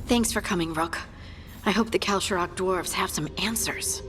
Thanks for coming, Rook. I hope the Kalsharok dwarves have some answers.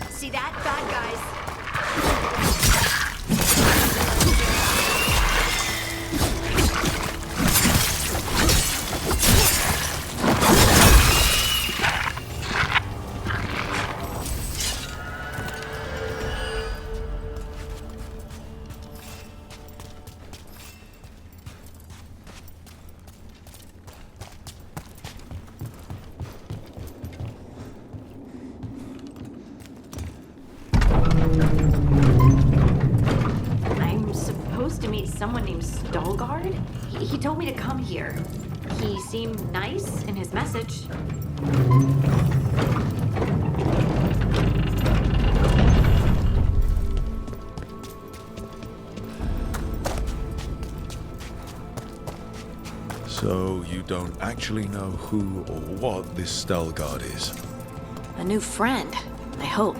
See that? Bad guys. To meet someone named Veilguard? He told me to come here. He seemed nice in his message. So you don't actually know who or what this Veilguard is? A new friend, I hope.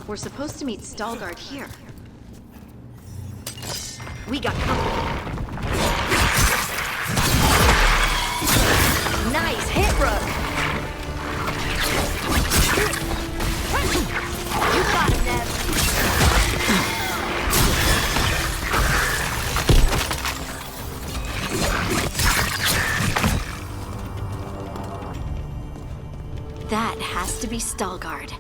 We're supposed to meet Veilguard here. We got company. Nice hit, Rook. You got him, Nev. That has to be Veilguard.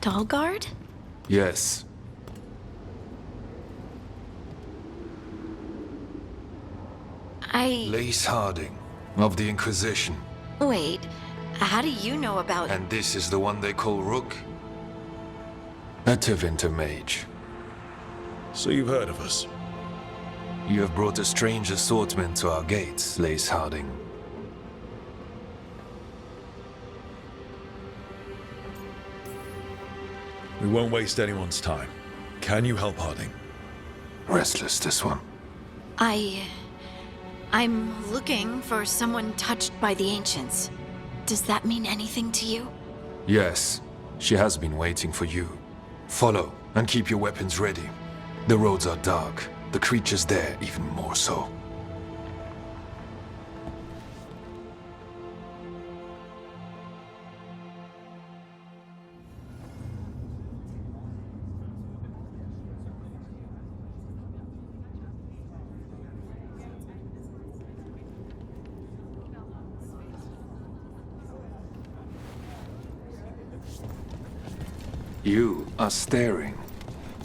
Veilguard? Yes. Lace Harding, of the Inquisition. Wait, how do you know about... And this is the one they call Rook? A Tevinter mage. So you've heard of us? You have brought a strange assortment to our gates, Lace Harding. We won't waste anyone's time. Can you help Harding? Restless, this one. I'm looking for someone touched by the Ancients. Does that mean anything to you? Yes, she has been waiting for you. Follow, and keep your weapons ready. The roads are dark, the creatures there even more so. You are staring.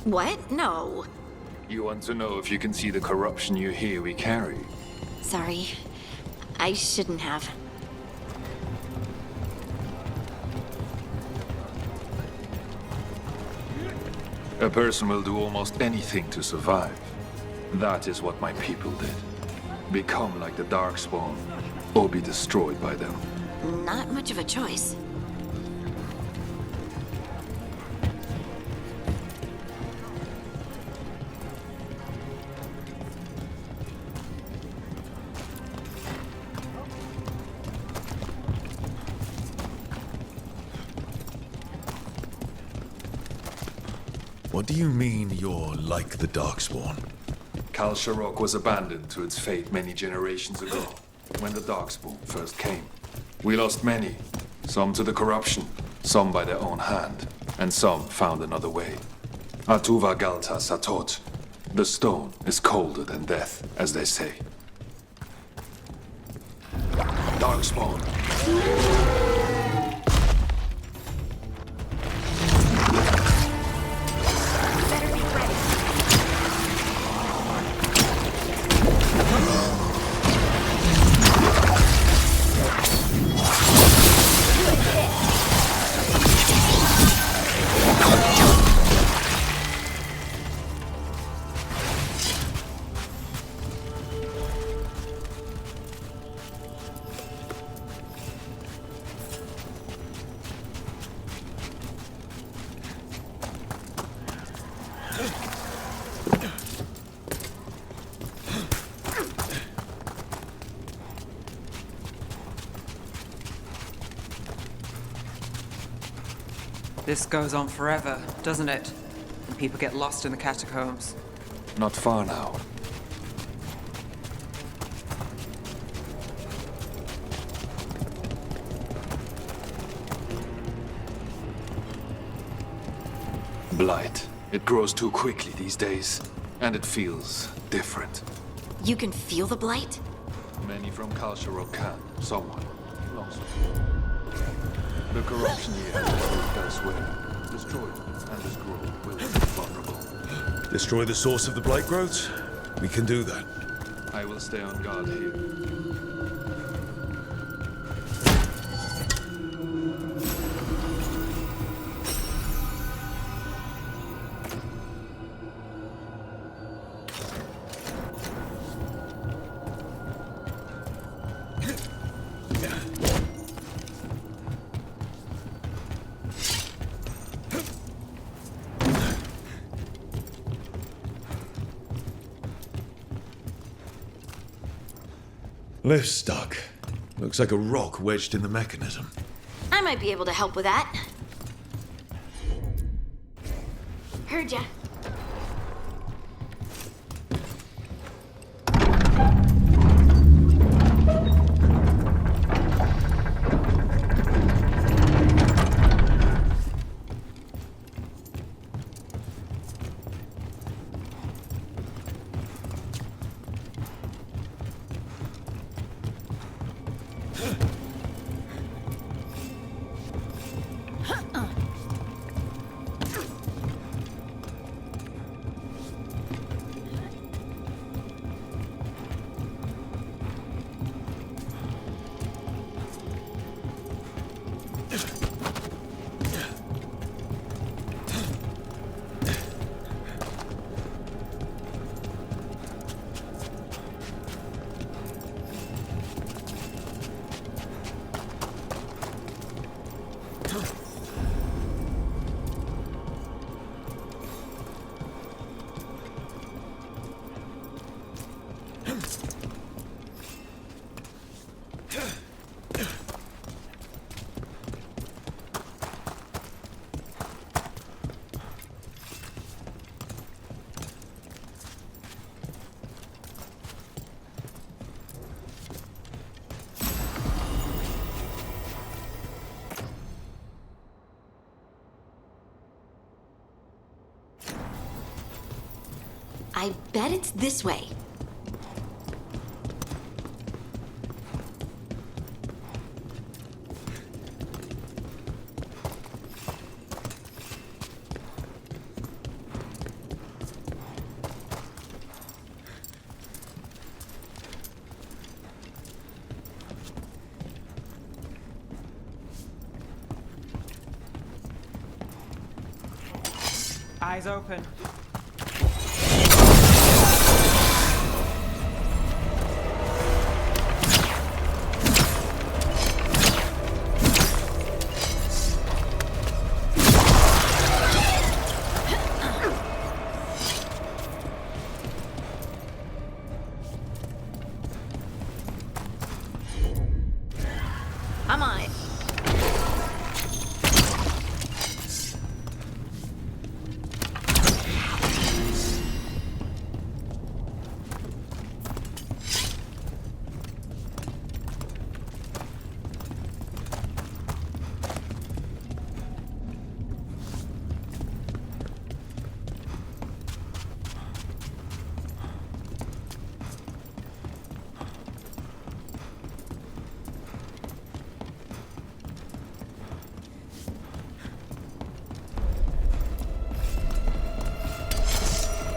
What? No. You want to know if you can see the corruption you hear we carry? Sorry. I shouldn't have. A person will do almost anything to survive. That is what my people did. Become like the Darkspawn, or be destroyed by them. Not much of a choice. What do you mean you're like the Darkspawn? Kal Sharok was abandoned to its fate many generations ago, when the Darkspawn first came. We lost many, some to the corruption, some by their own hand, and some found another way. Atuva Galta Satot. The stone is colder than death, as they say. Darkspawn. Better be ready. This goes on forever, doesn't it? And people get lost in the catacombs. Not far now. Blight. It grows too quickly these days, and it feels different. You can feel the blight? Many from Kal Sharok can, someone. Lost. The corruption he has moved elsewhere. Destroyed, and this grove will be vulnerable. Destroy the source of the blight growths? We can do that. I will stay on guard here. Lift's stuck. Looks like a rock wedged in the mechanism. I might be able to help with that. Heard ya. I bet it's this way. Eyes open. I'm on it.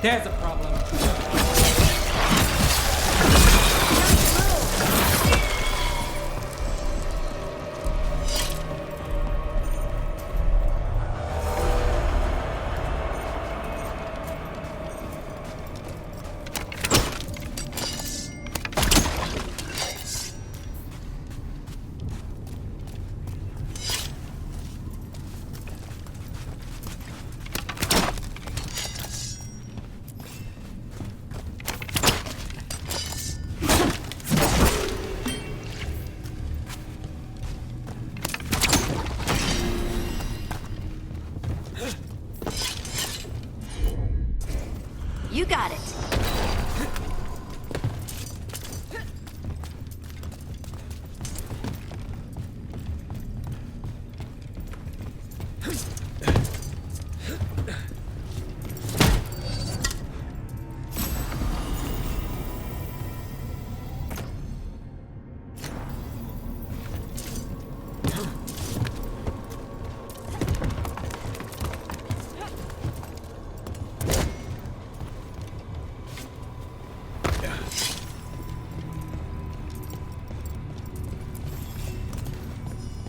There's a problem. You got it.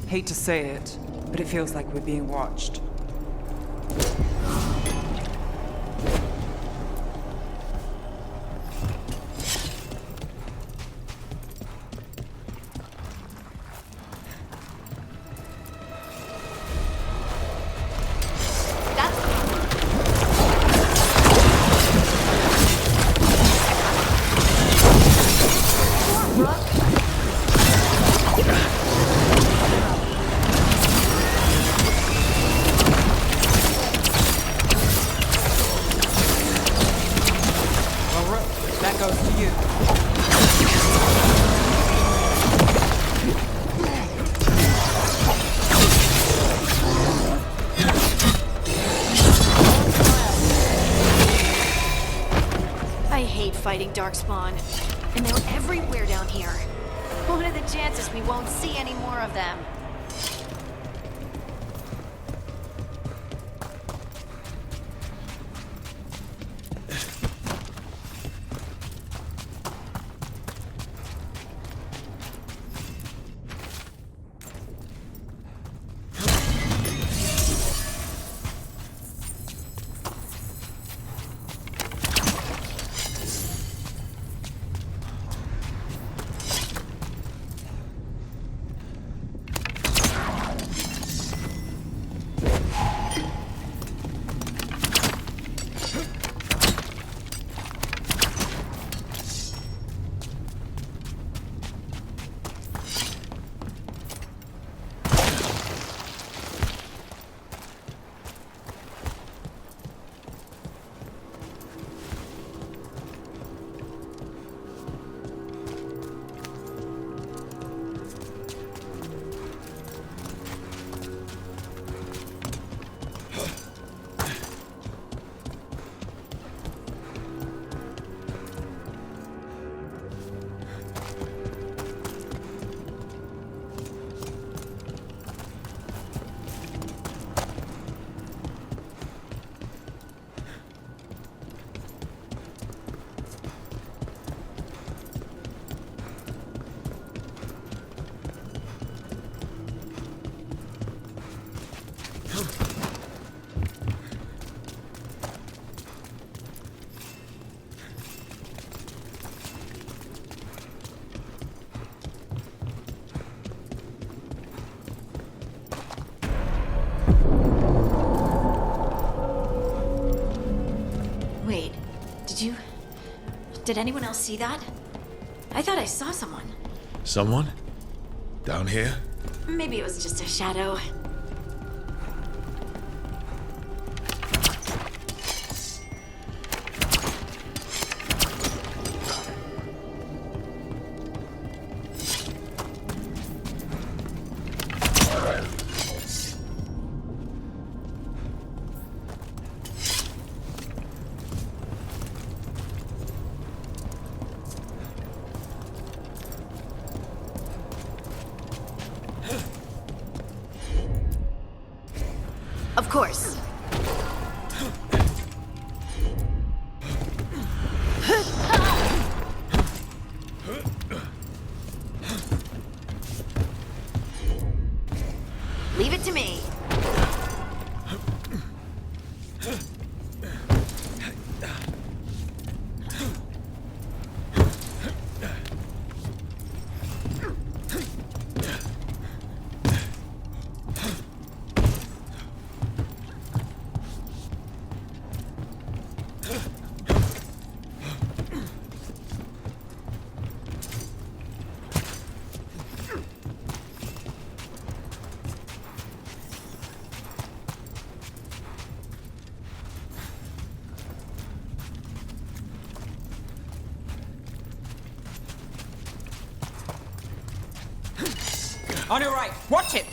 Hate to say it, but it feels like we're being watched. That goes to you. I hate fighting Darkspawn. And they're everywhere down here. What are the chances we won't see any more of them? Did anyone else see that? I thought I saw someone. Someone? Down here? Maybe it was just a shadow. Of course. Leave it to me. On your right, watch it!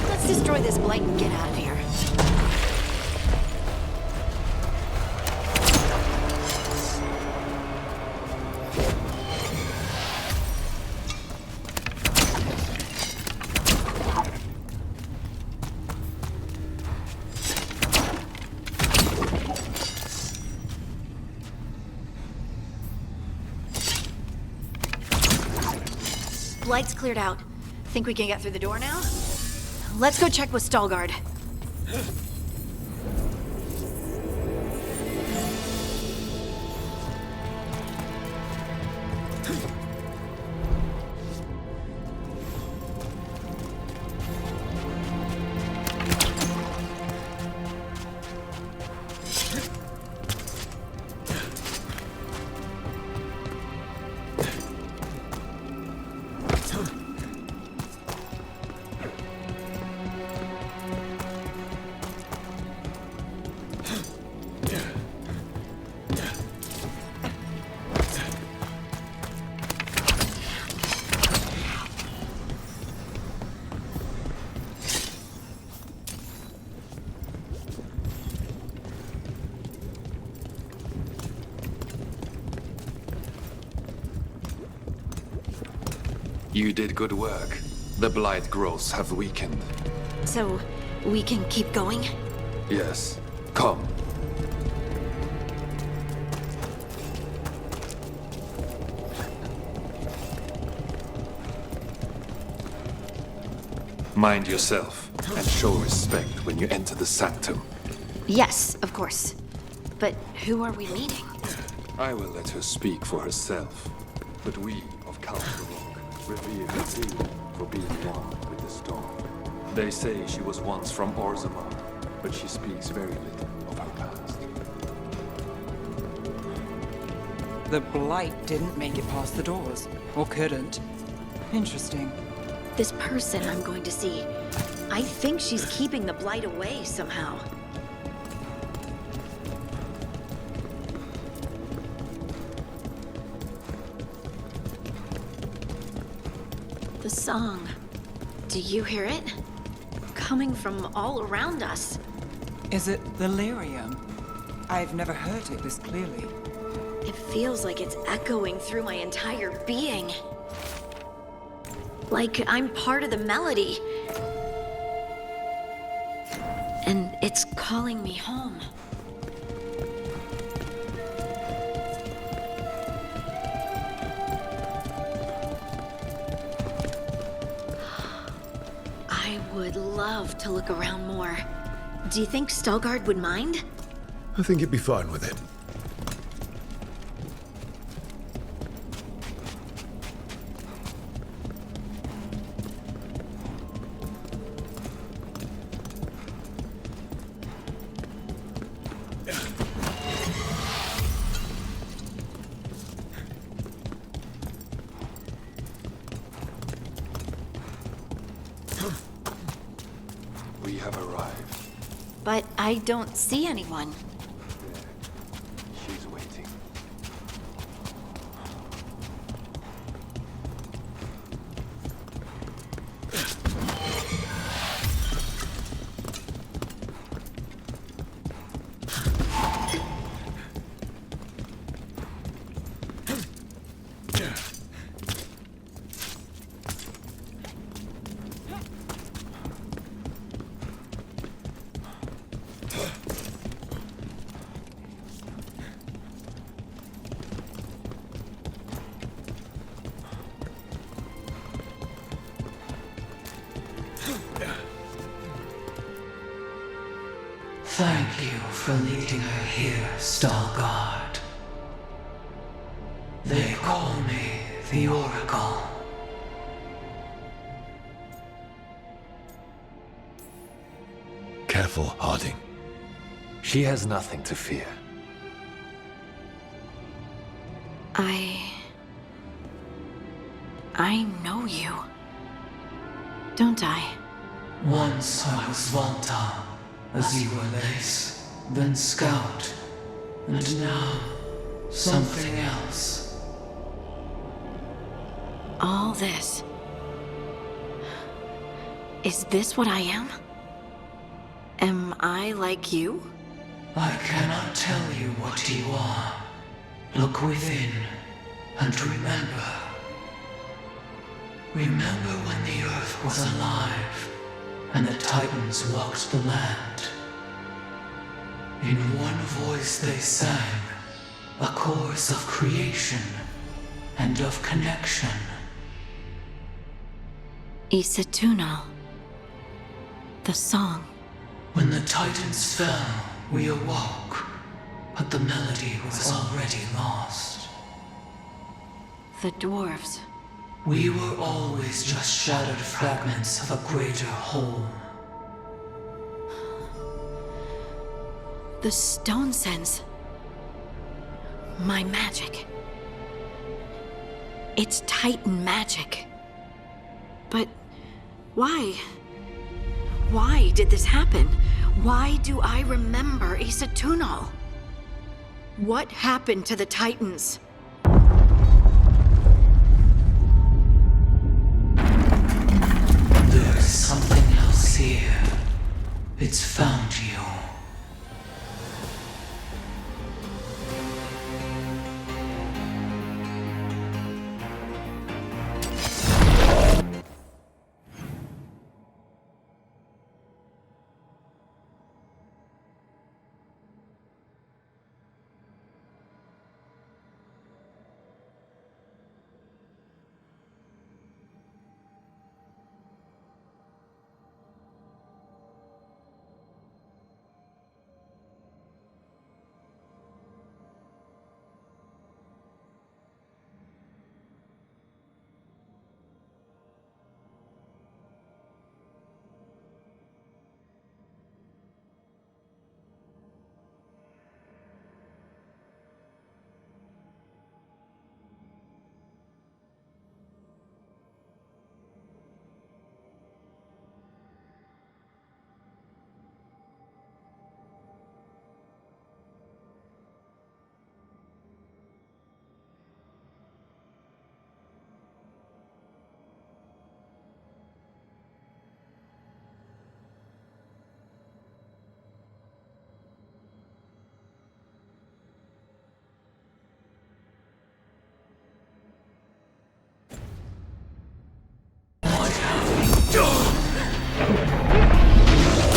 Let's destroy this blight and get out of here. Blight's cleared out. Think we can get through the door now? Let's go check with Veilguard. You did good work. The blight growths have weakened. So, we can keep going? Yes. Come. Mind yourself, and show respect when you enter the sanctum. Yes, of course. But who are we meeting? I will let her speak for herself. But we of Castle Rock revere her zeal for being one with the storm. They say she was once from Orzammar, but she speaks very little of her past. The blight didn't make it past the doors. Or couldn't. Interesting. This person I'm going to see. I think she's keeping the blight away somehow. The song. Do you hear it? Coming from all around us. Is it the lyrium? I've never heard it this clearly. It feels like it's echoing through my entire being. Like I'm part of the melody. And it's calling me home. I would love to look around more. Do you think Veilguard would mind? I think he'd be fine with it. We have arrived. But I don't see anyone. She's waiting. Thank you for leading her here, Veilguard. They call me the Oracle. Careful, Harding. She has nothing to fear. I know you. Don't I? Once I was Volta, as you were Lace, then Scout, and now something else. All this. Is this what I am? Am I like you? I cannot tell you what you are. Look within, and remember. Remember when the Earth was alive, and the Titans walked the land. In one voice they sang, a chorus of creation and of connection. Isatunal. The song. When the Titans fell, we awoke, but the melody was already lost. The dwarves. We were always just shattered fragments of a greater whole. The stone sense. My magic. It's Titan magic. But why? Why did this happen? Why do I remember Isatunal? What happened to the Titans? There's something else here. It's found you.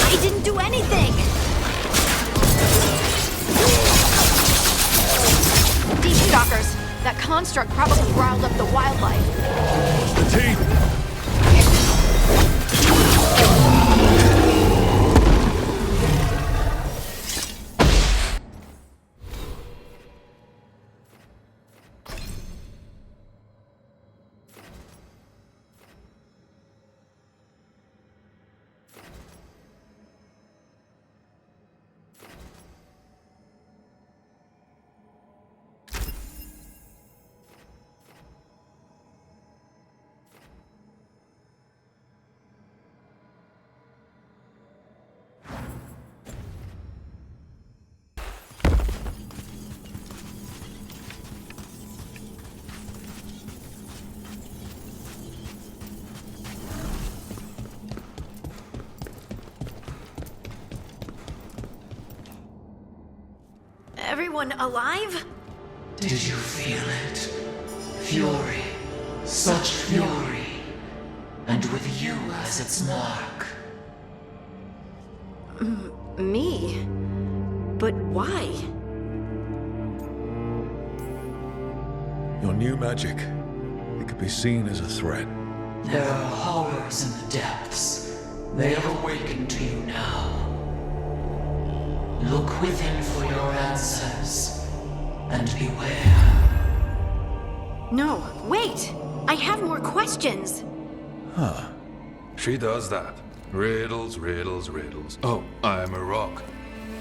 I didn't do anything! Deep stalkers. That construct probably riled up the wildlife. The team! everyone alive? Did you feel it? Fury. Such fury. And with you as its mark. Me? But why? Your new magic. It could be seen as a threat. There are horrors in the depths. They have awakened to you now. Look within for your answers. And beware. No, wait! I have more questions! She does that. Riddles, riddles, riddles. Oh, I'm a rock.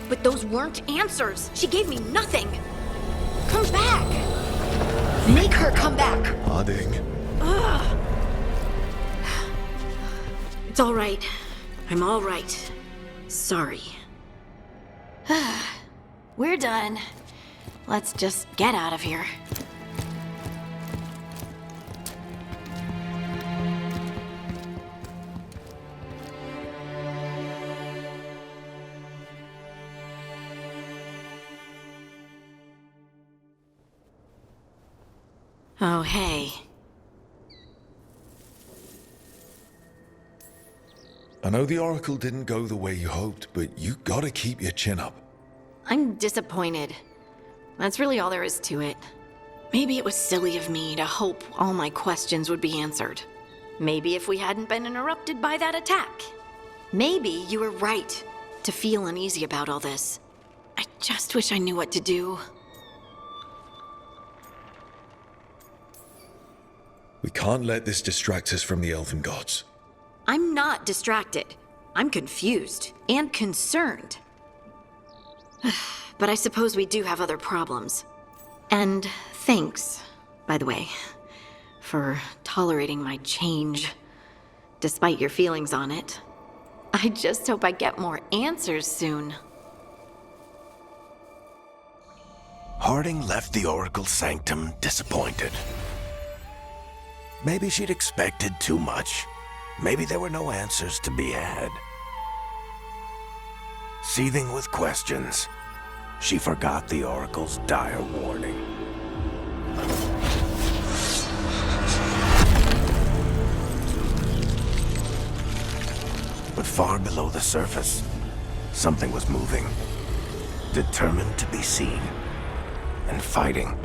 But those weren't answers! She gave me nothing! Come back! Make her come back! Harding. It's alright. I'm alright. Sorry. We're done. Let's just get out of here. Oh, hey. I know the Oracle didn't go the way you hoped, but you gotta keep your chin up. I'm disappointed. That's really all there is to it. Maybe it was silly of me to hope all my questions would be answered. Maybe if we hadn't been interrupted by that attack. Maybe you were right to feel uneasy about all this. I just wish I knew what to do. We can't let this distract us from the Elven Gods. I'm not distracted. I'm confused and concerned. But I suppose we do have other problems. And thanks, by the way, for tolerating my change, despite your feelings on it. I just hope I get more answers soon. Harding left the Oracle Sanctum disappointed. Maybe she'd expected too much. Maybe there were no answers to be had. Seething with questions, she forgot the Oracle's dire warning. But far below the surface, something was moving, determined to be seen, and fighting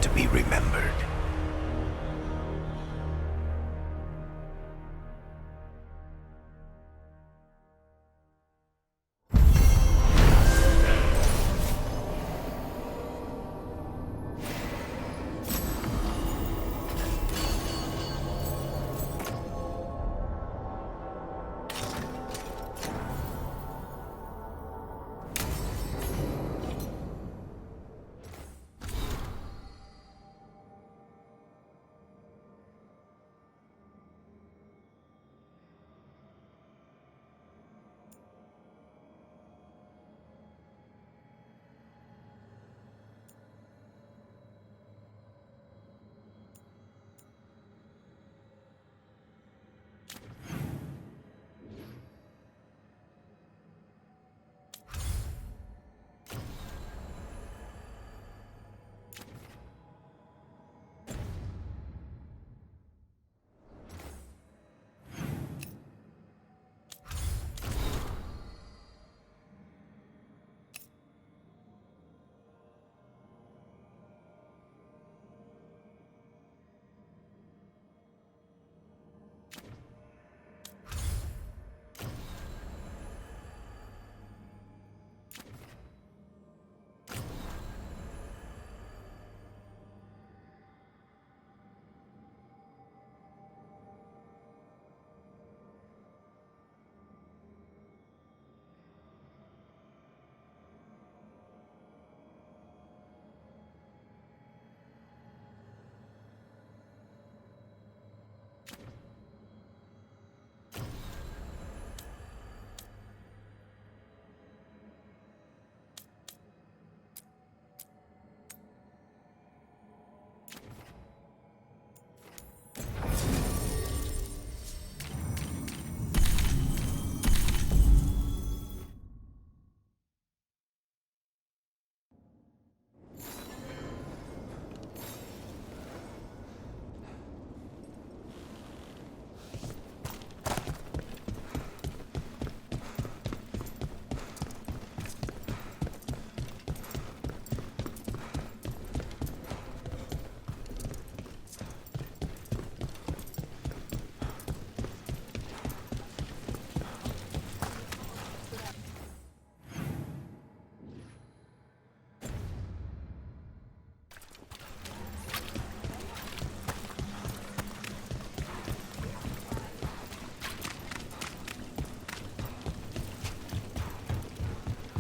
to be remembered.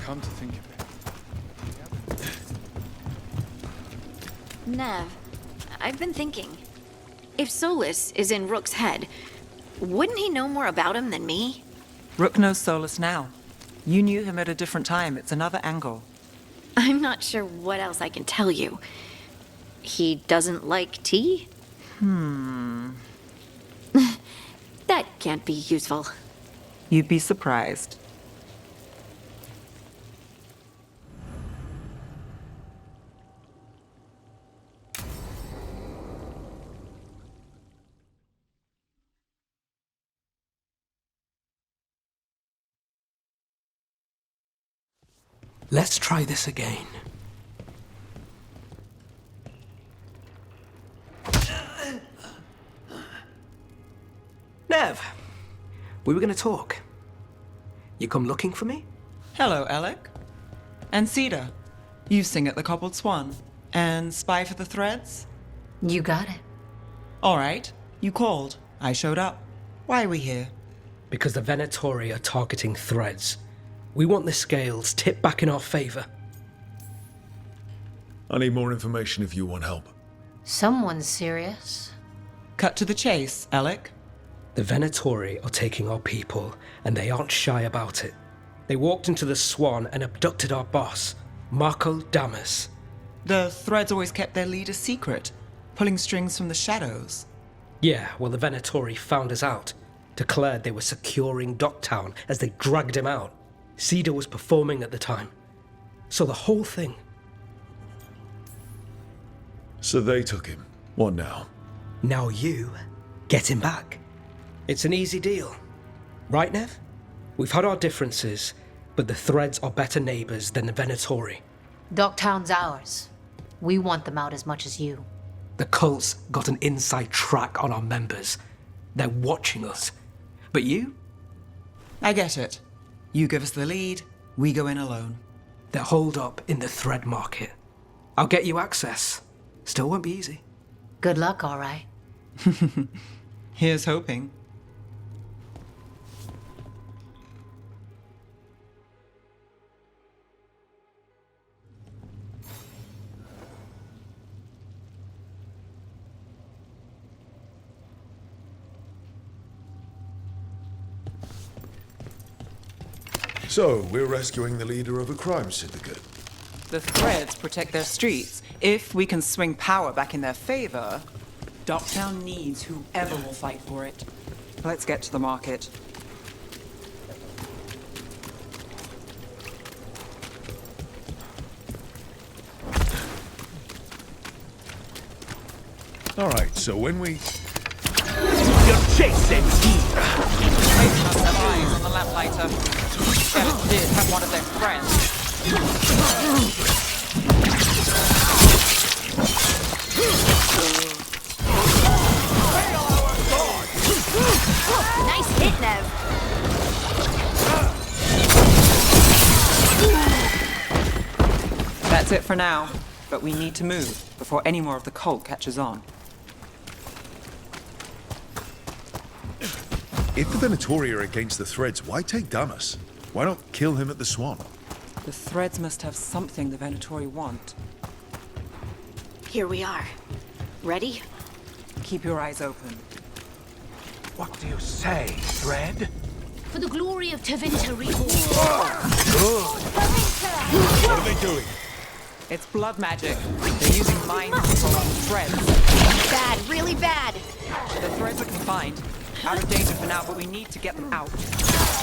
Come to think of it. Nev, I've been thinking. If Solus is in Rook's head, wouldn't he know more about him than me? Rook knows Solus now. You knew him at a different time. It's another angle. I'm not sure what else I can tell you. He doesn't like tea? That can't be useful. You'd be surprised. Let's try this again. Nev, we were going to talk. You come looking for me? Hello, Alec. And Cedar. You sing at the Cobbled Swan. And spy for the threads? You got it. All right. You called. I showed up. Why are we here? Because the Venatori are targeting threads. We want the scales tipped back in our favor. I need more information if you want help. Someone's serious. Cut to the chase, Alec. The Venatori are taking our people, and they aren't shy about it. They walked into the Swan and abducted our boss, Marco Damas. The threads always kept their leader secret, pulling strings from the shadows. Yeah, well, the Venatori found us out, declared they were securing Docktown as they dragged him out. Cedar was performing at the time. So the whole thing. So they took him. What now? Now you get him back. It's an easy deal. Right, Nev? We've had our differences, but the threads are better neighbors than the Venatori. Docktown's ours. We want them out as much as you. The cult's got an inside track on our members. They're watching us. But you? I get it. You give us the lead, we go in alone. They're holed up in the thread market. I'll get you access. Still won't be easy. Good luck, all right. Here's hoping. So, we're rescuing the leader of a crime syndicate. The threads protect their streets. If we can swing power back in their favor, Docktown needs whoever will fight for it. Let's get to the market. Alright, so when we... You're chasing! They must have eyes on the lamplighter. Sheriff did have one of their friends. Nice hit, Nev. That's it for now, but we need to move before any more of the cult catches on. If the Venatori are against the threads, why take Damas? Why not kill him at the Swan? The threads must have something the Venatori want. Here we are. Ready? Keep your eyes open. What do you say, Thread? For the glory of Tevinter Reborn. What are they doing? It's blood magic. They're using mind control on the threads. Bad, really bad. The threads are confined. Out of danger for now, but we need to get them out.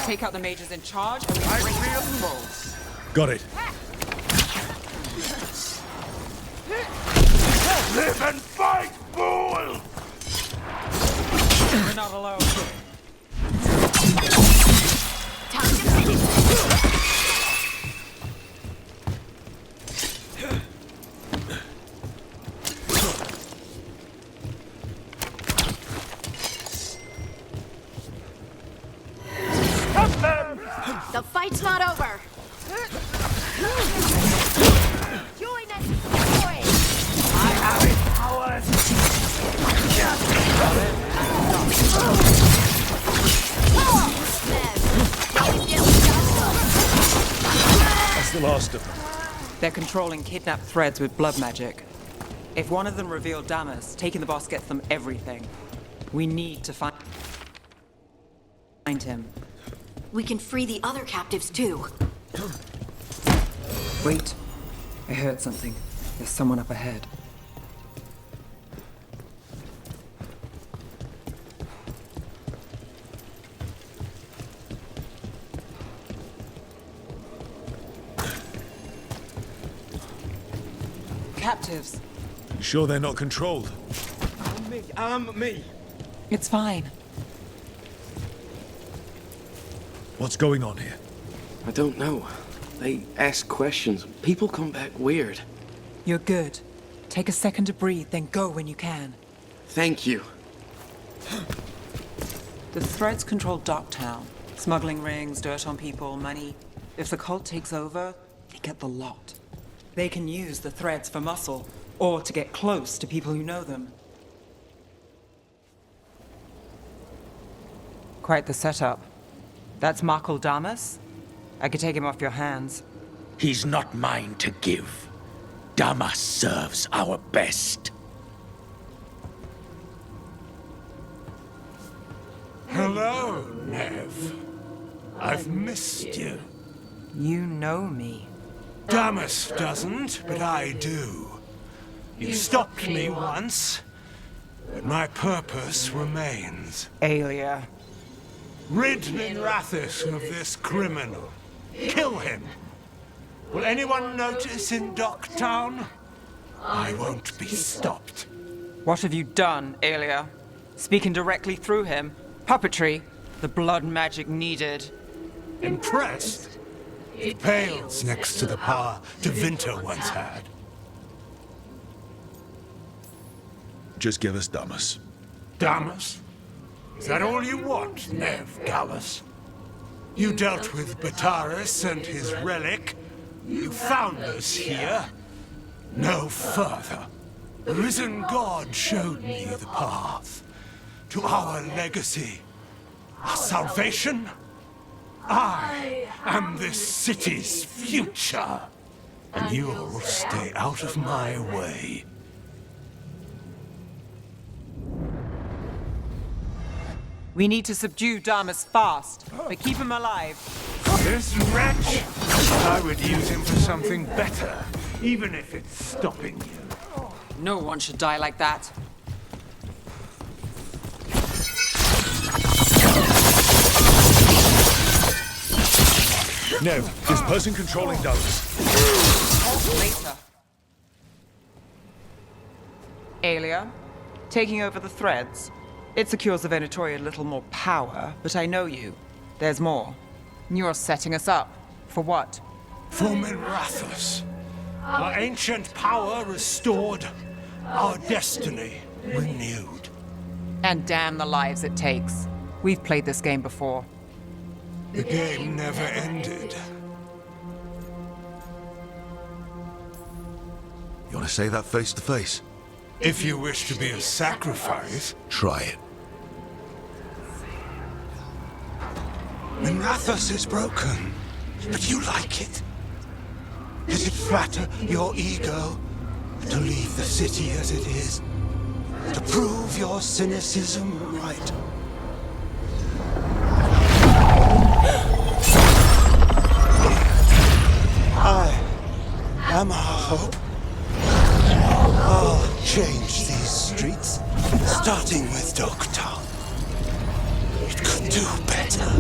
Take out the mages in charge and we break reinforce. Got it. Live and fight, fool! We're not alone. Time to finish. The fight's not over. Join us, boy. I have it, cowards! last of them? They're controlling kidnapped threads with blood magic. If one of them revealed Damas, taking the boss gets them everything. We need to find him. We can free the other captives too. Wait. I heard something. There's someone up ahead. Captives. You sure they're not controlled? Me. It's fine. What's going on here? I don't know. They ask questions. People come back weird. You're good. Take a second to breathe, then go when you can. Thank you. The threads control Docktown. Smuggling rings, dirt on people, money. If the cult takes over, they get the lot. They can use the threads for muscle, or to get close to people who know them. Quite the setup. That's Markle Damas? I could take him off your hands. He's not mine to give. Damas serves our best. Hello, Nev. I've missed you. You know me. Damas doesn't, but I do. You stopped me once, but my purpose remains. Aelia. Rid Minrathis of this criminal. Kill him. Will anyone notice in Docktown? I won't be stopped. What have you done, Aelia? Speaking directly through him? Puppetry? The blood magic needed? Impressed? It pales next to the power Devinter once had. Just give us Damas. Damas? Is that all you want, Nev Gallus? You dealt with Bataris and his relic. You found us here. No further. The risen God showed me the path to our legacy, our salvation. I am this city's future, and you'll stay out of my way. We need to subdue Damas fast, but keep him alive. This wretch? I would use him for something better, even if it's stopping you. No one should die like that. No, this person controlling Damas. Later. Aelia, taking over the threads. It secures the Venatori a little more power, but I know you. There's more. You're setting us up. For what? For Minrathis. Our ancient power restored. Our destiny renewed. And damn the lives it takes. We've played this game before. The game never ended. You want to say that face to face? If you wish to be a sacrifice, Try it. Minrathis is broken, but you like it. Does it flatter your ego to leave the city as it is? To prove your cynicism right? I am our hope. I'll change these streets, starting with Docktown. It could do better.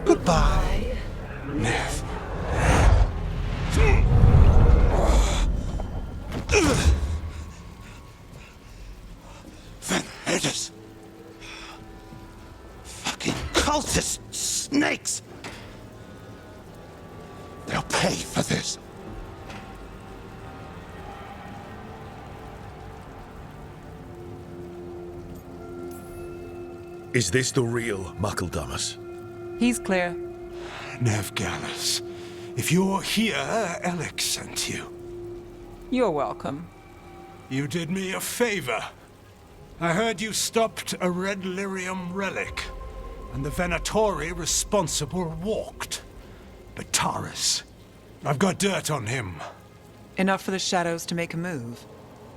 Goodbye, Nev. Van Heders. Fucking cultist snakes. They'll pay for this. Is this the real Markle Damas? He's clear. Nev Gallus, if you're here, Alec sent you. You're welcome. You did me a favor. I heard you stopped a red lyrium relic. and the Venatori responsible walked. Bataris. I've got dirt on him. Enough for the shadows to make a move.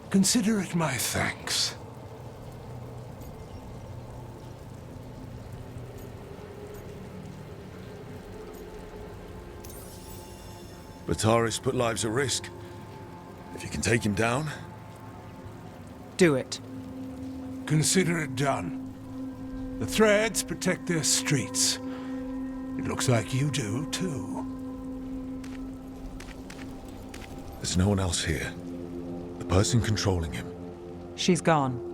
Consider it my thanks. Bataris put lives at risk. If you can take him down... Do it. Consider it done. The Threads protect their streets. It looks like you do, too. There's no one else here. The person controlling him. She's gone.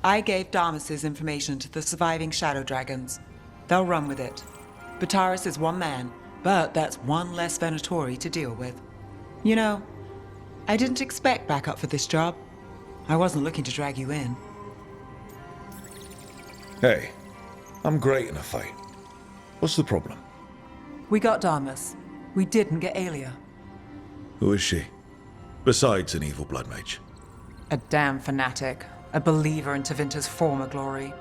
I gave Damas's information to the surviving Shadow Dragons. They'll run with it. Bataris is one man, but that's one less Venatori to deal with. You know, I didn't expect backup for this job. I wasn't looking to drag you in. Hey, I'm great in a fight. What's the problem? We got Damas. We didn't get Aelia. Who is she? Besides an evil blood mage. A damn fanatic. A believer in Tevinter's former glory.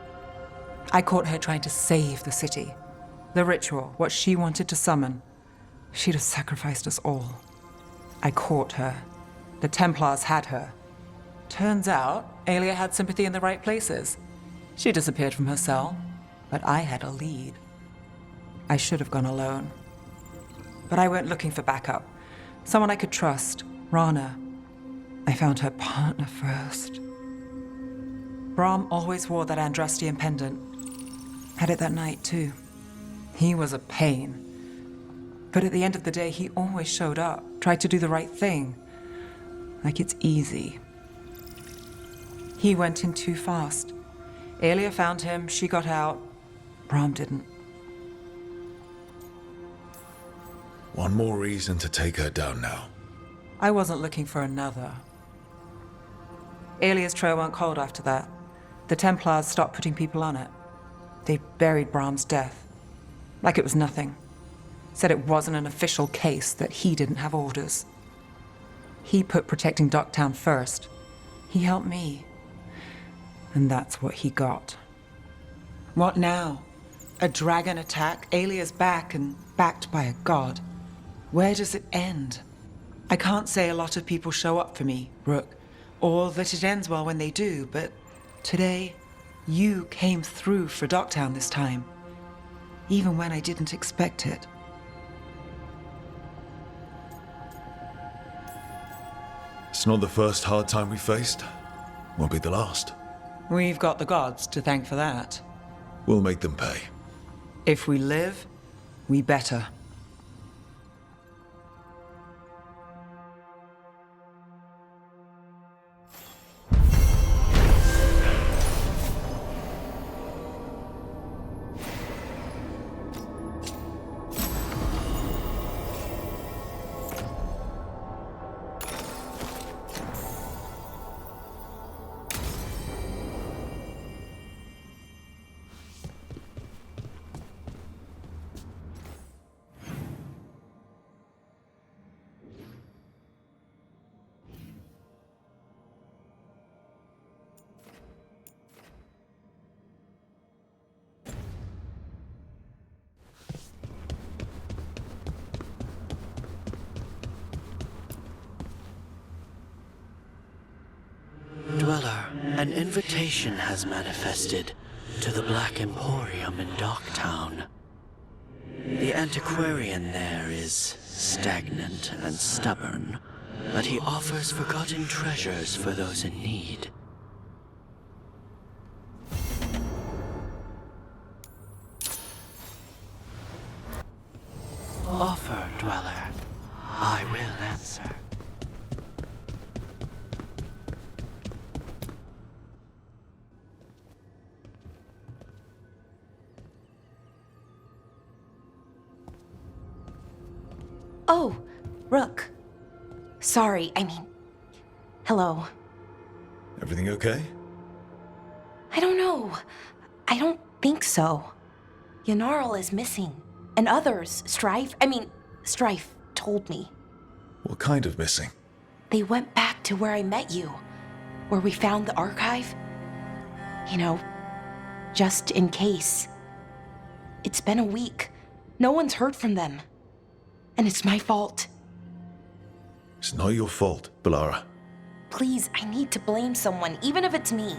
I caught her trying to save the city. The ritual, what she wanted to summon. She'd have sacrificed us all. I caught her. The Templars had her. Turns out, Aelia had sympathy in the right places. She disappeared from her cell, but I had a lead. I should have gone alone. But I went looking for backup. Someone I could trust, Rana. I found her partner first. Brahm always wore that Andrastian pendant. Had it that night, too. He was a pain. But at the end of the day, he always showed up, tried to do the right thing. Like it's easy. He went in too fast. Aelia found him, she got out. Brahm didn't. One more reason to take her down now. I wasn't looking for another. Aelia's trail went cold after that. The Templars stopped putting people on it. They buried Brahm's death. Like it was nothing. Said it wasn't an official case, that he didn't have orders. He put protecting Docktown first. He helped me. And that's what he got. What now? A dragon attack, Aelia's back and backed by a god. Where does it end? I can't say a lot of people show up for me, Rook, or that it ends well when they do, but today, you came through for Docktown this time, even when I didn't expect it. It's not the first hard time we faced. Won't be the last. We've got the gods to thank for that. We'll make them pay. If we live, we better. Dweller, an invitation has manifested to the Black Emporium in Docktown. The antiquarian there is stagnant and stubborn, but he offers forgotten treasures for those in need. Offer, Dweller. I will answer. Oh, Rook. Sorry, hello. Everything okay? I don't know. I don't think so. Yanarl is missing. And others, Strife told me. What kind of missing? They went back to where I met you, where we found the archive. You know, just in case. It's been a week. No one's heard from them. And it's my fault. It's not your fault, Balara. Please, I need to blame someone, even if it's me.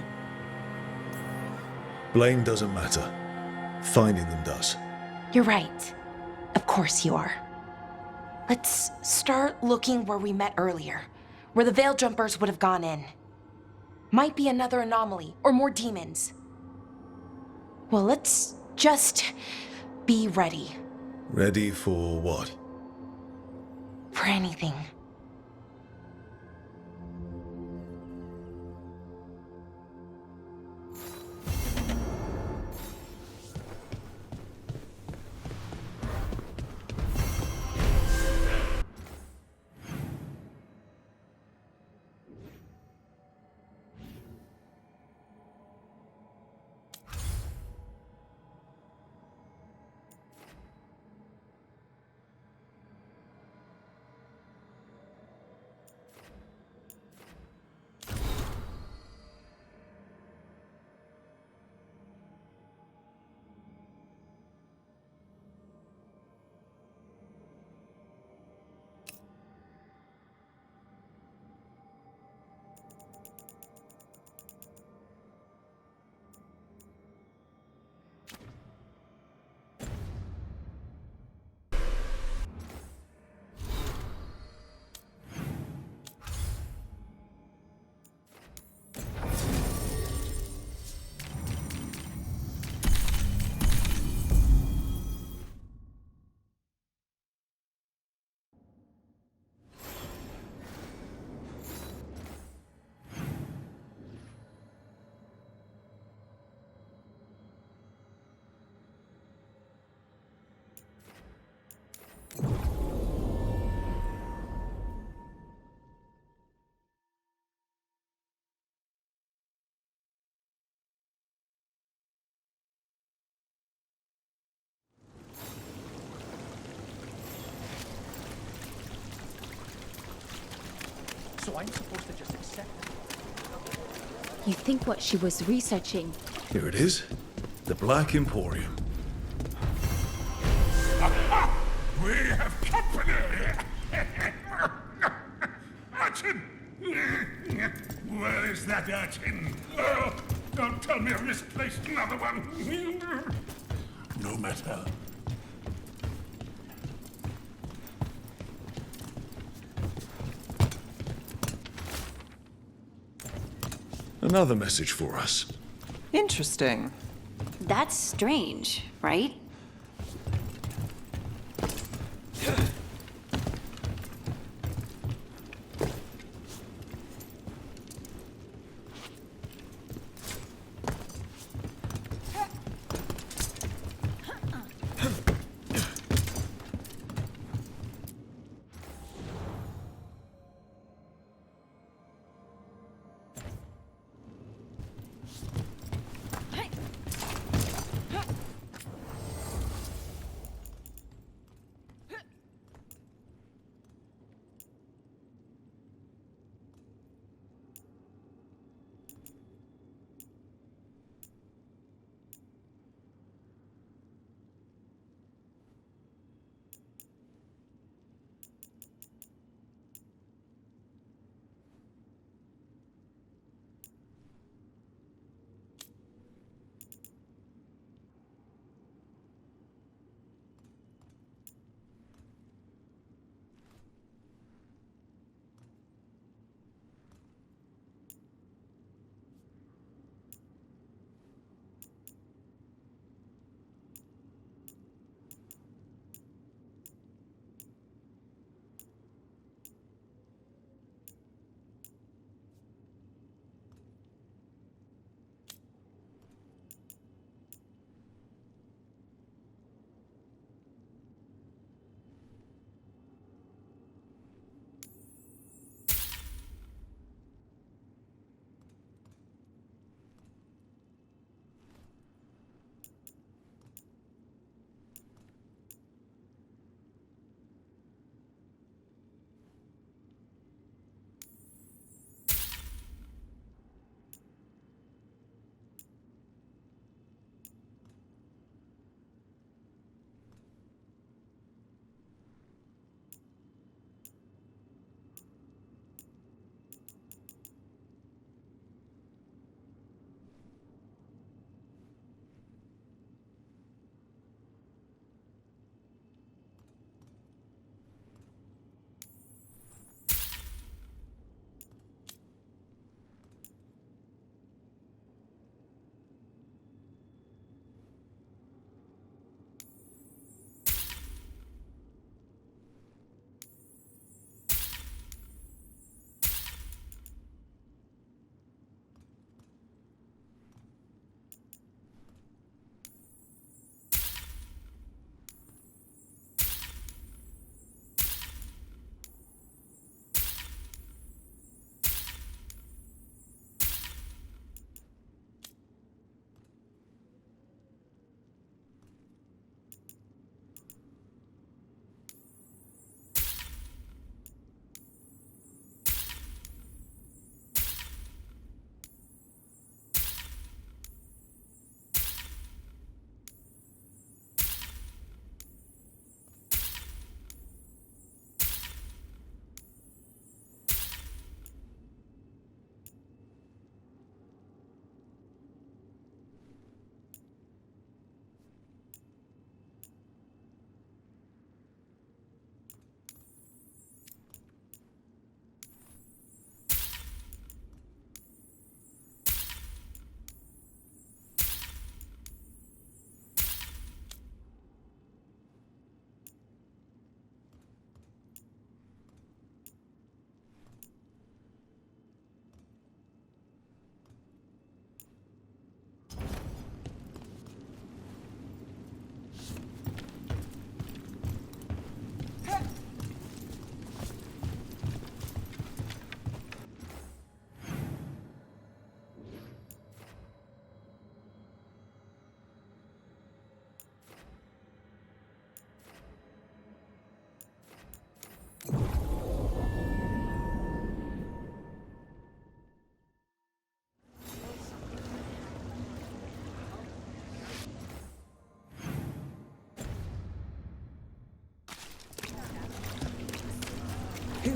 Blame doesn't matter. Finding them does. You're right. Of course you are. Let's start looking where we met earlier, where the Veil Jumpers would have gone in. Might be another anomaly, or more demons. Well, let's just be ready. Ready for what? For anything. So I'm supposed to just accept it? You think what she was researching? Here it is. The Black Emporium. We have company! Urchin! Where is that urchin? Oh, don't tell me I misplaced another one. No matter. Another message for us. Interesting. That's strange, right?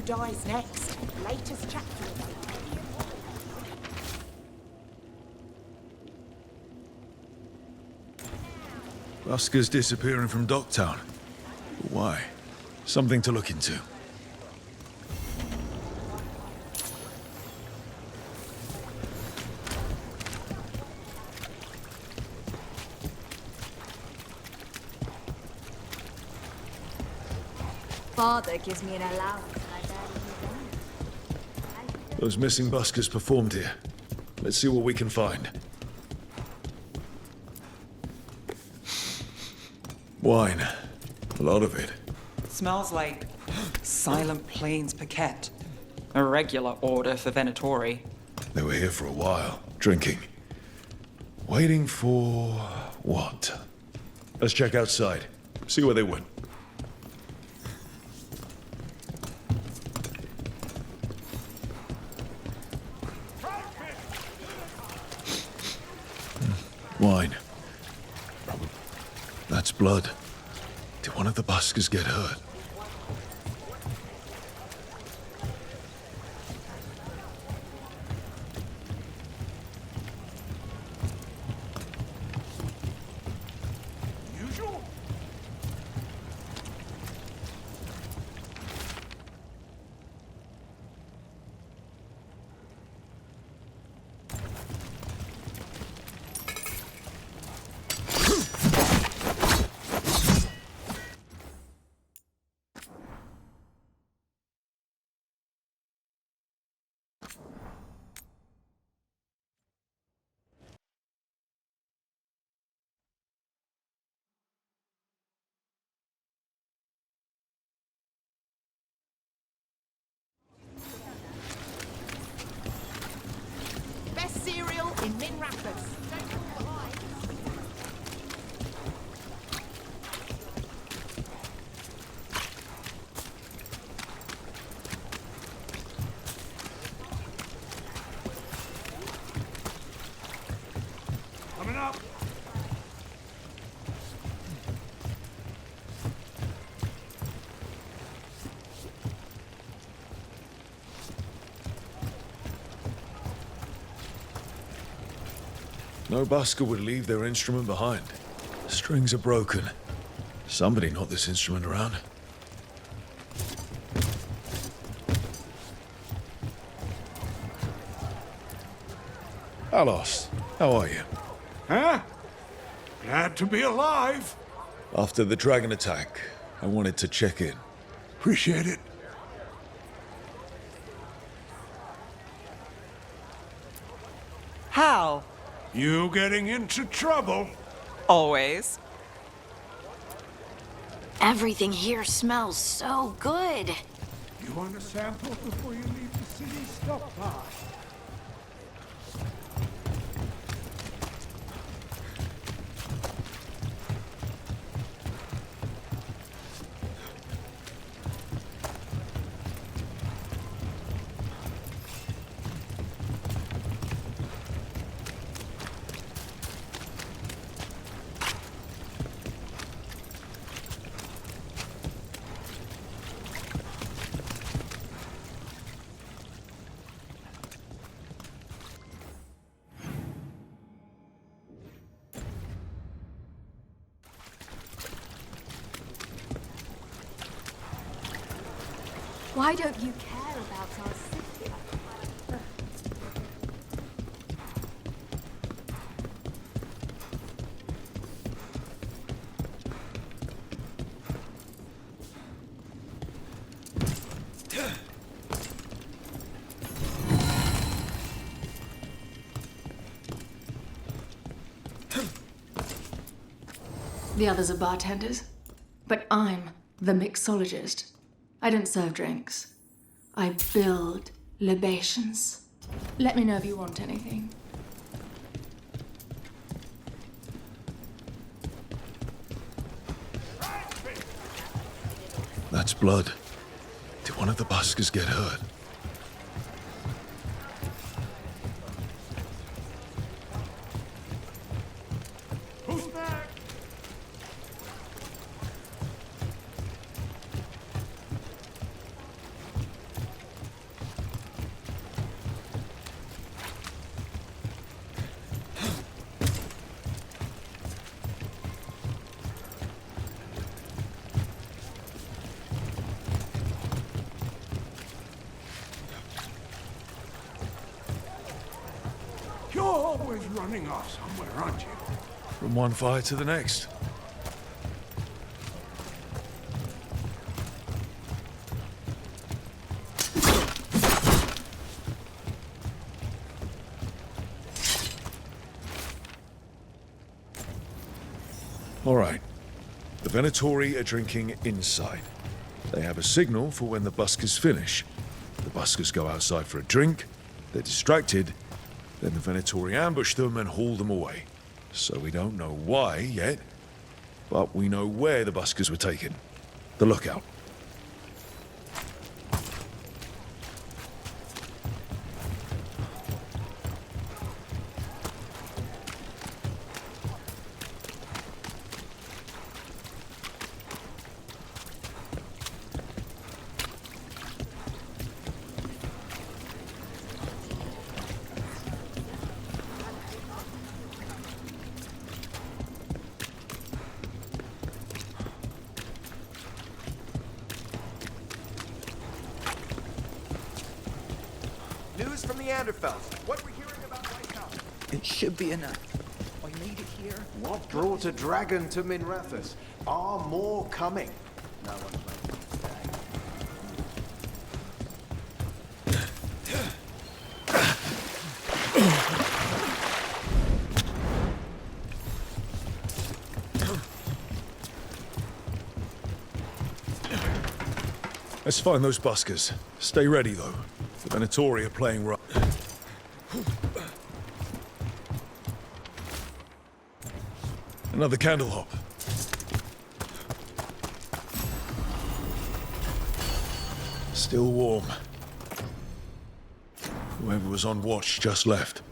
dies next. Latest chapter. Busker's disappearing from Docktown. Why? Something to look into. Father gives me an allowance. Those missing buskers performed here. Let's see what we can find. Wine. A lot of it. Smells like Silent Plains Paquette. A regular order for Venatori. They were here for a while, drinking. Waiting for... what? Let's check outside. See where they went. Wine. That's blood. Did one of the buskers get hurt? Usual? Best cereal in Min Rapids. Coming up. No busker would leave their instrument behind. The strings are broken. Somebody knocked this instrument around. Alos, how are you? Huh? Glad to be alive. After the dragon attack, I wanted to check in. Appreciate it. How? You getting into trouble? Always. Everything here smells so good. You want a sample before you leave the city stockpile? Why don't you care about our city? The others are bartenders, but I'm the mixologist. I don't serve drinks. I build libations. Let me know if you want anything. That's blood. Did one of the buskers get hurt? Who's back? You're always running off somewhere, aren't you? From one fire to the next. All right. The Venatori are drinking inside. They have a signal for when the buskers finish. The buskers go outside for a drink, they're distracted, then the Venatori ambush them and haul them away. So we don't know why yet, but we know where the buskers were taken. The lookout. News from the Anderfells. What we're hearing about right now. It should be enough. I made it here. What brought a dragon to Minrathous? Are more coming? No one's made it Let's find those buskers. Stay ready, though. The Venatori are playing rough. Another candle hop. Still warm. Whoever was on watch just left.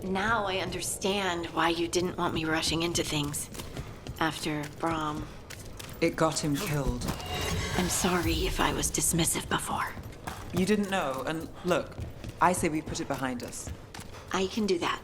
Now I understand why you didn't want me rushing into things. After Brahm. It got him killed. I'm sorry if I was dismissive before. You didn't know, and look, I say we put it behind us. I can do that.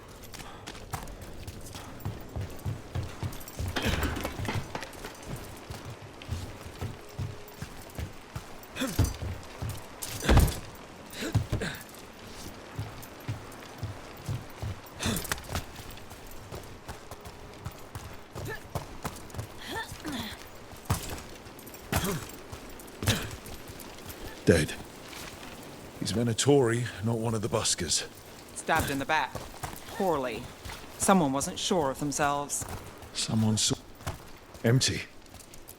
Dead. He's Venatori, not one of the buskers. Stabbed in the back. Poorly. Someone wasn't sure of themselves. Someone saw... Empty.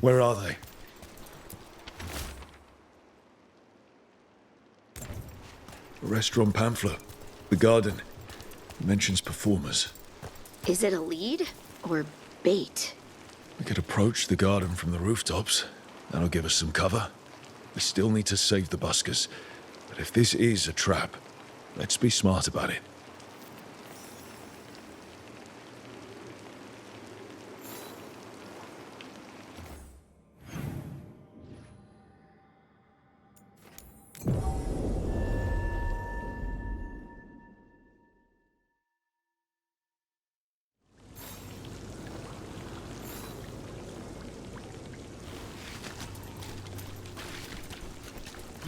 Where are they? A restaurant pamphlet. The garden. It mentions performers. Is it a lead or bait? We could approach the garden from the rooftops. That'll give us some cover. We still need to save the buskers. But if this is a trap, let's be smart about it.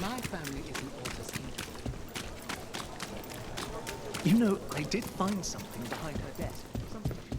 My family isn't all just evil. You know, I did find something behind her desk. Something she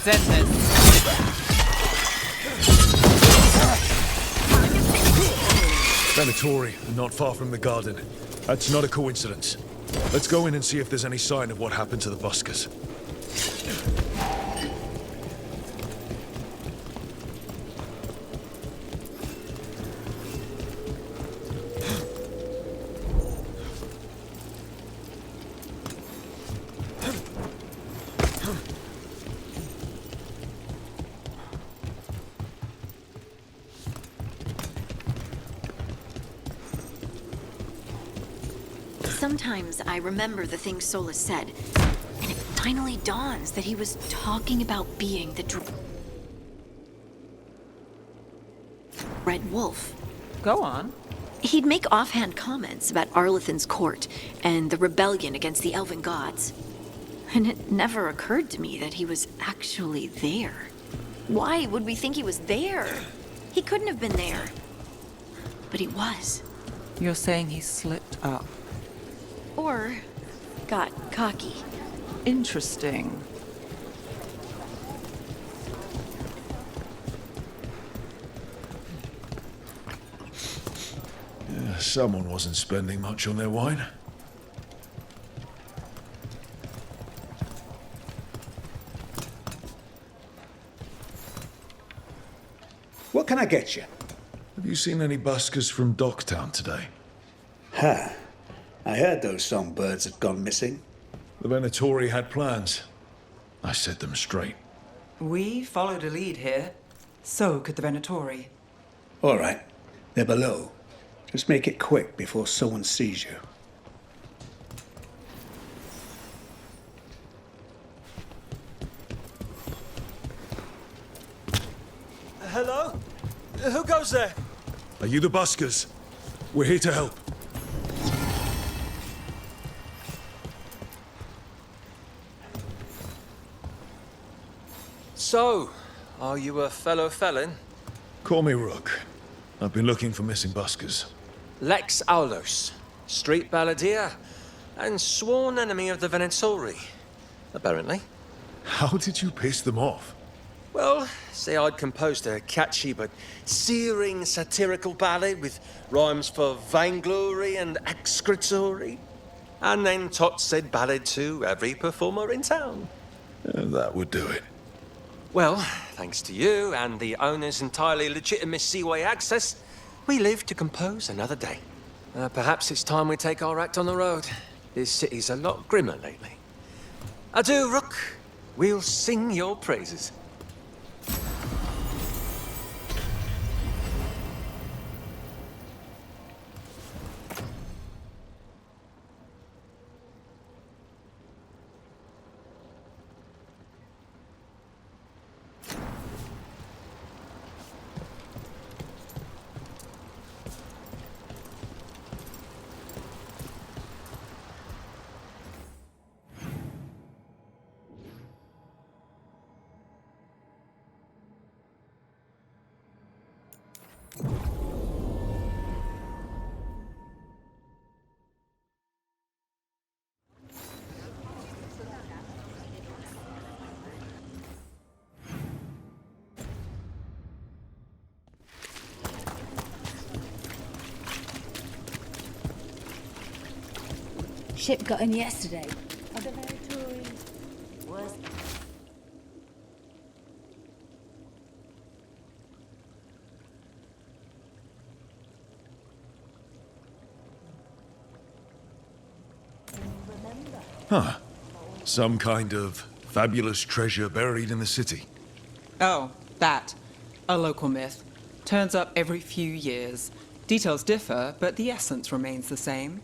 sentence. Venatori, not far from the garden. That's not a coincidence. Let's go in and see if there's any sign of what happened to the buskers. Sometimes I remember the things Solus said, and it finally dawns that he was talking about being the Red Wolf. Go on. He'd make offhand comments about Arlethan's court and the rebellion against the elven gods. And it never occurred to me that he was actually there. Why would we think he was there? He couldn't have been there. But he was. You're saying he slipped up. Or got cocky. Interesting. Yeah, someone wasn't spending much on their wine. What can I get you? Have you seen any buskers from Docktown today? Ha! I heard those songbirds had gone missing. The Venatori had plans. I set them straight. We followed a lead here. So could the Venatori. All right. They're below. Just make it quick before someone sees you. Hello? Who goes there? Are you the buskers? We're here to help. So, are you a fellow felon? Call me Rook. I've been looking for missing buskers. Lex Aulos, street balladeer, and sworn enemy of the Venatori, apparently. How did you piss them off? Well, say I'd composed a catchy but searing satirical ballad with rhymes for vainglory and excretory. And then tot said ballad to every performer in town. That would do it. Well, thanks to you and the owner's entirely legitimate seaway access, we live to compose another day. Perhaps it's time we take our act on the road. This city's a lot grimmer lately. Adieu, Rook. We'll sing your praises. Ship got in yesterday. Are the Venatori worse? Huh. Some kind of fabulous treasure buried in the city. Oh, that. A local myth. Turns up every few years. Details differ, but the essence remains the same.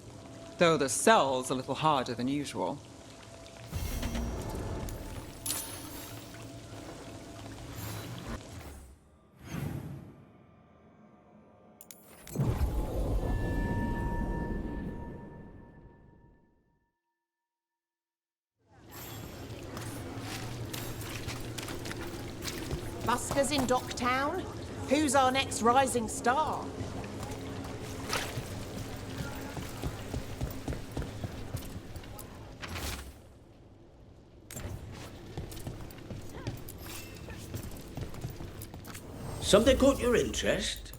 Though the cell's a little harder than usual. Buskers in Docktown? Who's our next rising star? Something caught your interest?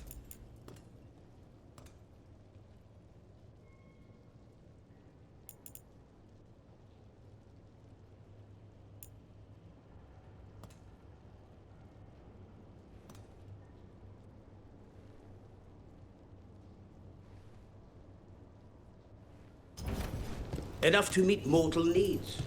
Enough to meet mortal needs.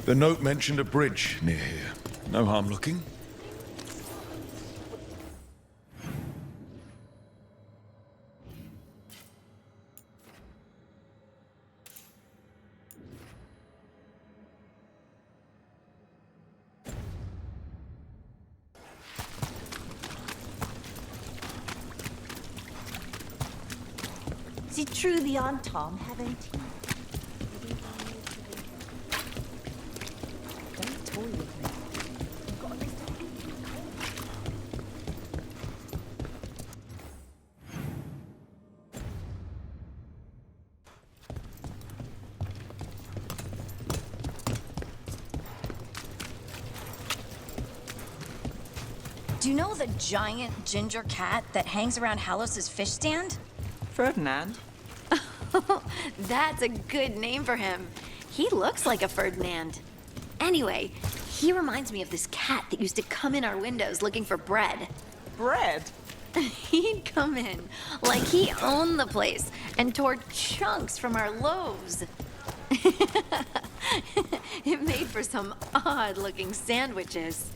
The note mentioned a bridge near here. No harm looking. Is it true the Aunt Tom haven't he? Don't toy with me. I've got this Do you know the giant ginger cat that hangs around Halos's fish stand? Ferdinand? That's a good name for him. He looks like a Ferdinand. Anyway, he reminds me of this cat that used to come in our windows looking for bread. Bread? He'd come in like he owned the place and tore chunks from our loaves. It made for some odd-looking sandwiches.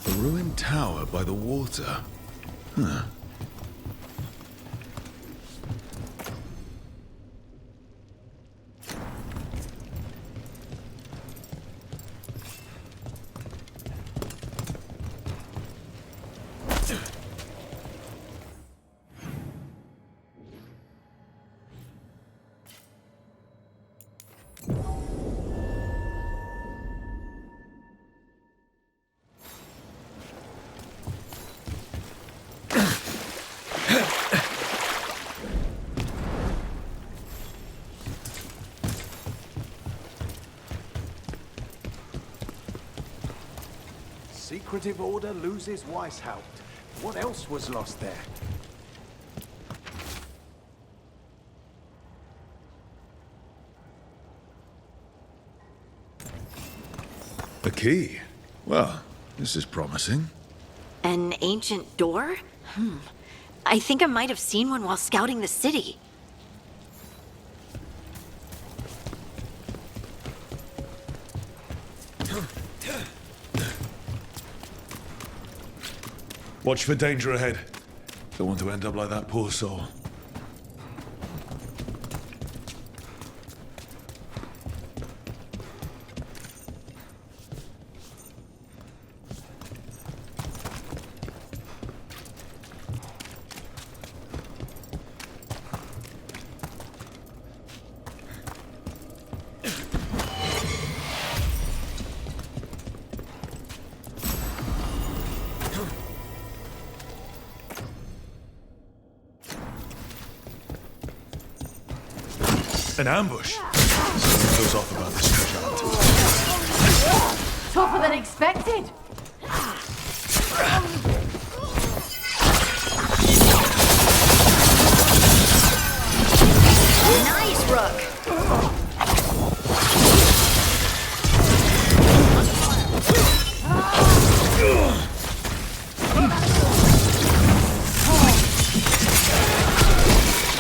A ruined tower by the water. Huh. Secretive Order loses Weishaupt. What else was lost there? key. Well, this is promising. An ancient door? I think I might have seen one while scouting the city. Watch for danger ahead. Don't want to end up like that poor soul. An ambush. Something goes off about this treasure hunt. Tougher than expected. Nice, Rook!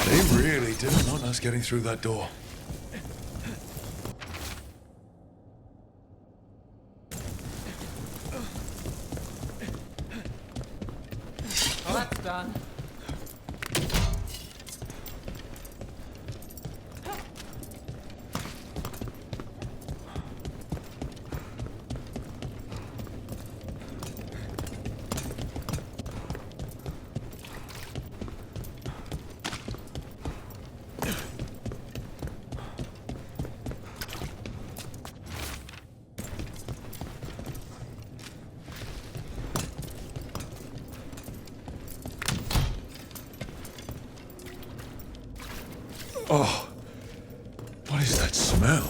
They really didn't want us getting through that door. Well, that's done. Oh, what is that smell?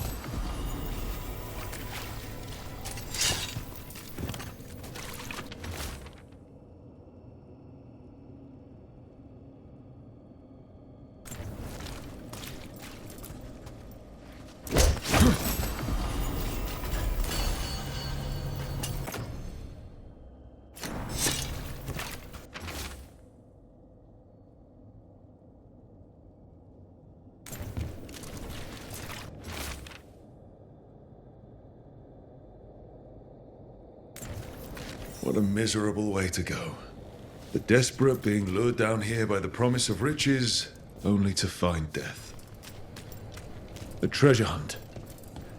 What a miserable way to go. The desperate being lured down here by the promise of riches, only to find death. The treasure hunt.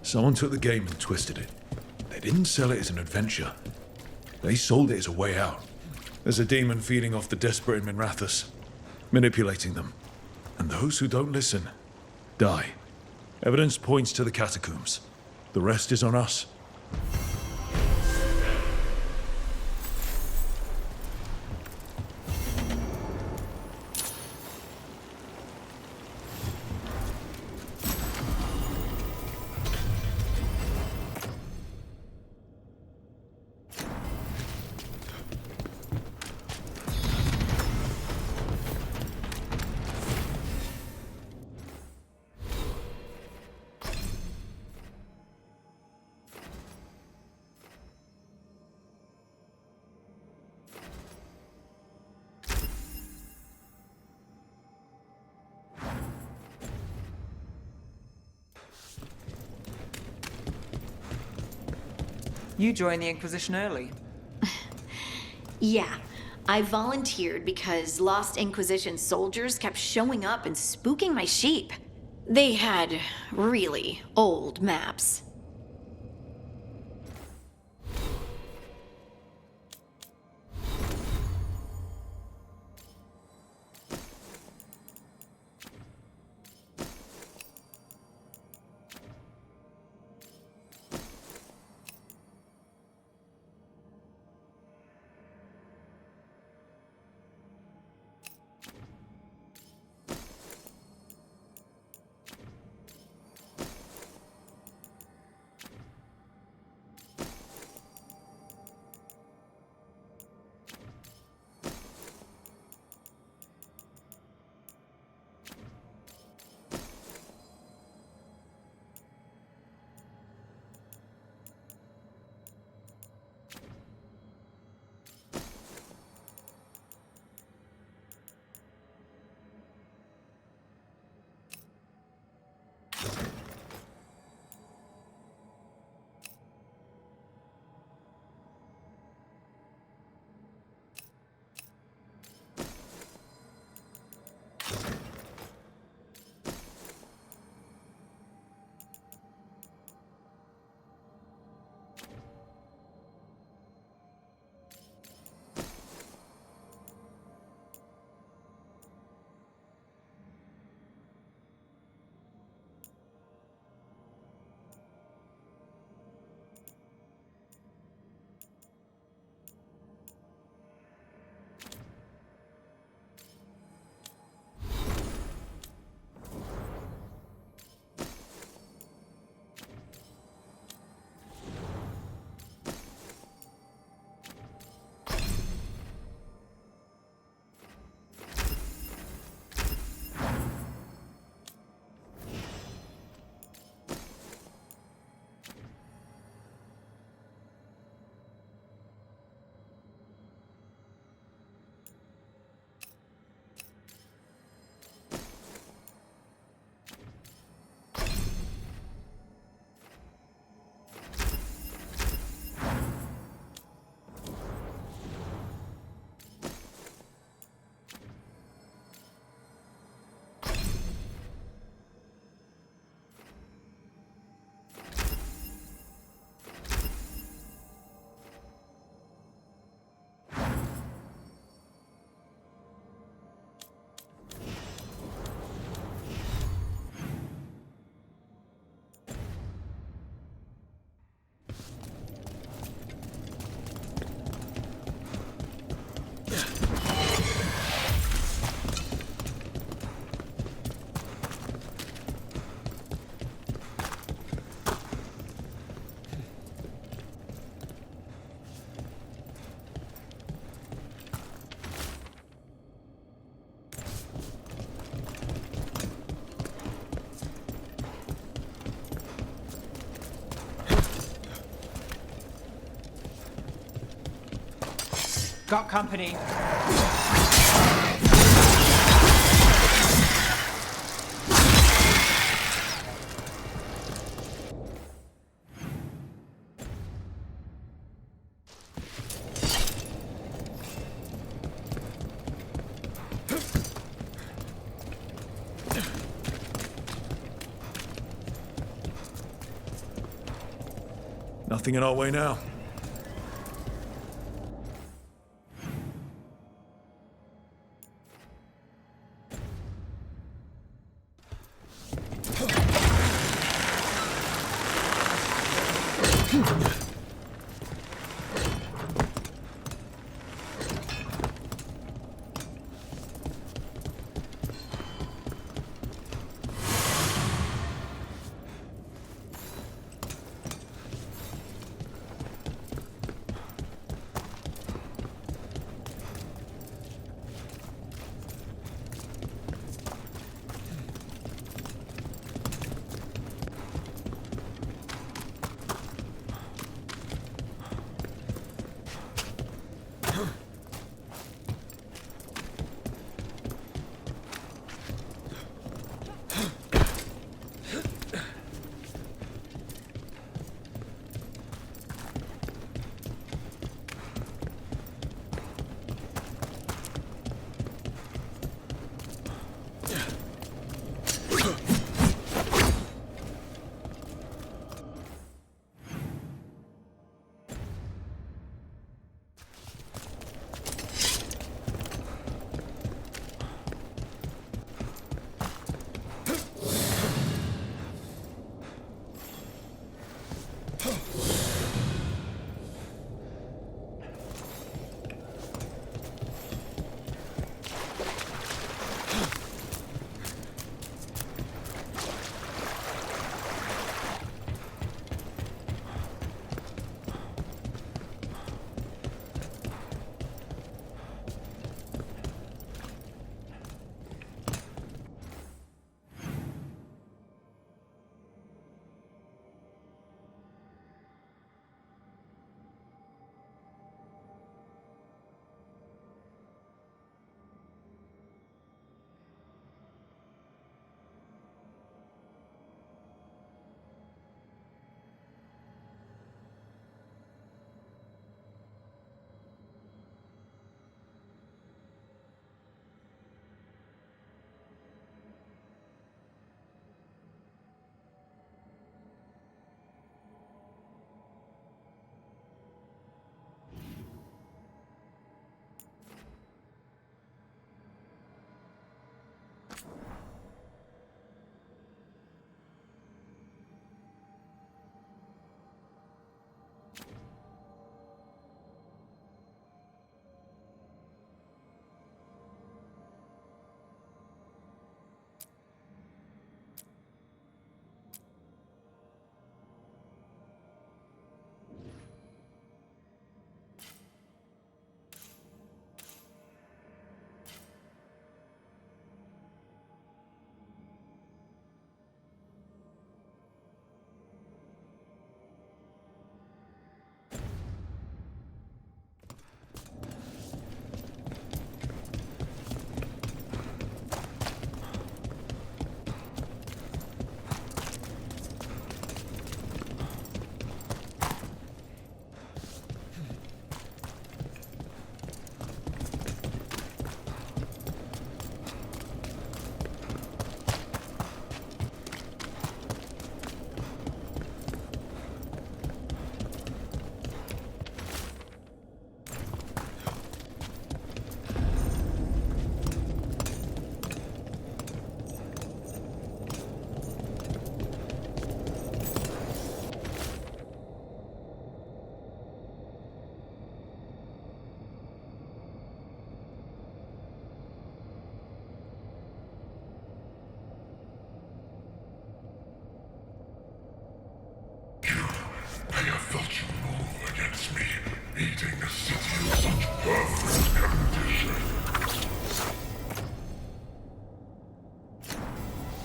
Someone took the game and twisted it. They didn't sell it as an adventure. They sold it as a way out. There's a demon feeding off the desperate in Minrathous, manipulating them. And those who don't listen, die. Evidence points to the catacombs. The rest is on us. You joined the Inquisition early. Yeah, I volunteered because Lost Inquisition soldiers kept showing up and spooking my sheep. They had really old maps. Got company. Nothing in our way now.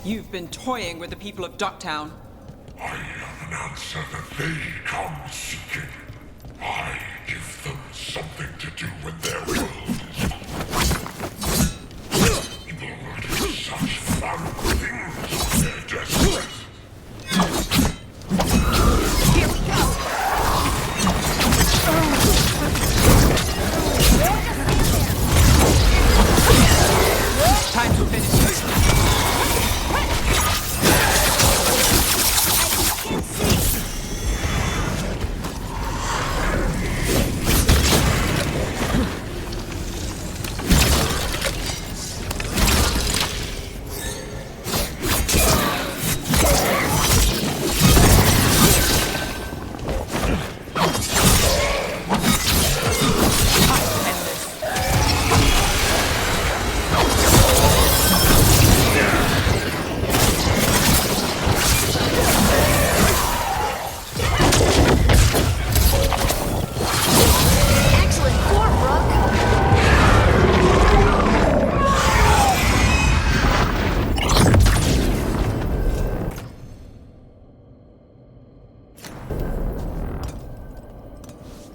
You've been toying with the people of Ducktown. I have an answer that they come seeking. I give them something to do with their will. People would do such fun things. They're desperate. Here we go! Time to finish this.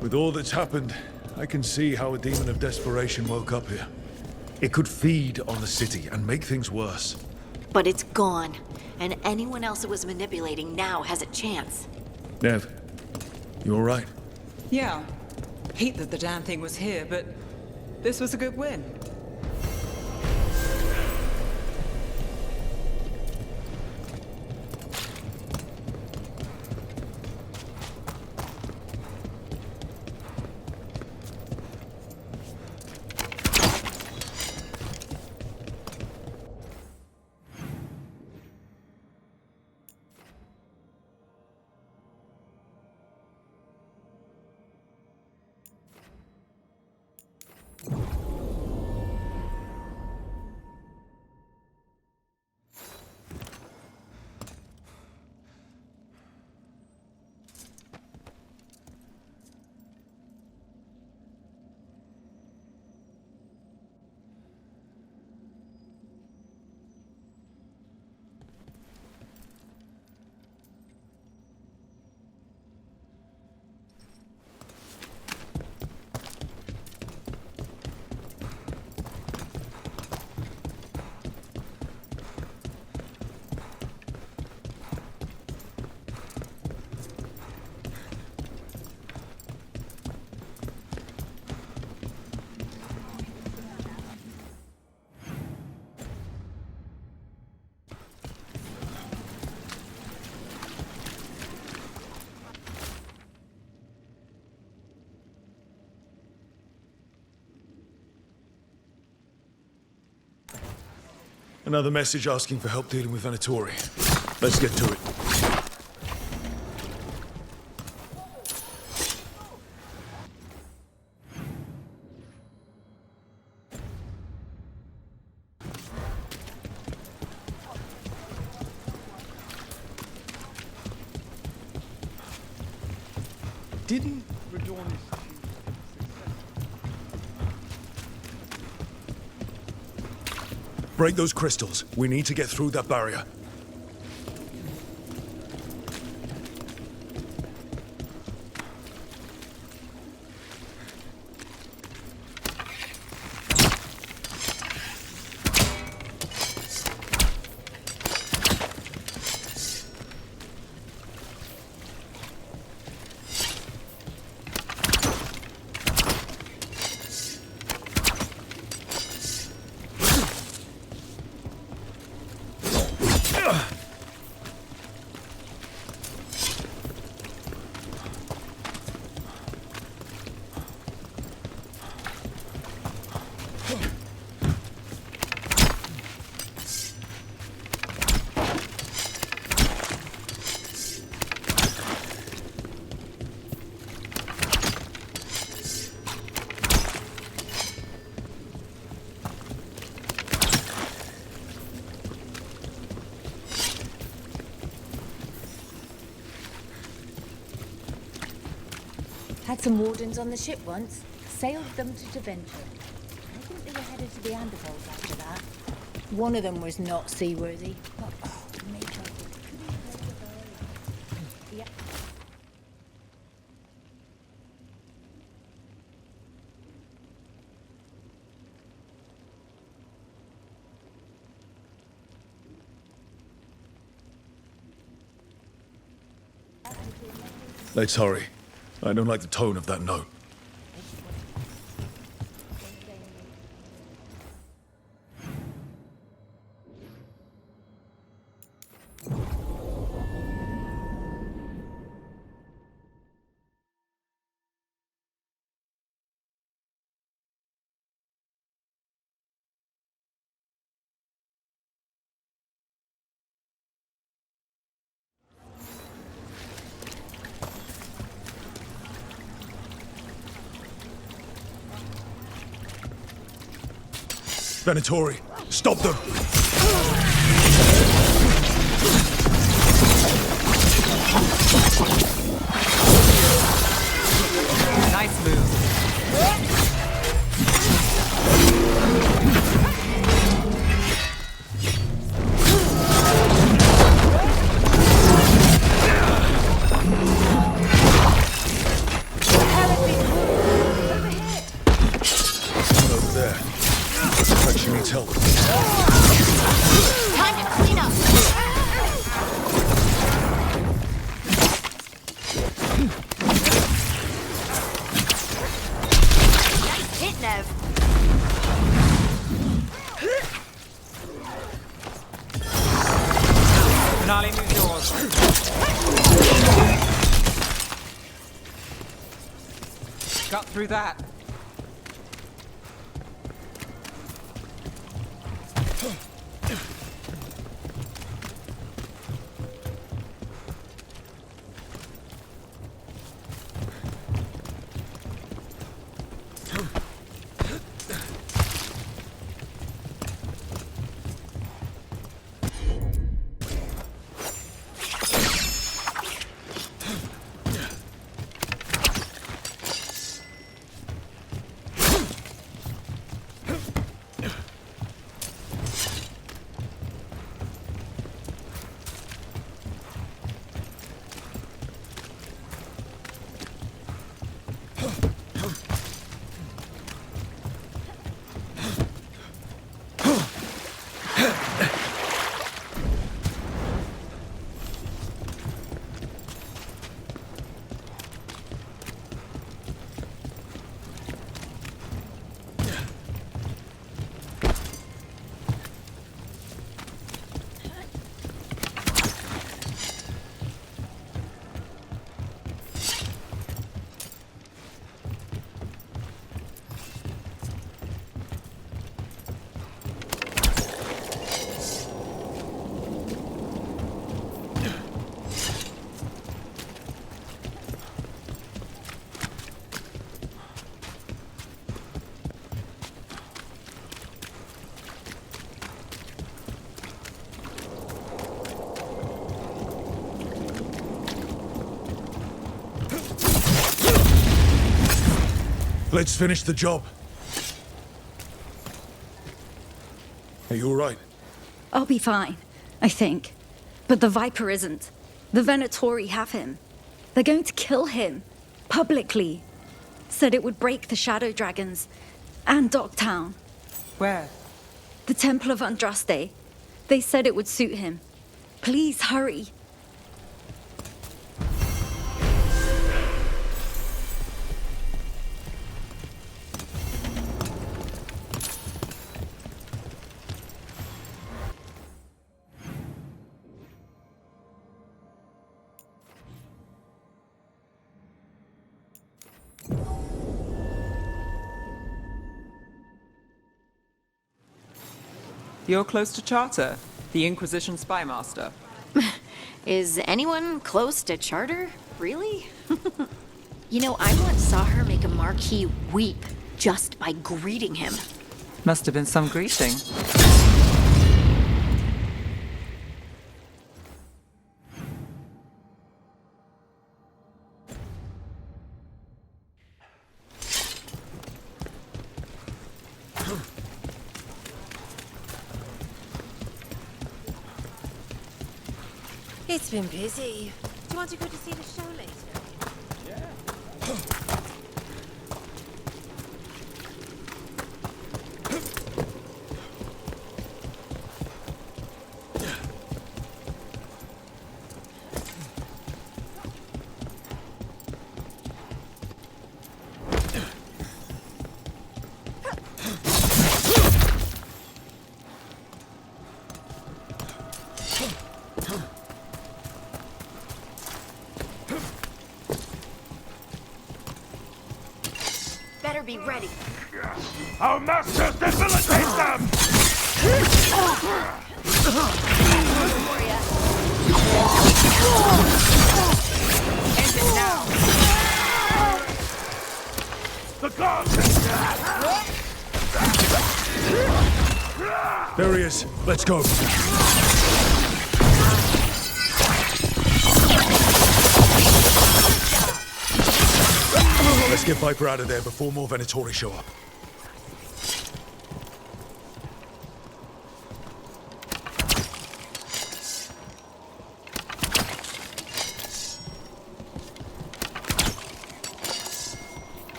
With all that's happened, I can see how a demon of desperation woke up here. It could feed on the city and make things worse. But it's gone, and anyone else it was manipulating now has a chance. Nev, you all right? Yeah. Hate that the damn thing was here, but this was a good win. Another message asking for help dealing with Venatori. Let's get to it. Didn't Radornis... Break those crystals. We need to get through that barrier. Had some wardens on the ship once. Sailed them to Venture. I think they were headed to the Andervold after that. One of them was not seaworthy. But, made trouble. Yeah. Let's hurry. I don't like the tone of that note. Venatori, stop them! Nice move. Over there. She needs help. Time to clean up. Nice hit, Nev. Finale move yours. Got through that. Let's finish the job. Are you all right? I'll be fine, I think. But the Viper isn't. The Venatori have him. They're going to kill him. Publicly. Said it would break the Shadow Dragons. And Dogtown. Where? The Temple of Andraste. They said it would suit him. Please hurry. You're close to Charter, the Inquisition spy master. Is anyone close to Charter? Really? You know, I once saw her make a Marquis weep just by greeting him. Must have been some greeting. It's been busy. Do you want to go to see the show later? be ready. Our masters debilitate them! End it now! The gods! There he is. Let's go. Let's get Viper out of there before more Venatori show up.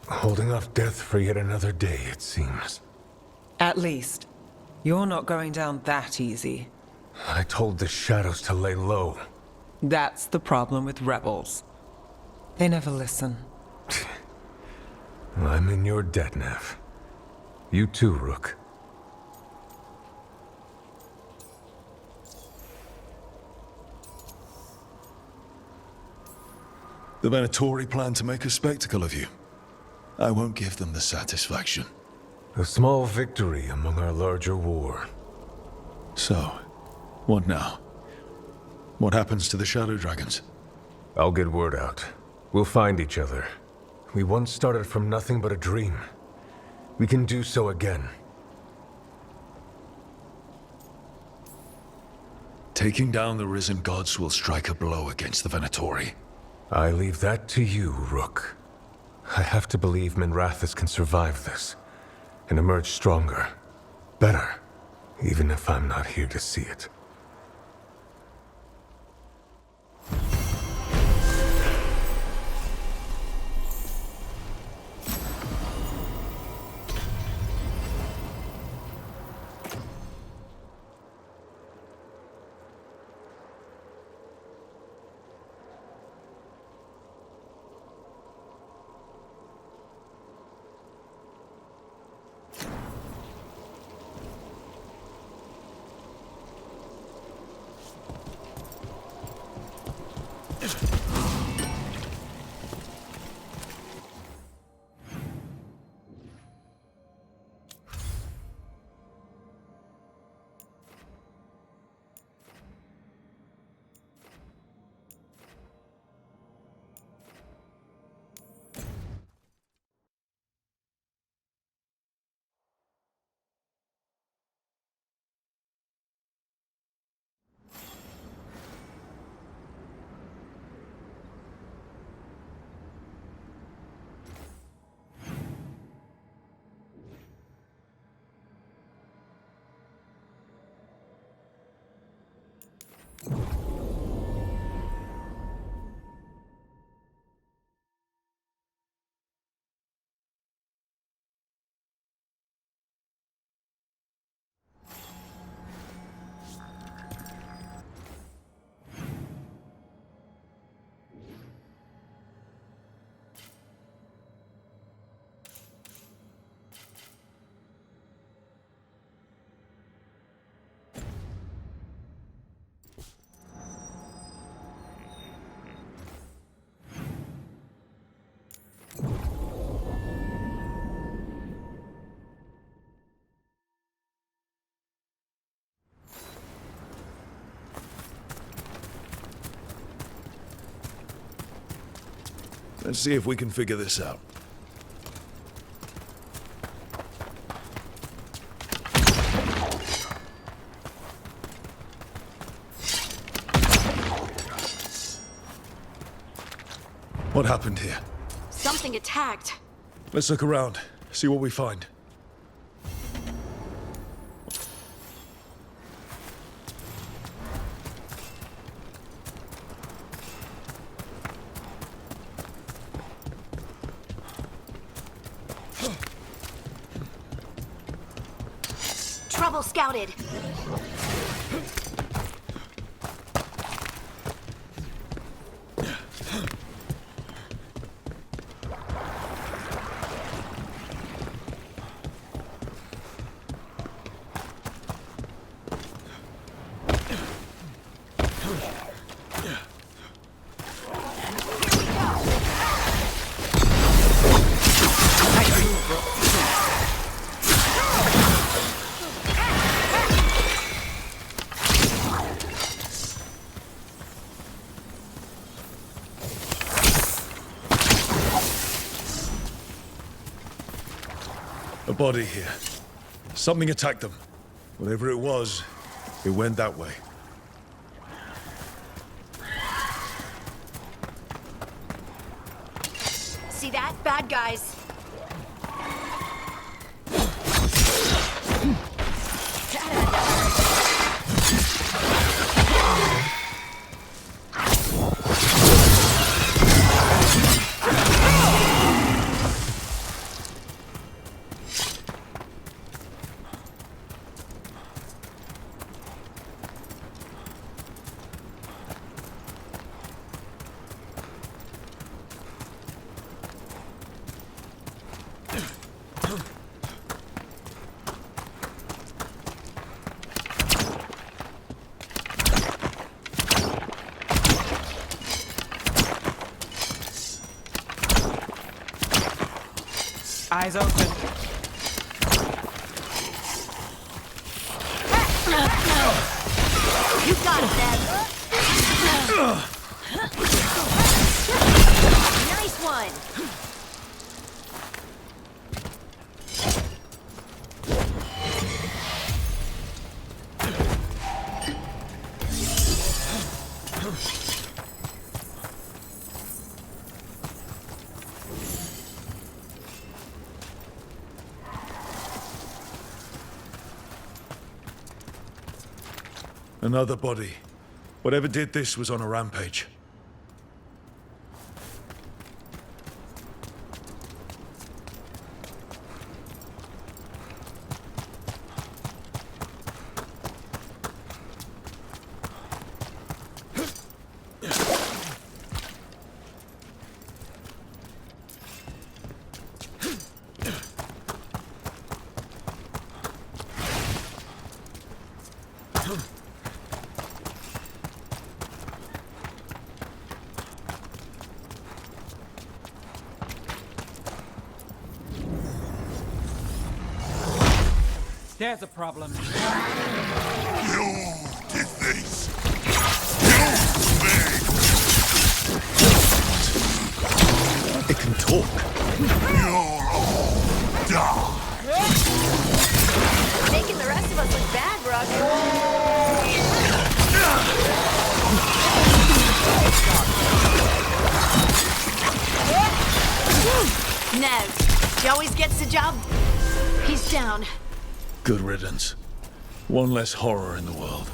Holding off death for yet another day, it seems. At least, you're not going down that easy. I told the shadows to lay low. That's the problem with rebels. They never listen. I'm in your debt, Nev. You too, Rook. The Venatori plan to make a spectacle of you. I won't give them the satisfaction. A small victory among our larger war. So, what now? What happens to the Shadow Dragons? I'll get word out. We'll find each other. We once started from nothing but a dream. We can do so again. Taking down the risen gods will strike a blow against the Venatori. I leave that to you, Rook. I have to believe Minrathous can survive this, and emerge stronger, better, even if I'm not here to see it. Let's see if we can figure this out. What happened here? Something attacked. Let's look around, see what we find. Trouble scouted. A body here. Something attacked them. Whatever it was, it went that way. See that? Bad guys. Eyes open. You got it, Dad. Nice one. Another body. Whatever did this was on a rampage. There's a problem. You did this. It can talk. You'll all die. Making the rest of us look bad, Rook. Nev, he always gets the job. He's down. Good riddance. One less horror in the world.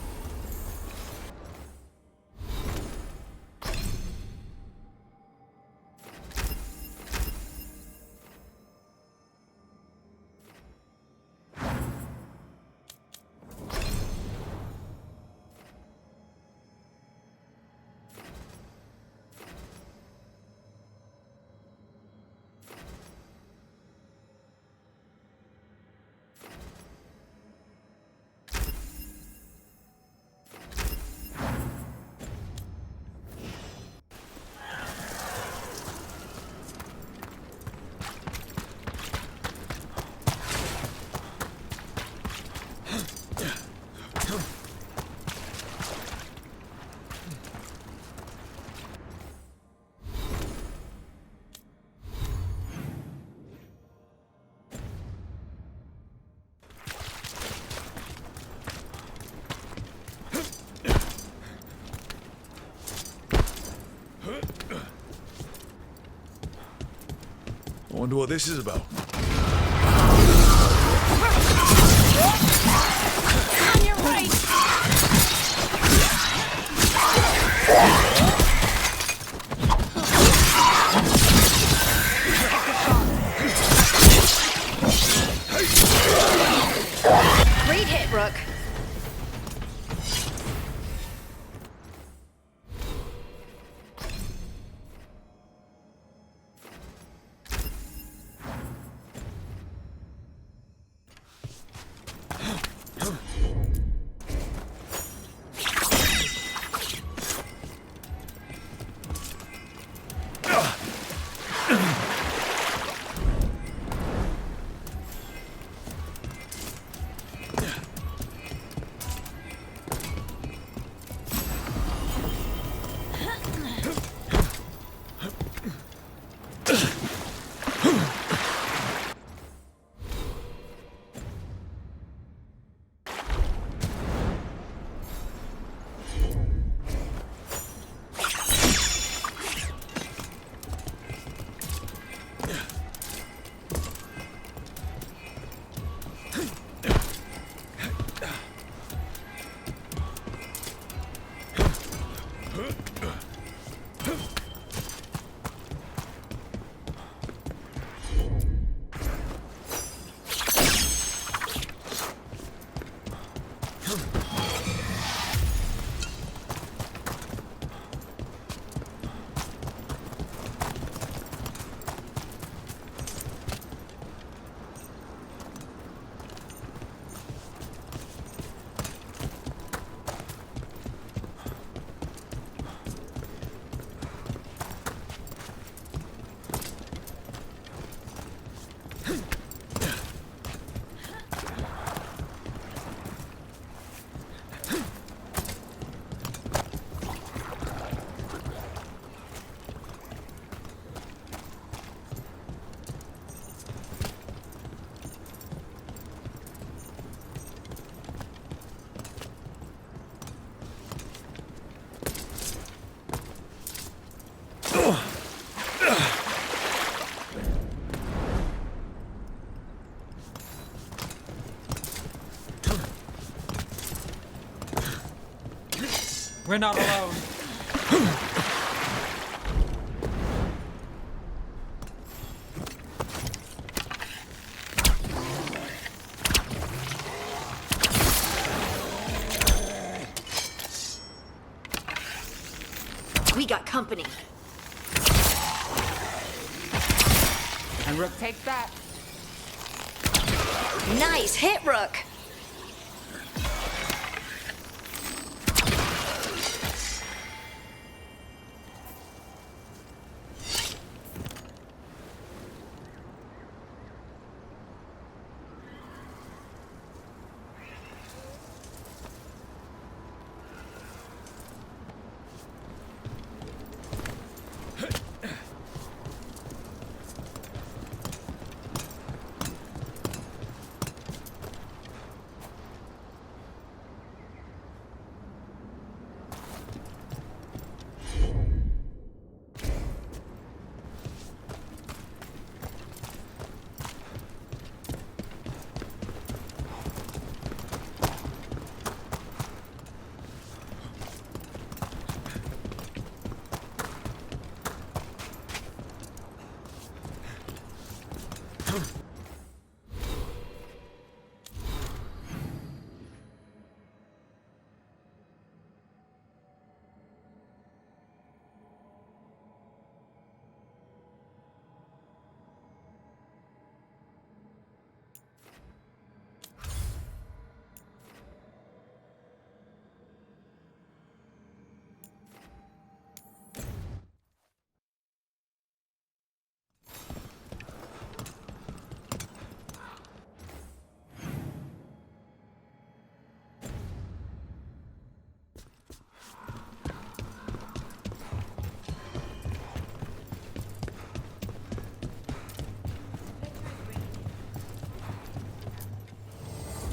I wonder what this is about. On your right. Great hit, Rook. We're not alone. We got company. And Rook, take that. Nice hit, Rook.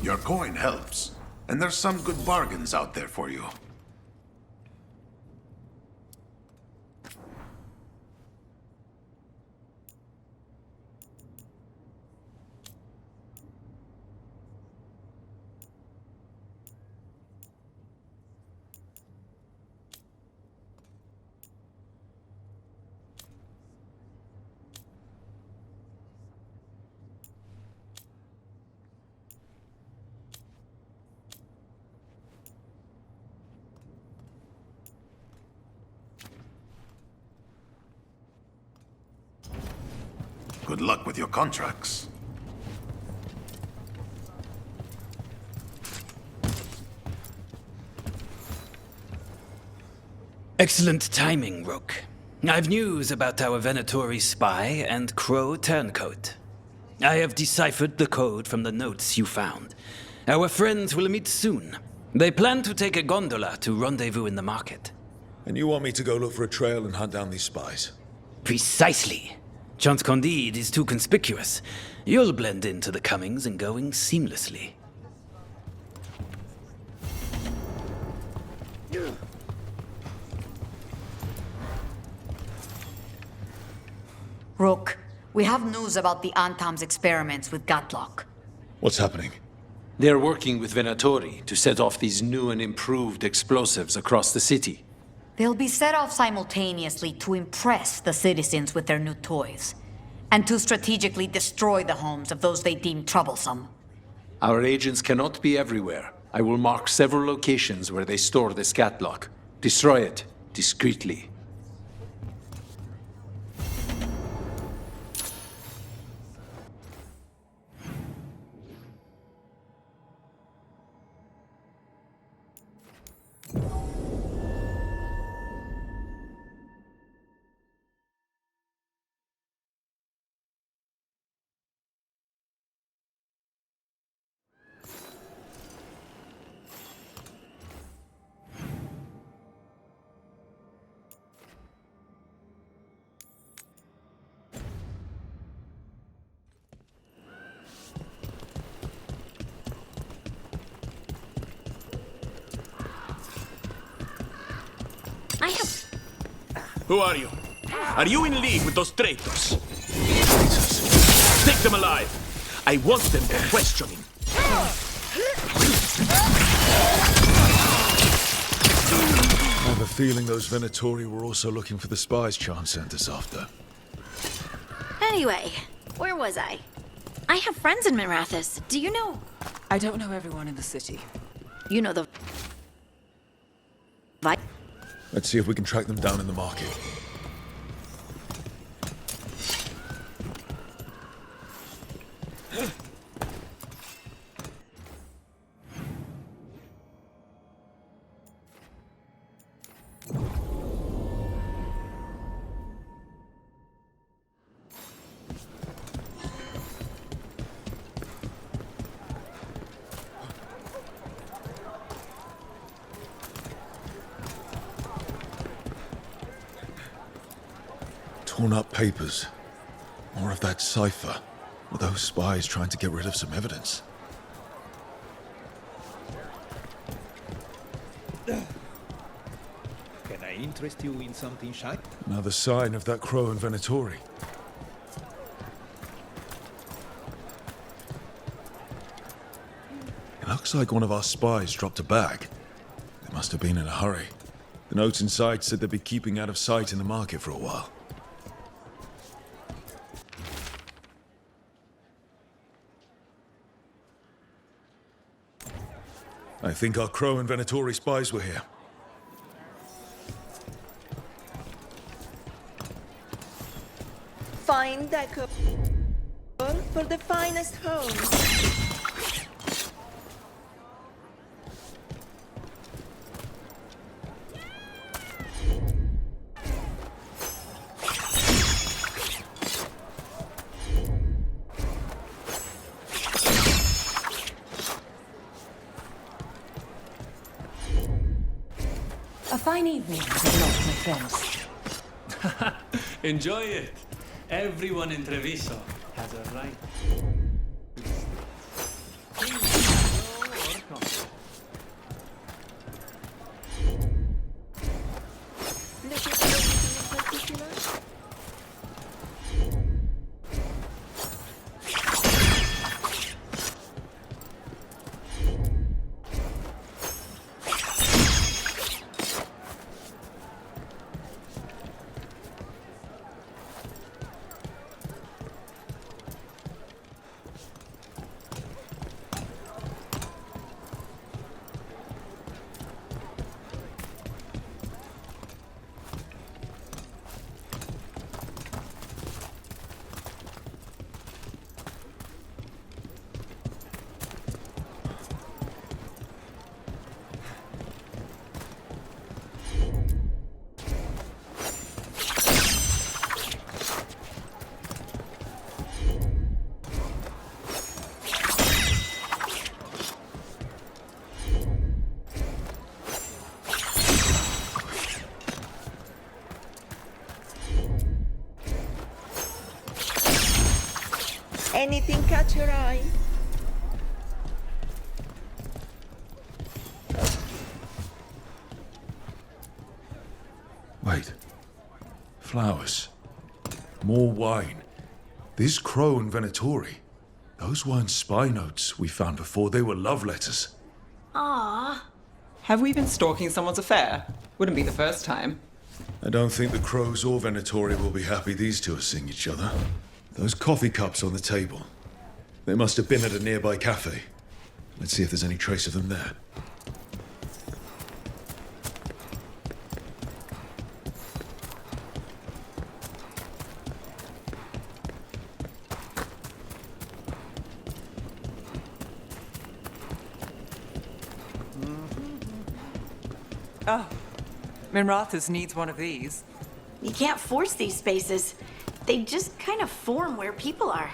Your coin helps, and there's some good bargains out there for you. Good luck with your contracts. Excellent timing, Rook. I've news about our Venatori spy and Crow turncoat. I have deciphered the code from the notes you found. Our friends will meet soon. They plan to take a gondola to rendezvous in the market. And you want me to go look for a trail and hunt down these spies? Precisely. Chance Candide is too conspicuous. You'll blend into the comings and goings seamlessly. Rook, we have news about the Antam's experiments with Gatlock. What's happening? They're working with Venatori to set off these new and improved explosives across the city. They'll be set off simultaneously to impress the citizens with their new toys, and to strategically destroy the homes of those they deem troublesome. Our agents cannot be everywhere. I will mark several locations where they store the Scatlock. Destroy it, discreetly. Who are you? Are you in league with those traitors? Traitors? Take them alive. I want them for questioning. feeling those Venatori were also looking for the spies Chan sent us after. Anyway, where was I? I have friends in Minrathous. Do you know? I don't know everyone in the city. You know the... Let's see if we can track them down in the market. Torn up papers. More of that cipher. Were those spies trying to get rid of some evidence? Can I interest you in something shy? Another sign of that crow and Venatori. It looks like one of our spies dropped a bag. They must have been in a hurry. The notes inside said they'd be keeping out of sight in the market for a while. I think our Crow and Venatori spies were here. Fine decor for the finest home. A fine evening, my friends. Enjoy it. Everyone in Treviso has a right. Anything catch your eye? Wait. Flowers. More wine. This Crow and Venatori. Those weren't spy notes we found before. They were love letters. Ah. Have we been stalking someone's affair? Wouldn't be the first time. I don't think the Crows or Venatori will be happy these two are seeing each other. Those coffee cups on the table. They must have been at a nearby cafe. Let's see if there's any trace of them there. Oh, Minrathous needs one of these. You can't force these spaces. They just kind of form where people are.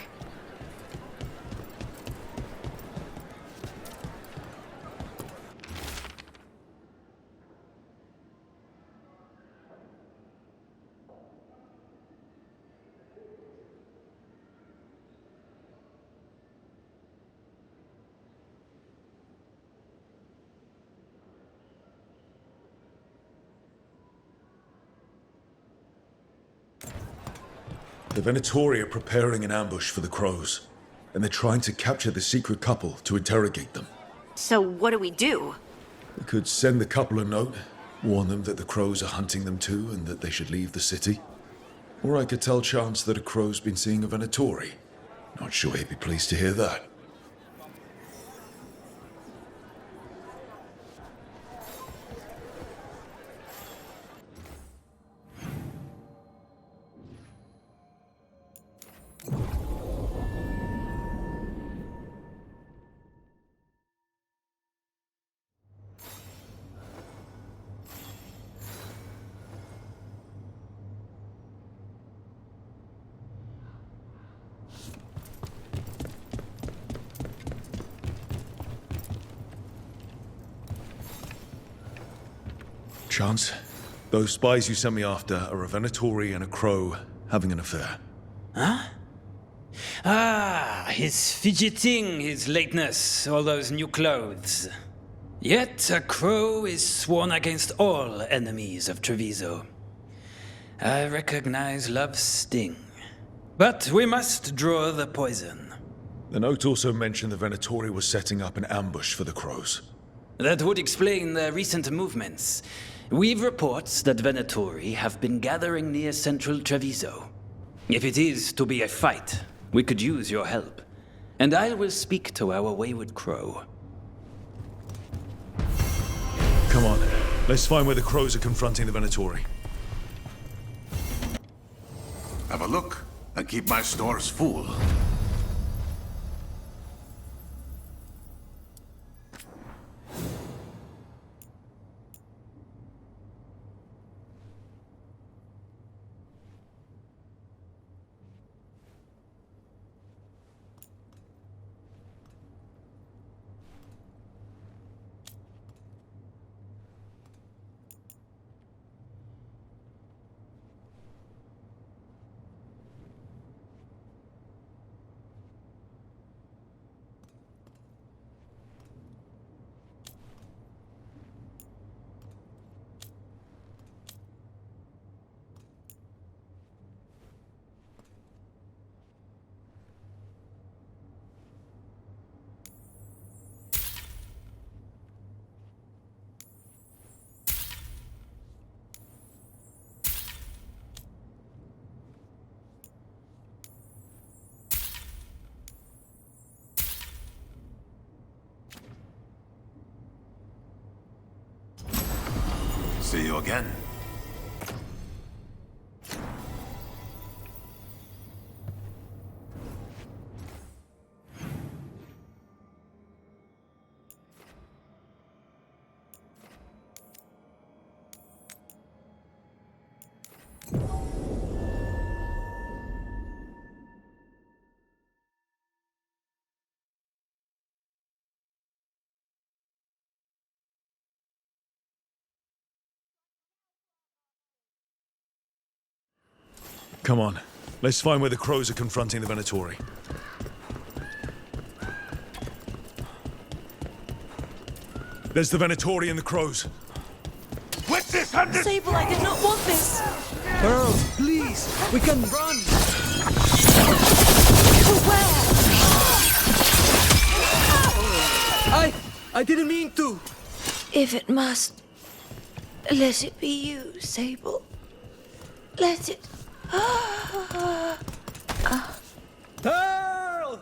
The Venatori are preparing an ambush for the Crows, and they're trying to capture the secret couple to interrogate them. So what do we do? We could send the couple a note, Warn them that the crows are hunting them too and that they should leave the city. Or I could tell Chance that a crow's been seeing a Venatori. Not sure he'd be pleased to hear that. Chance, those spies you sent me after are a Venatori and a crow having an affair. Huh? Ah, he's fidgeting, his lateness, all those new clothes. Yet a crow is sworn against all enemies of Treviso. I recognize love's sting. But we must draw the poison. The note also mentioned the Venatori was setting up an ambush for the crows. That would explain the recent movements. We've reports that Venatori have been gathering near central Treviso. If it is to be a fight, we could use your help. And I will speak to our wayward crow. Come on, let's find where the crows are confronting the Venatori. Have a look and keep my stores full. See you again. Come on, let's find where the crows are confronting the Venatori. There's the Venatori and the crows. With this under... Sable, I did not want this! Pearl, please! We can run! To where? I didn't mean to! If it must, let it be you, Sable. Let it... Pearl!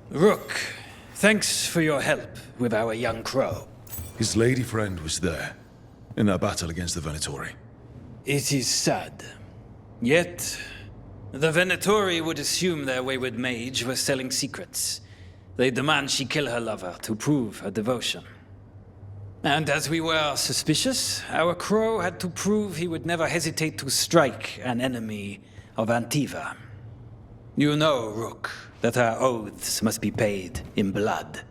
Rook, Thanks for your help with our young crow. His lady friend was there, in that battle against the Venatori. It is sad. Yet, the Venatori would assume their wayward mage was selling secrets. They demand she kill her lover to prove her devotion. And as we were suspicious, our crow had to prove he would never hesitate to strike an enemy of Antiva. You know, Rook, that our oaths must be paid in blood.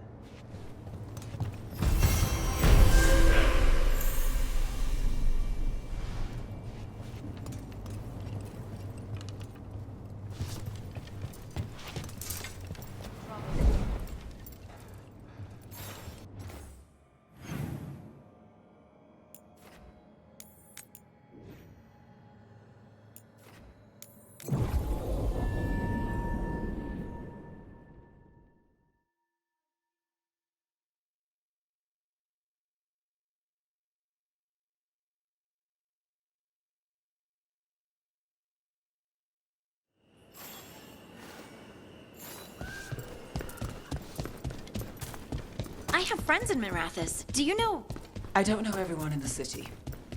I have friends in Mirathis. Do you know? I don't know everyone in the city.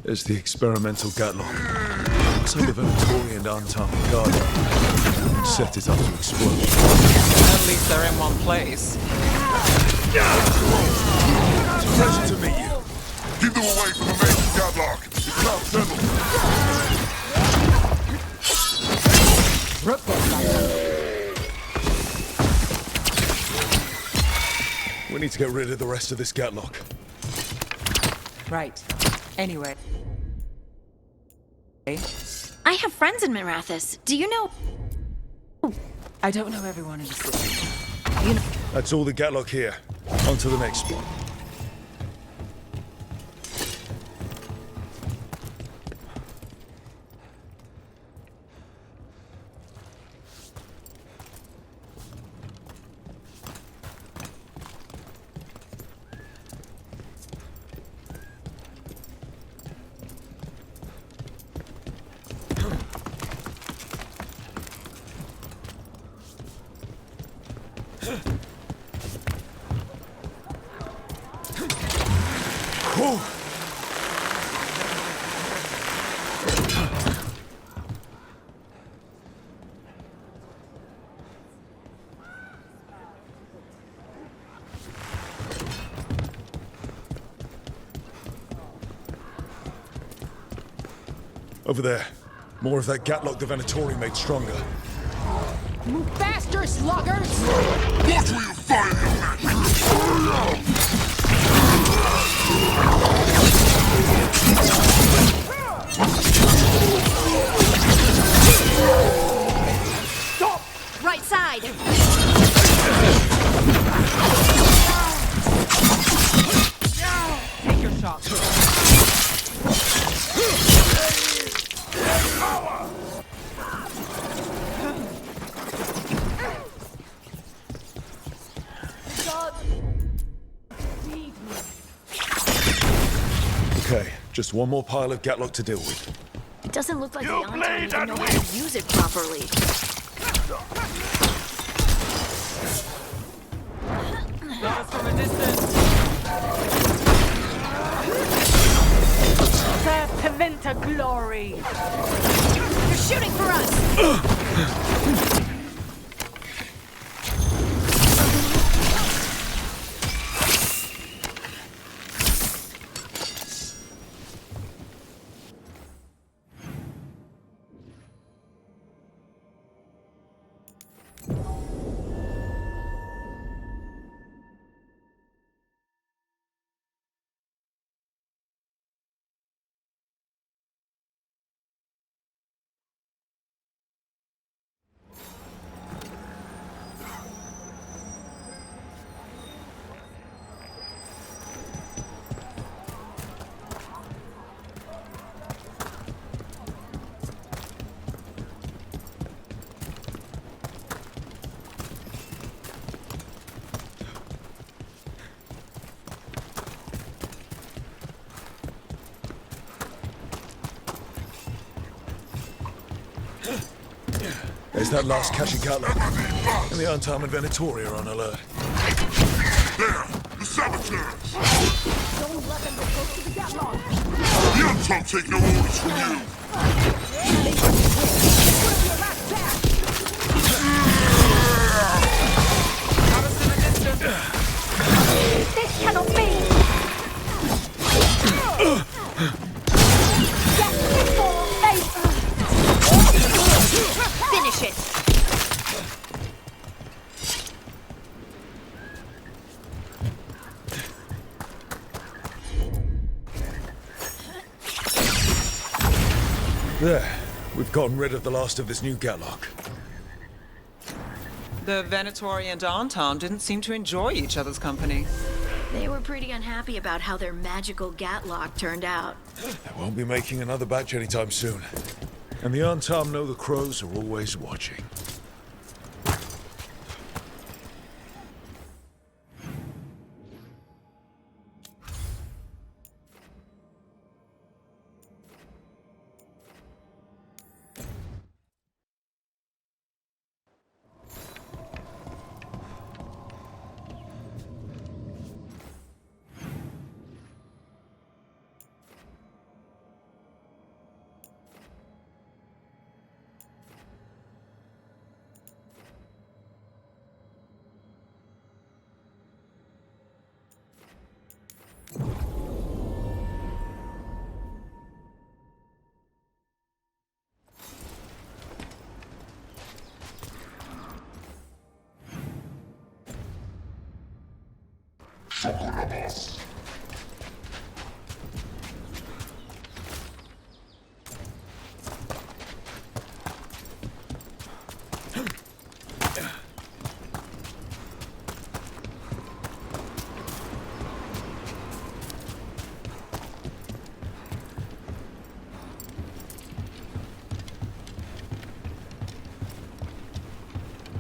There's the experimental Gatlock. Looks like the Venatori and Antarman Guard set it up to explode. At least they're in one place. Pleasure to meet you. Keep them away from the main Gatlock. It's not settled. We need to get rid of the rest of this Gatlock. Right. Anyway. I have friends in Mirathis. Do you know? I don't know everyone in the city. You know. That's all the Gatlock here. On to the next spot. Over there. More of that Gatlock the Venatori made stronger. Move faster, sluggers! Watch where you fire Stop! Right side! Take your shot. Okay, just one more pile of Gatlock to deal with. It doesn't look like the Antar even know how to use it properly. That's from a distance. Serve to Vinter glory! You're shooting for us! There's that last cache of Gatlock. And the Antarman Venatori are on alert. There! The saboteurs! Don't let them get close to the Gatlog. The Untold take no orders from you! This cannot be! Finish it! There. We've gotten rid of the last of this new Gatlock. The Venatori and Anton didn't seem to enjoy each other's company. They were pretty unhappy about how their magical Gatlock turned out. They won't be making another batch anytime soon. And the Antam know the crows are always watching.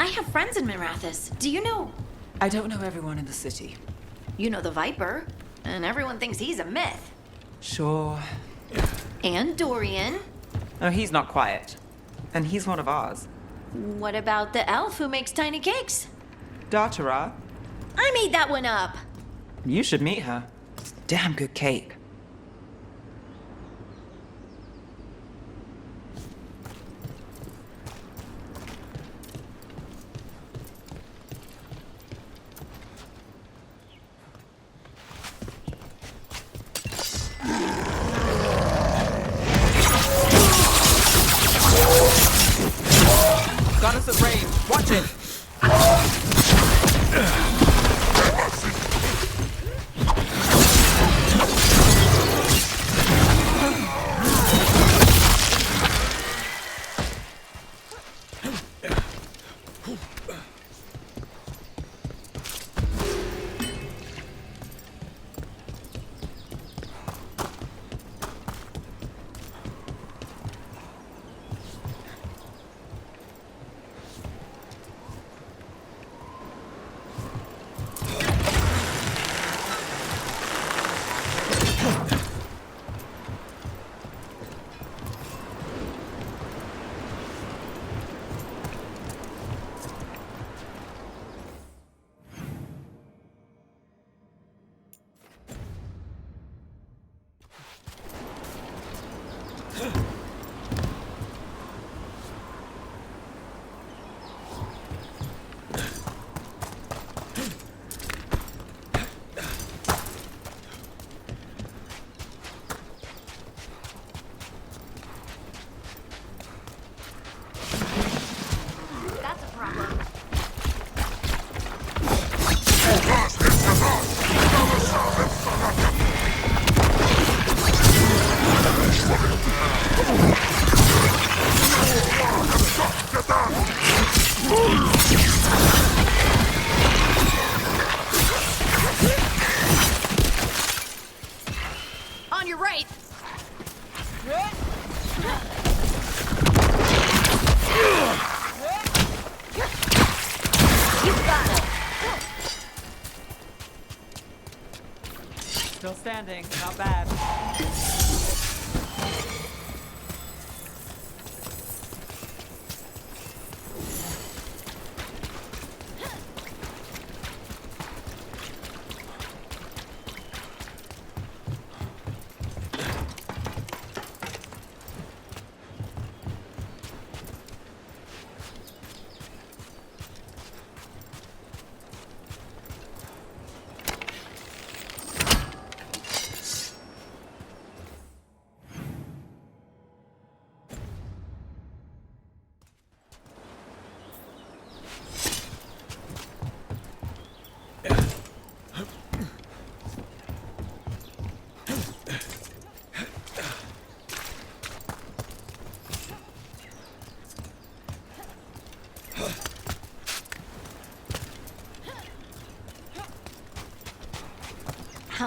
I have friends in Minrathous. Do you know? I don't know everyone in the city. You know the Viper, and everyone thinks he's a myth. Sure. And Dorian. Oh, he's not quiet. And he's one of ours. What about the elf who makes tiny cakes? Dartara. I made that one up. You should meet her. It's damn good cake. Got us at range. Watch it. That's a problem. On your right. You got it. Still standing. Not bad.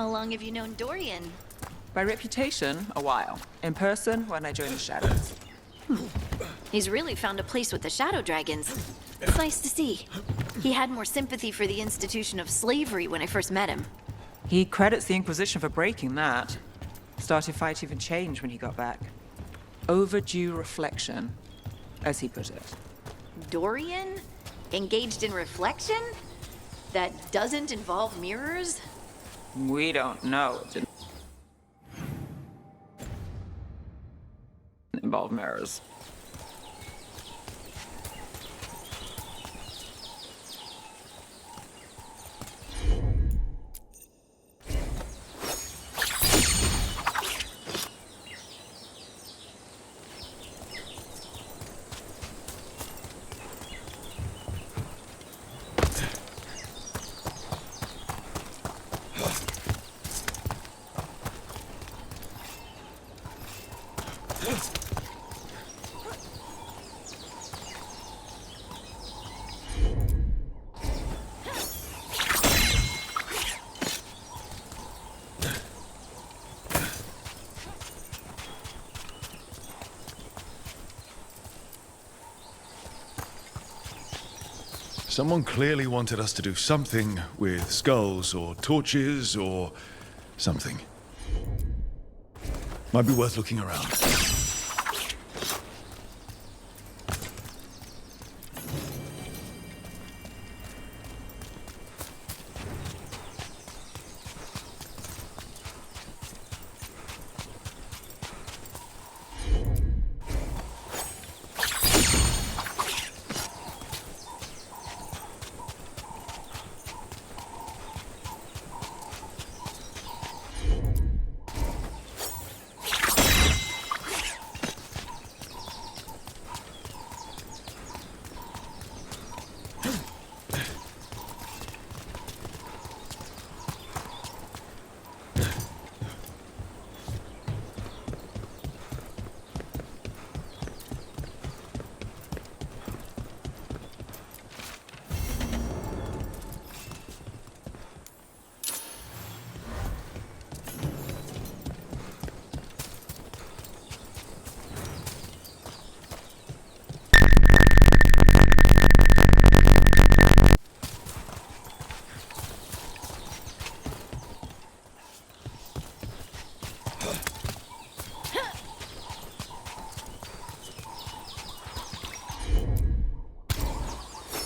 How long have you known Dorian? By reputation, a while. In person, when I joined the Shadows. He's really found a place with the Shadow Dragons. It's nice to see. He had more sympathy for the institution of slavery when I first met him. He credits the Inquisition for breaking that. Started fight even changed when he got back. Overdue reflection, as he put it. Dorian? Engaged in reflection? That doesn't involve mirrors? We don't know. It didn't involve mirrors. Someone clearly wanted us to do something with skulls or torches or something. Might be worth looking around.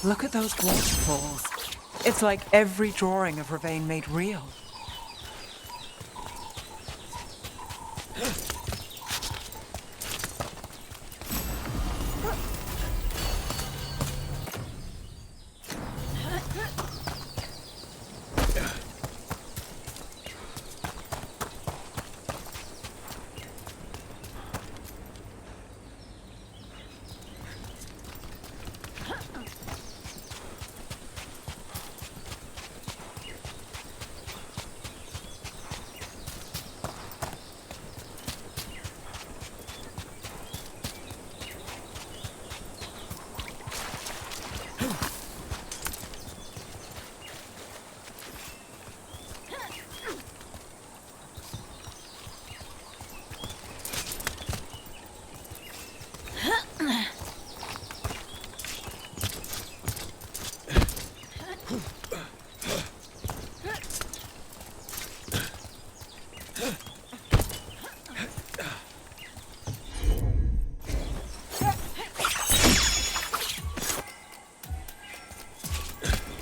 Look at those waterfalls. It's like every drawing of Ravane made real.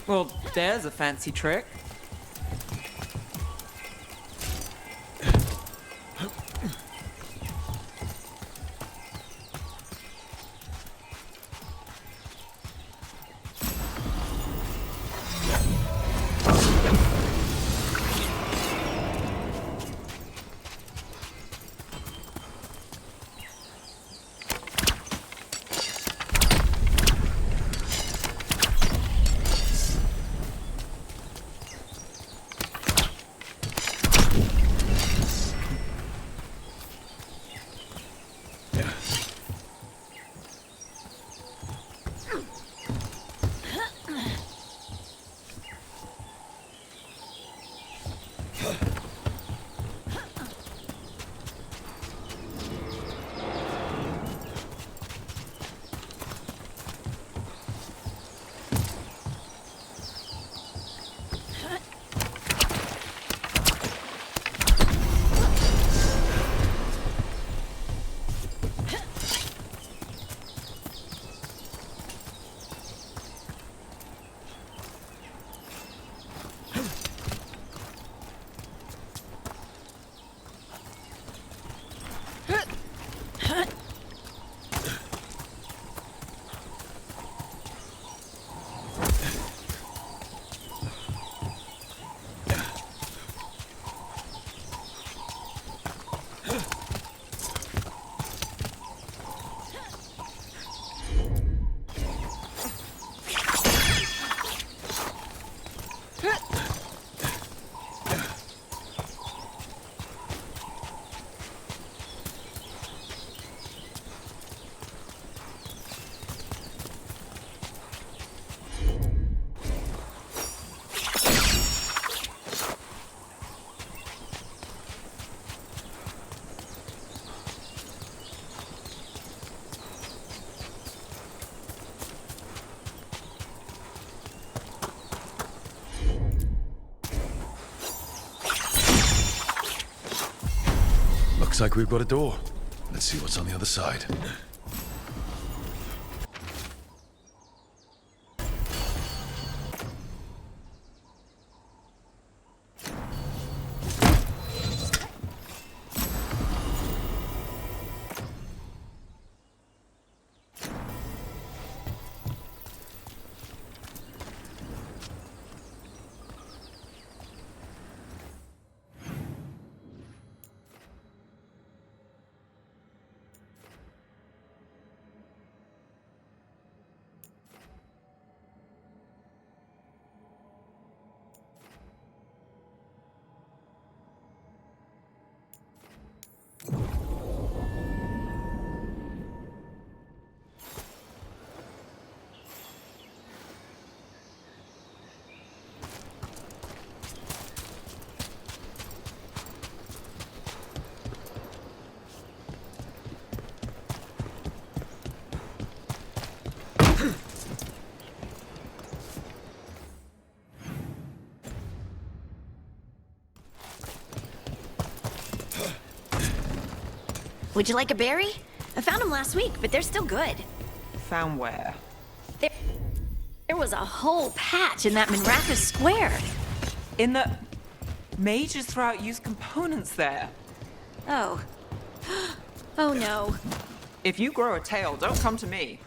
Well, there's a fancy trick. Looks like we've got a door. Let's see what's on the other side. Would you like a berry? I found them last week, but they're still good. Found where? There was a whole patch in that Minrathous square. In the... Mages throw out used components there. Oh. Oh no. If you grow a tail, don't come to me.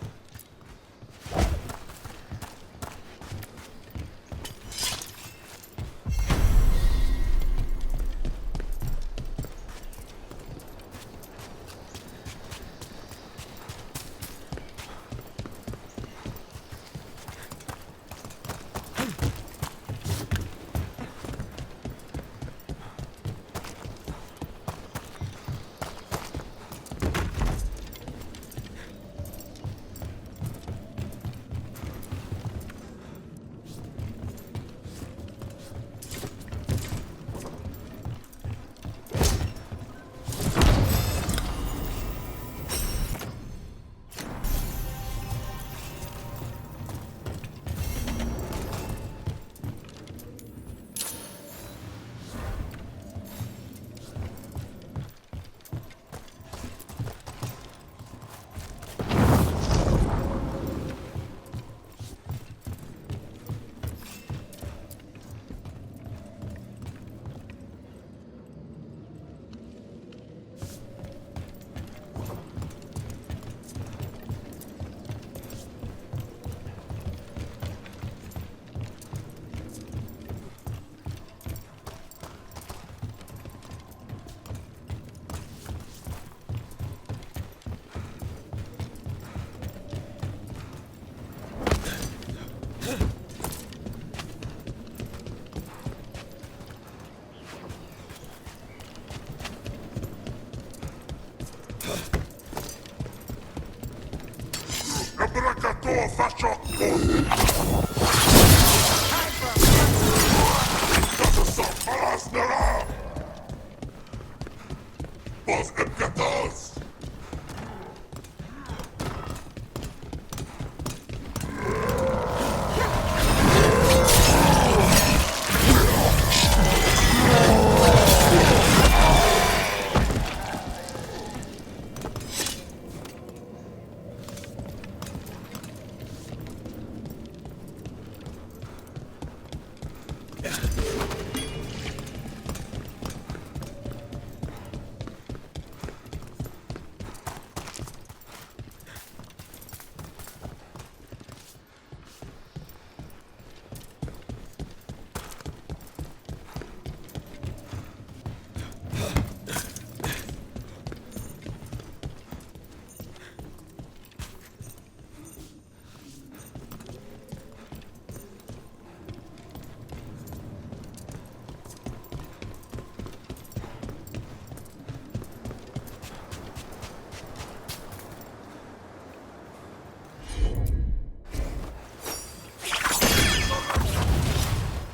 Abracador, faccio... Cosa so, palasnera! Vos epgatos!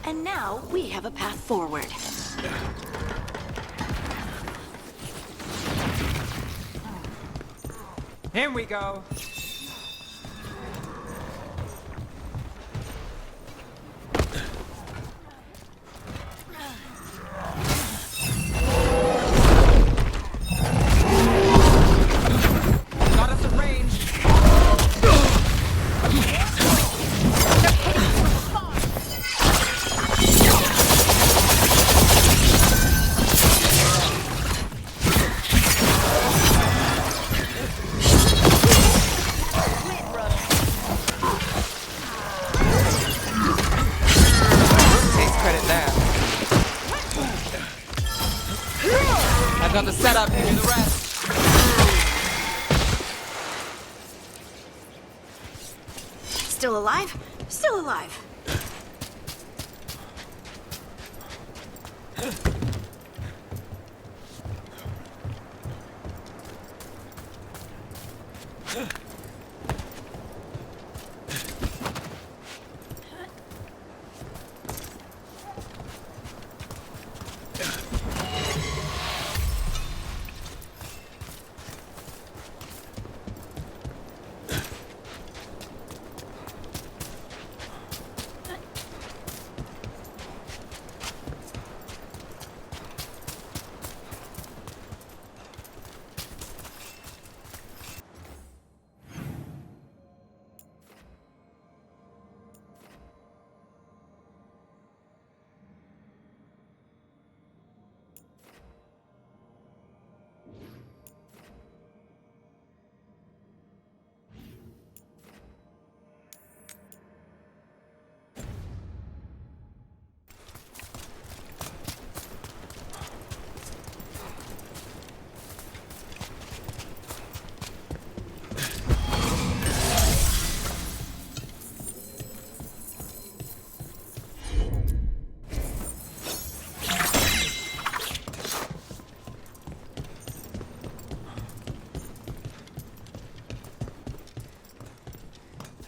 And now we have a path forward. Here we go. Still alive? Still alive.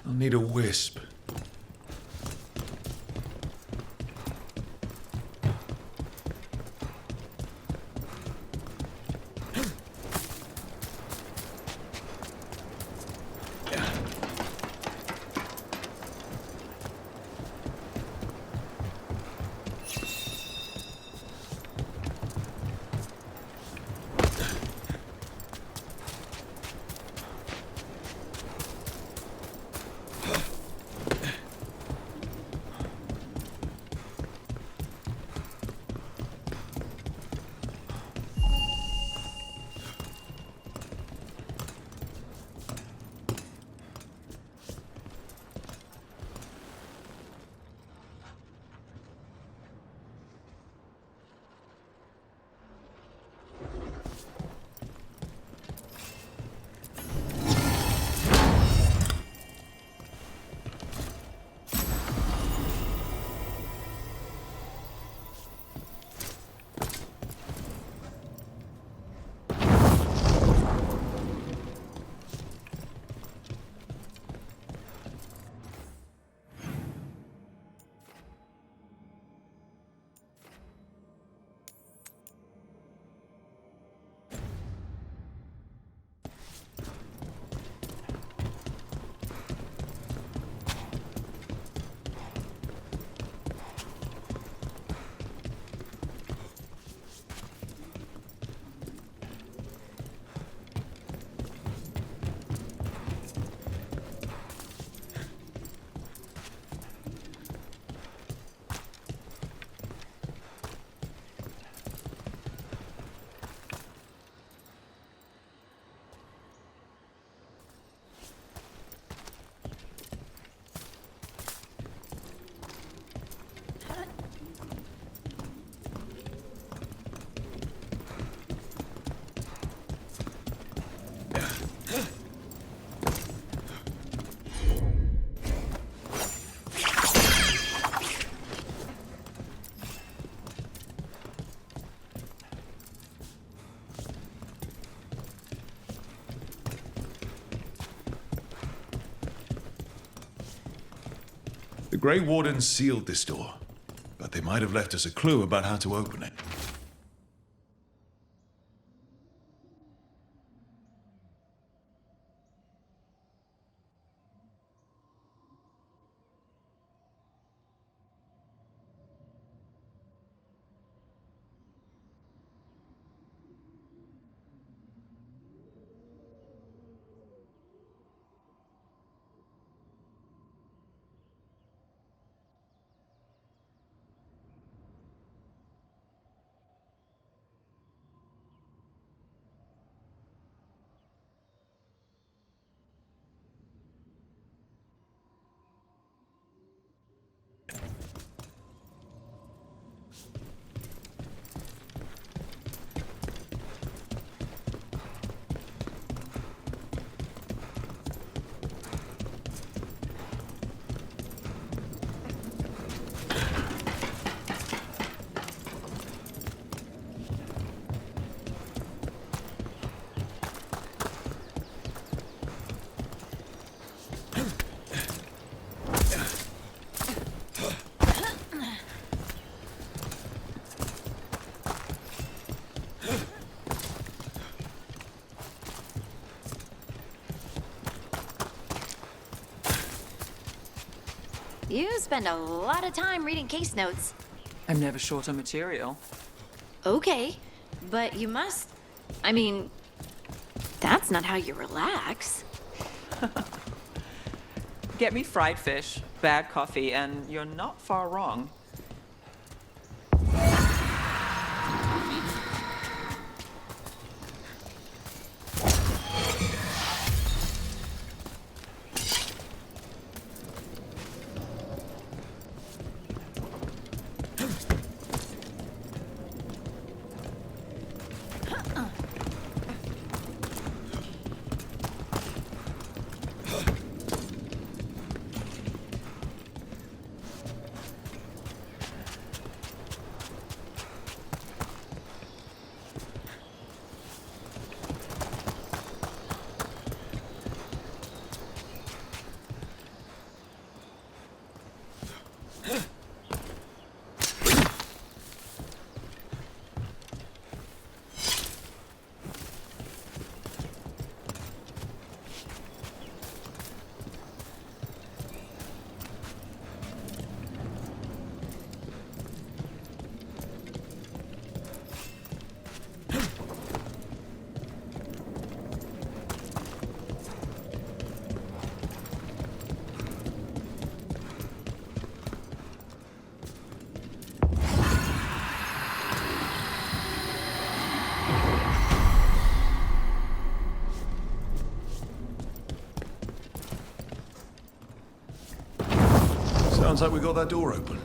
I'll need a wisp. The Grey Wardens sealed this door, but they might have left us a clue about how to open it. You spend a lot of time reading case notes. I'm never short on material. Okay, but you must... I mean, that's not how you relax. Get me fried fish, bad coffee, and you're not far wrong. Sounds like we got that door open.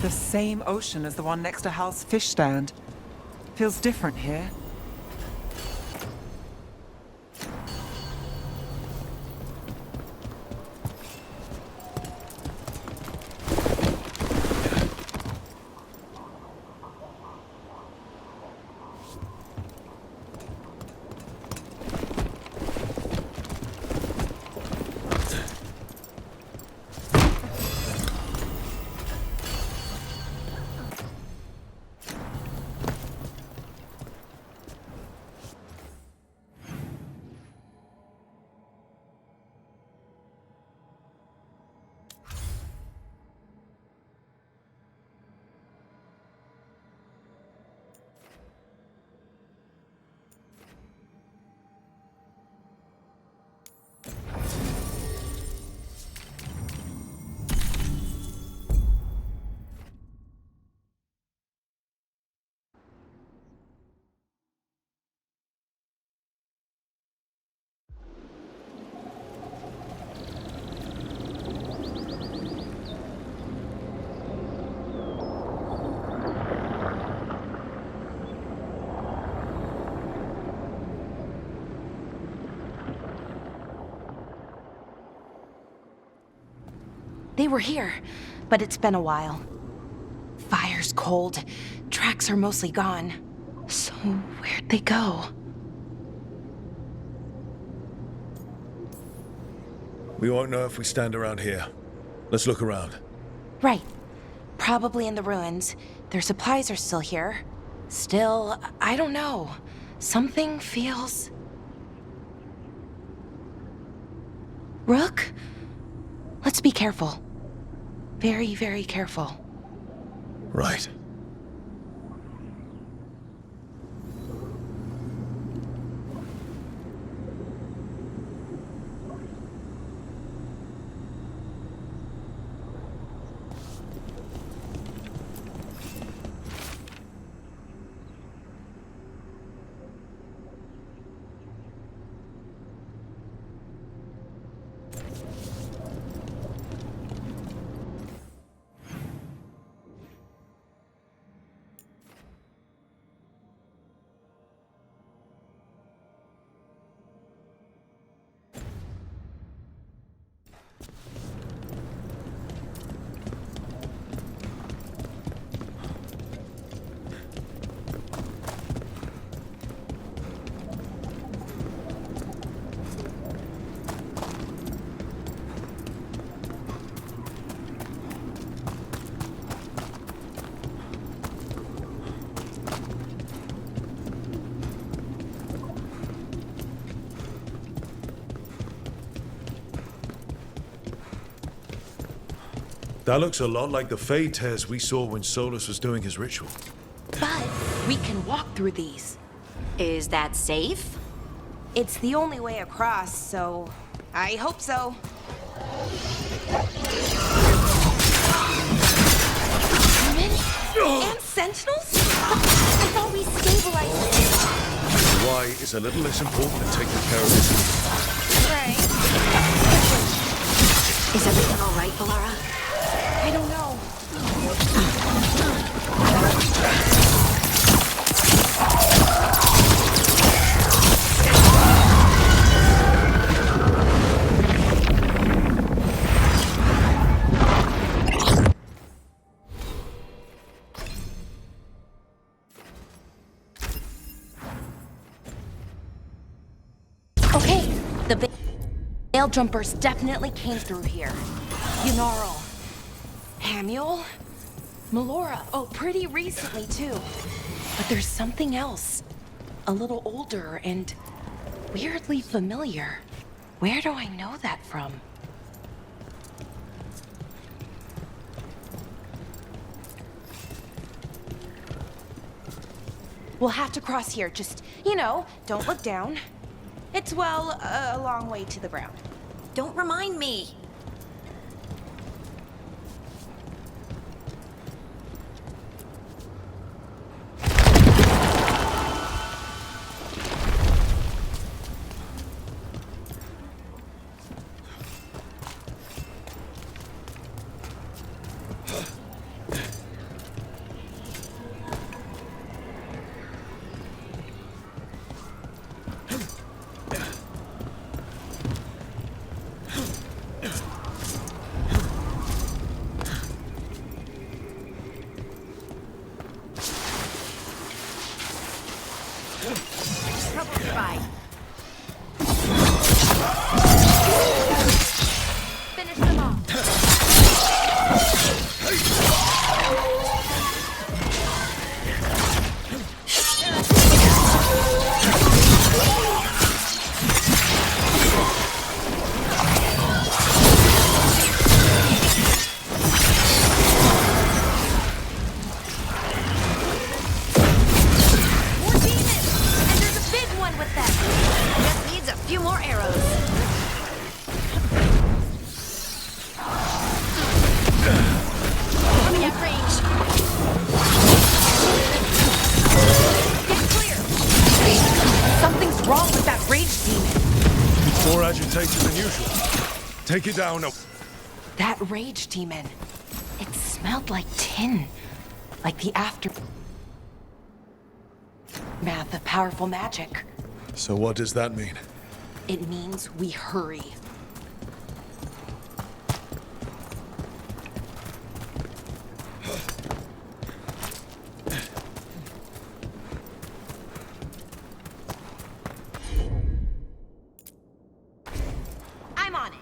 the same ocean as the one next to Hal's fish stand. Feels different here. They were here, but it's been a while. Fire's cold. Tracks are mostly gone. So where'd they go? We won't know if we stand around here. Let's look around. Right. Probably in the ruins. Their supplies are still here. Still, I don't know. Something feels... Rook? Let's be careful. Very, very careful. Right. That looks a lot like the Fey tears we saw when Solus was doing his ritual. But we can walk through these. Is that safe? It's the only way across, so I hope so. Human? And sentinels? I thought we stabilized it. Why is a little less important than taking care of this. Right. Is everything all right, Valara? I don't know. Okay, the Veil jumpers definitely came through here. Unarl. Hamuel? Melora. Oh, pretty recently, too. But there's something else. A little older and weirdly familiar. Where do I know that from? We'll have to cross here. Just, don't look down. It's, well, a long way to the ground. Don't remind me. Trouble spy. Finish them off. Few more arrows. Enemy at range. Get clear. Something's wrong with that rage demon. It's more agitated than usual. Take it down. That rage demon. It smelled like tin. Like the aftermath of powerful magic. So what does that mean? It means we hurry. I'm on it.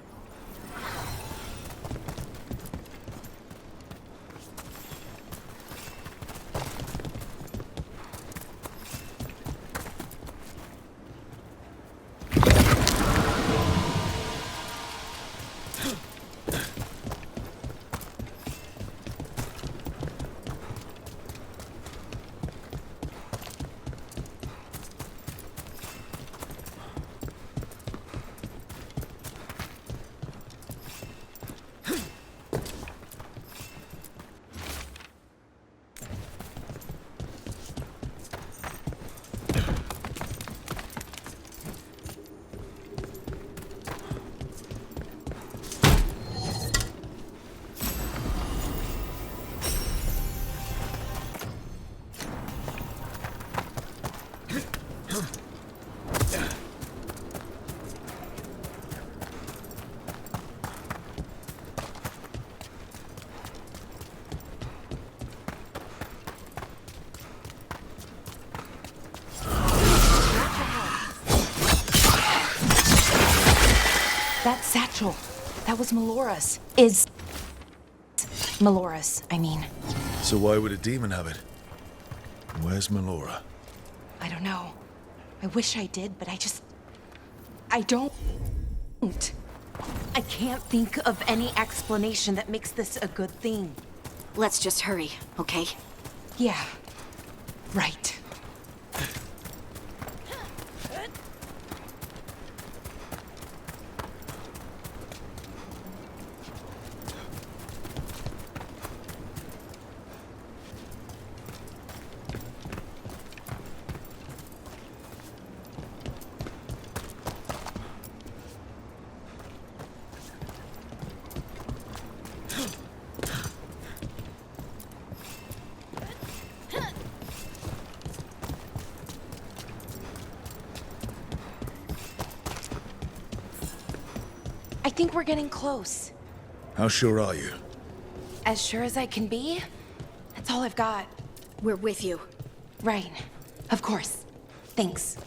That satchel. That was Melora's. Melora's, I mean. So why would a demon have it? And where's Melora? I don't know. I wish I did, but I don't. I can't think of any explanation that makes this a good thing. Let's just hurry, okay? Yeah. Right. I think we're getting close. How sure are you? As sure as I can be. That's all I've got. We're with you. Right. Of course. Thanks.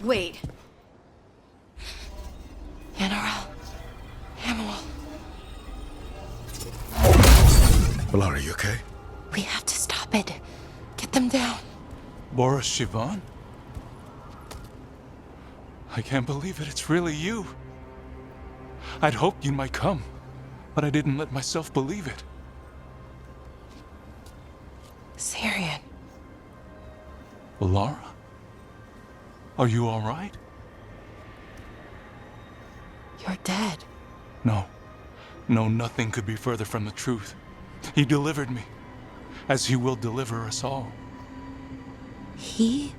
Wait. Melara, you okay? We have to stop it. Get them down. Boris Sivan? I can't believe it. It's really you. I'd hoped you might come, but I didn't let myself believe it. Syrian. Melara? Are you all right? You're dead. No. No, nothing could be further from the truth. He delivered me, as he will deliver us all. He?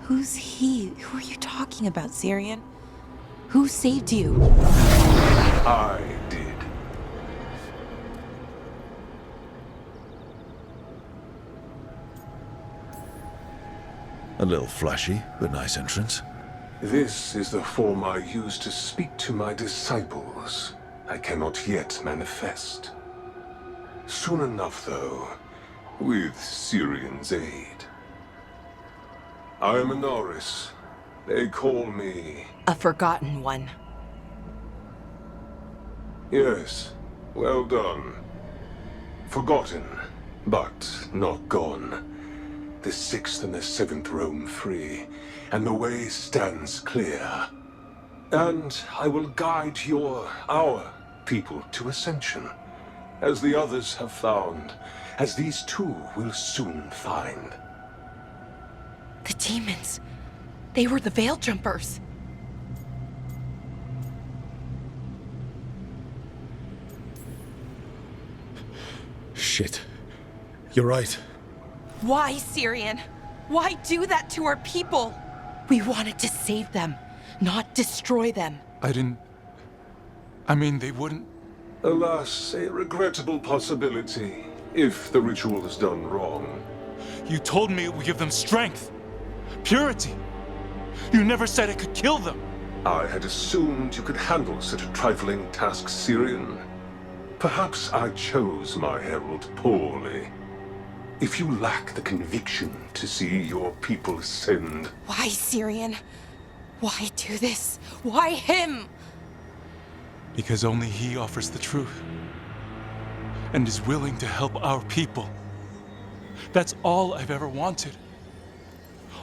Who's he? Who are you talking about, Syrian? Who saved you? I did. A little flashy, but nice entrance. This is the form I use to speak to my disciples. I cannot yet manifest. Soon enough, though, with Syrian's aid. I am a Norris. They call me... A forgotten one. Yes, well done. Forgotten, but not gone. The 6th and the 7th roam free, and the way stands clear. And I will guide our people to ascension, as the others have found, as these two will soon find. The demons. They were the Veil Jumpers. Shit. You're right. Why, Syrian? Why do that to our people? We wanted to save them, not destroy them. I mean, they wouldn't... Alas, a regrettable possibility, if the ritual is done wrong. You told me it would give them strength, purity. You never said it could kill them. I had assumed you could handle such a trifling task, Syrian. Perhaps I chose my herald poorly. If you lack the conviction to see your people ascend... Why, Syrian? Why do this? Why him? Because only he offers the truth. And is willing to help our people. That's all I've ever wanted.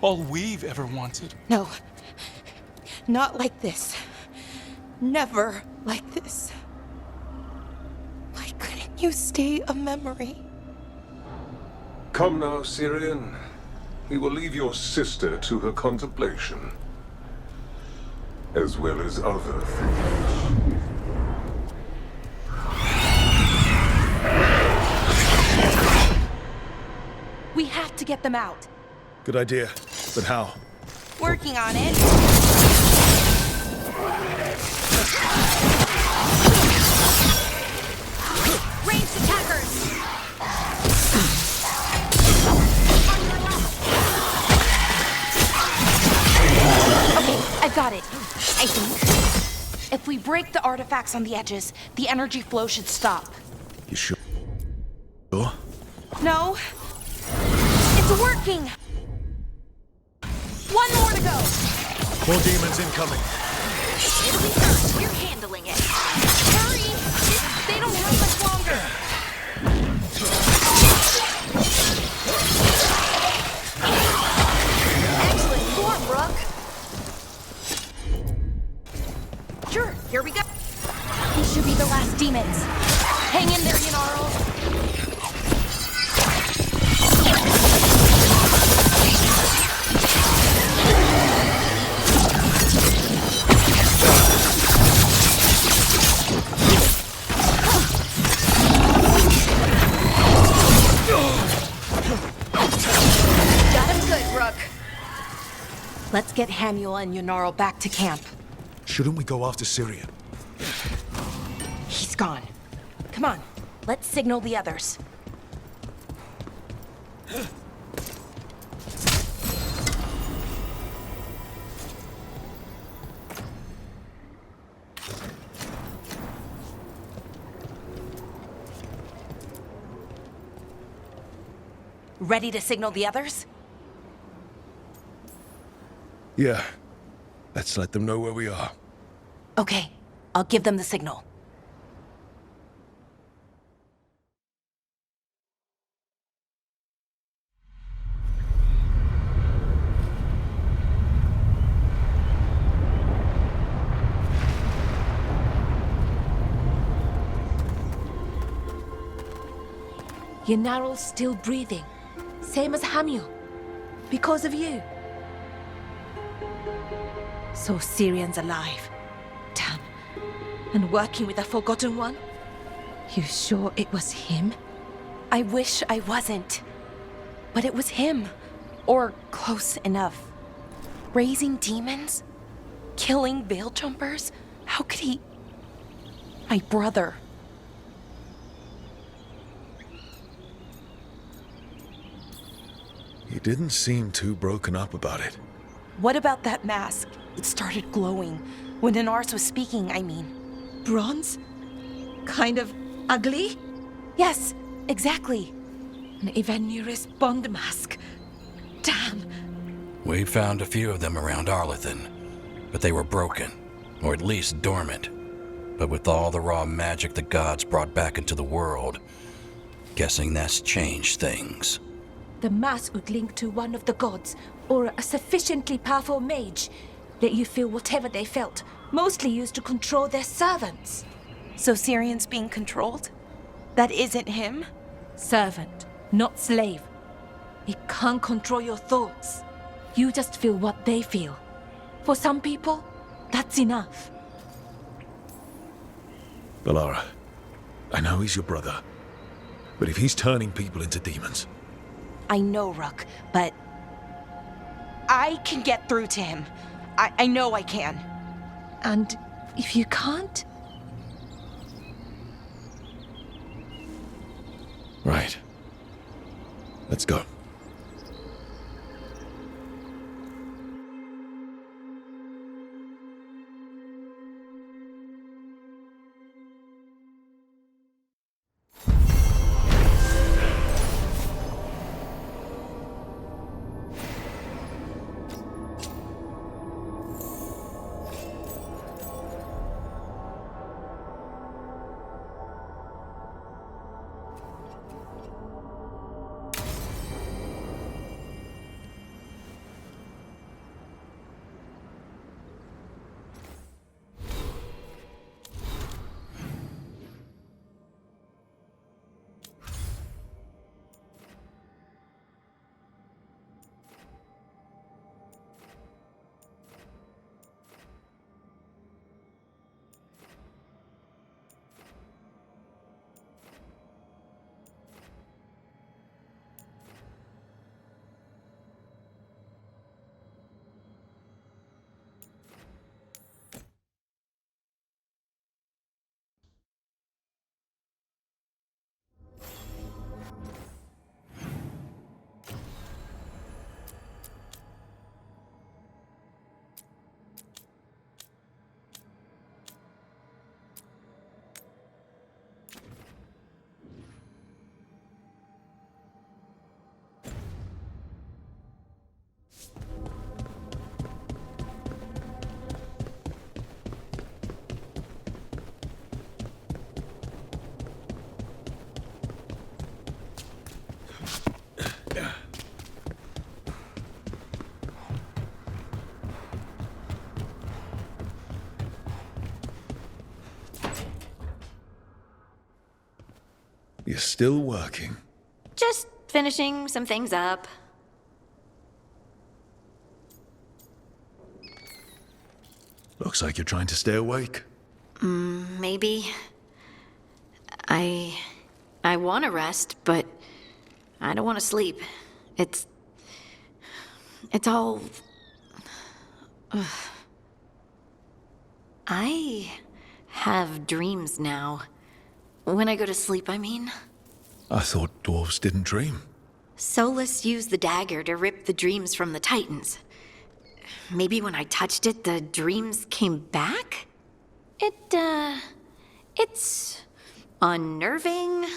All we've ever wanted. No. Not like this. Never like this. Why couldn't you stay a memory? Come now, Syrian. We will leave your sister to her contemplation. As well as other things. We have to get them out. Good idea. But how? Working on it. Ranged attackers! Okay, I've got it. I think. If we break the artifacts on the edges, the energy flow should stop. You sure? No. It's working! One more to go! More demons incoming. It'll be fine. We're handling it. Hurry! They don't have much longer! Excellent form, Rook. Sure, here we go. These should be the last demons. Hang in there, Yanarl. Got him good, Rook. Let's get Hamuel and Yanarl back to camp. Shouldn't we go after Syria? He's gone. Come on, let's signal the others. Ready to signal the others? Yeah. Let's let them know where we are. Okay, I'll give them the signal. Yanarl's still breathing. Same as Hamuel. Because of you. So Syrian's alive. Damn. And working with the Forgotten One? You sure it was him? I wish I wasn't. But it was him. Or close enough. Raising demons? Killing Veil Jumpers? How could he... My brother. You didn't seem too broken up about it. What about that mask? It started glowing. When Inars was speaking, I mean. Bronze? Kind of ugly? Yes, exactly. An Evenuris Bond mask. Damn. We found a few of them around Arlethan, but they were broken, or at least dormant. But with all the raw magic the gods brought back into the world, guessing that's changed things. The mask would link to one of the gods, or a sufficiently powerful mage. Let you feel whatever they felt, mostly used to control their servants. So Syrian's being controlled? That isn't him? Servant, not slave. He can't control your thoughts. You just feel what they feel. For some people, that's enough. Balara, I know he's your brother, but if he's turning people into demons... I know, Rook, but... I can get through to him. I know I can. And if you can't? Right. Let's go. You're still working. Just finishing some things up. Looks like you're trying to stay awake. Maybe. I want to rest, but I don't want to sleep. It's all... Ugh. I have dreams now. When I go to sleep, I mean. I thought dwarves didn't dream. Solus used the dagger to rip the dreams from the Titans. Maybe when I touched it, the dreams came back? It's unnerving.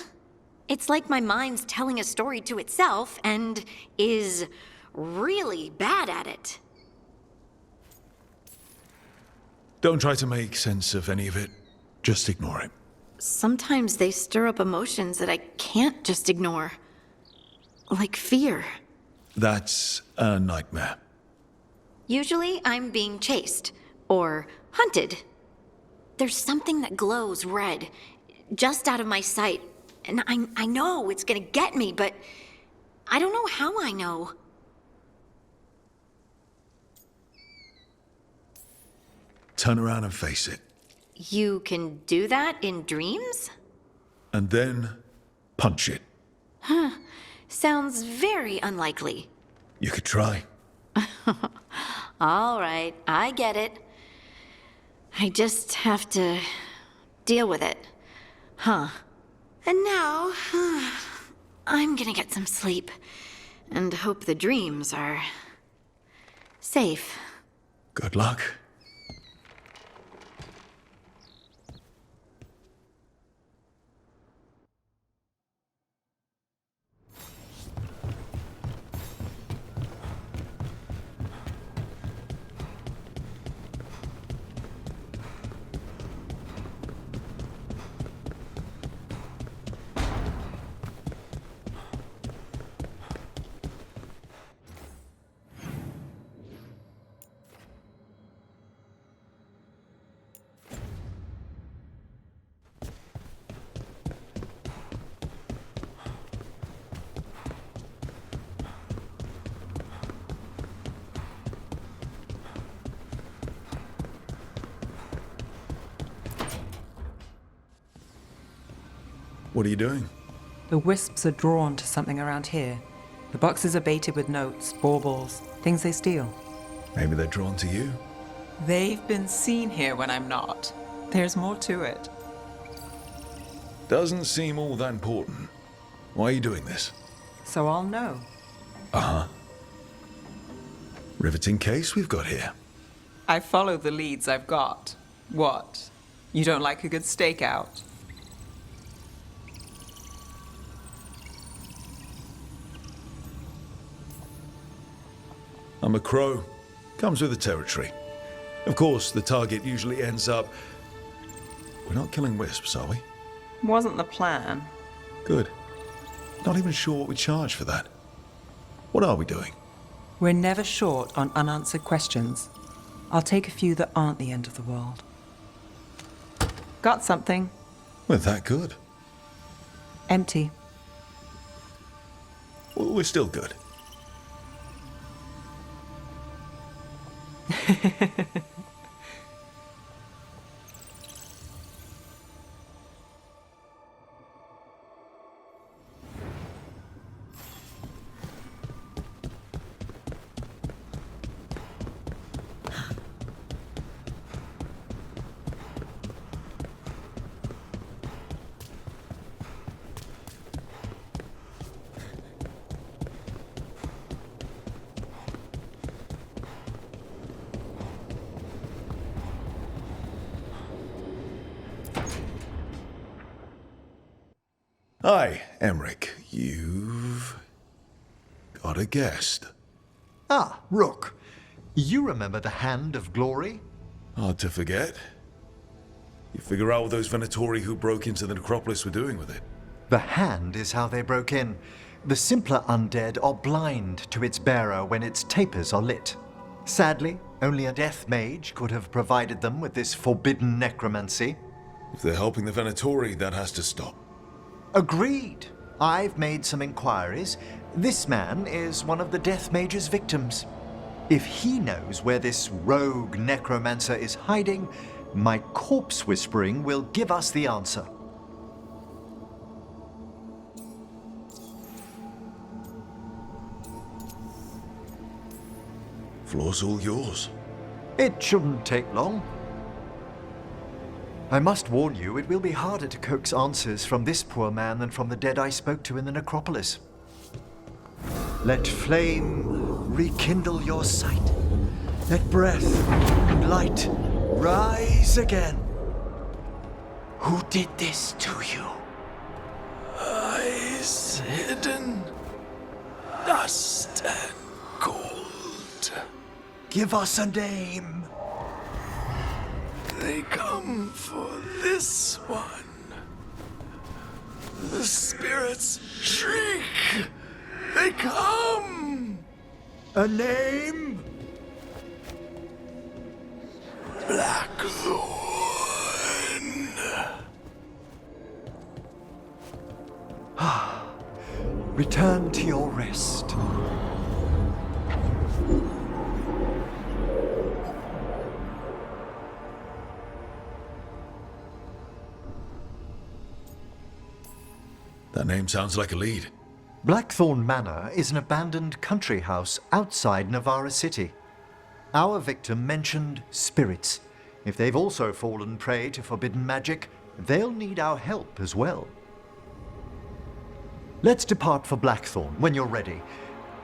It's like my mind's telling a story to itself and is really bad at it. Don't try to make sense of any of it. Just ignore it. Sometimes they stir up emotions that I can't just ignore. Like fear. That's a nightmare. Usually I'm being chased or hunted. There's something that glows red, just out of my sight. And I know it's gonna get me, but I don't know how I know. Turn around and face it. You can do that in dreams? And then punch it. Huh. Sounds very unlikely. You could try. All right, I get it. I just have to deal with it. Huh. And now, I'm gonna get some sleep. And hope the dreams are safe. Good luck. What are you doing? The wisps are drawn to something around here. The boxes are baited with notes, baubles, things they steal. Maybe they're drawn to you? They've been seen here when I'm not. There's more to it. Doesn't seem all that important. Why are you doing this? So I'll know. Uh-huh. Riveting case we've got here. I follow the leads I've got. What? You don't like a good stakeout? I'm a crow. Comes with the territory. Of course, the target usually ends up... We're not killing wisps, are we? Wasn't the plan. Good. Not even sure what we charge for that. What are we doing? We're never short on unanswered questions. I'll take a few that aren't the end of the world. Got something. We're that good. Empty. Well, we're still good. Hi, Emmerich. You've got a guest. Ah, Rook. You remember the Hand of Glory? Hard to forget. You figure out what those Venatori who broke into the necropolis were doing with it? The Hand is how they broke in. The simpler undead are blind to its bearer when its tapers are lit. Sadly, only a death mage could have provided them with this forbidden necromancy. If they're helping the Venatori, that has to stop. Agreed. I've made some inquiries. This man is one of the Death Mage's victims. If he knows where this rogue necromancer is hiding, my corpse whispering will give us the answer. Floor's all yours. It shouldn't take long. I must warn you, it will be harder to coax answers from this poor man than from the dead I spoke to in the necropolis. Let flame rekindle your sight. Let breath and light rise again. Who did this to you? Eyes hidden, dust and gold. Give us a name. They come for this one. The spirits shriek. They come. A name? Blackthorn. Return to your rest. That name sounds like a lead. Blackthorn Manor is an abandoned country house outside Navarra City. Our victim mentioned spirits. If they've also fallen prey to forbidden magic, they'll need our help as well. Let's depart for Blackthorn when you're ready.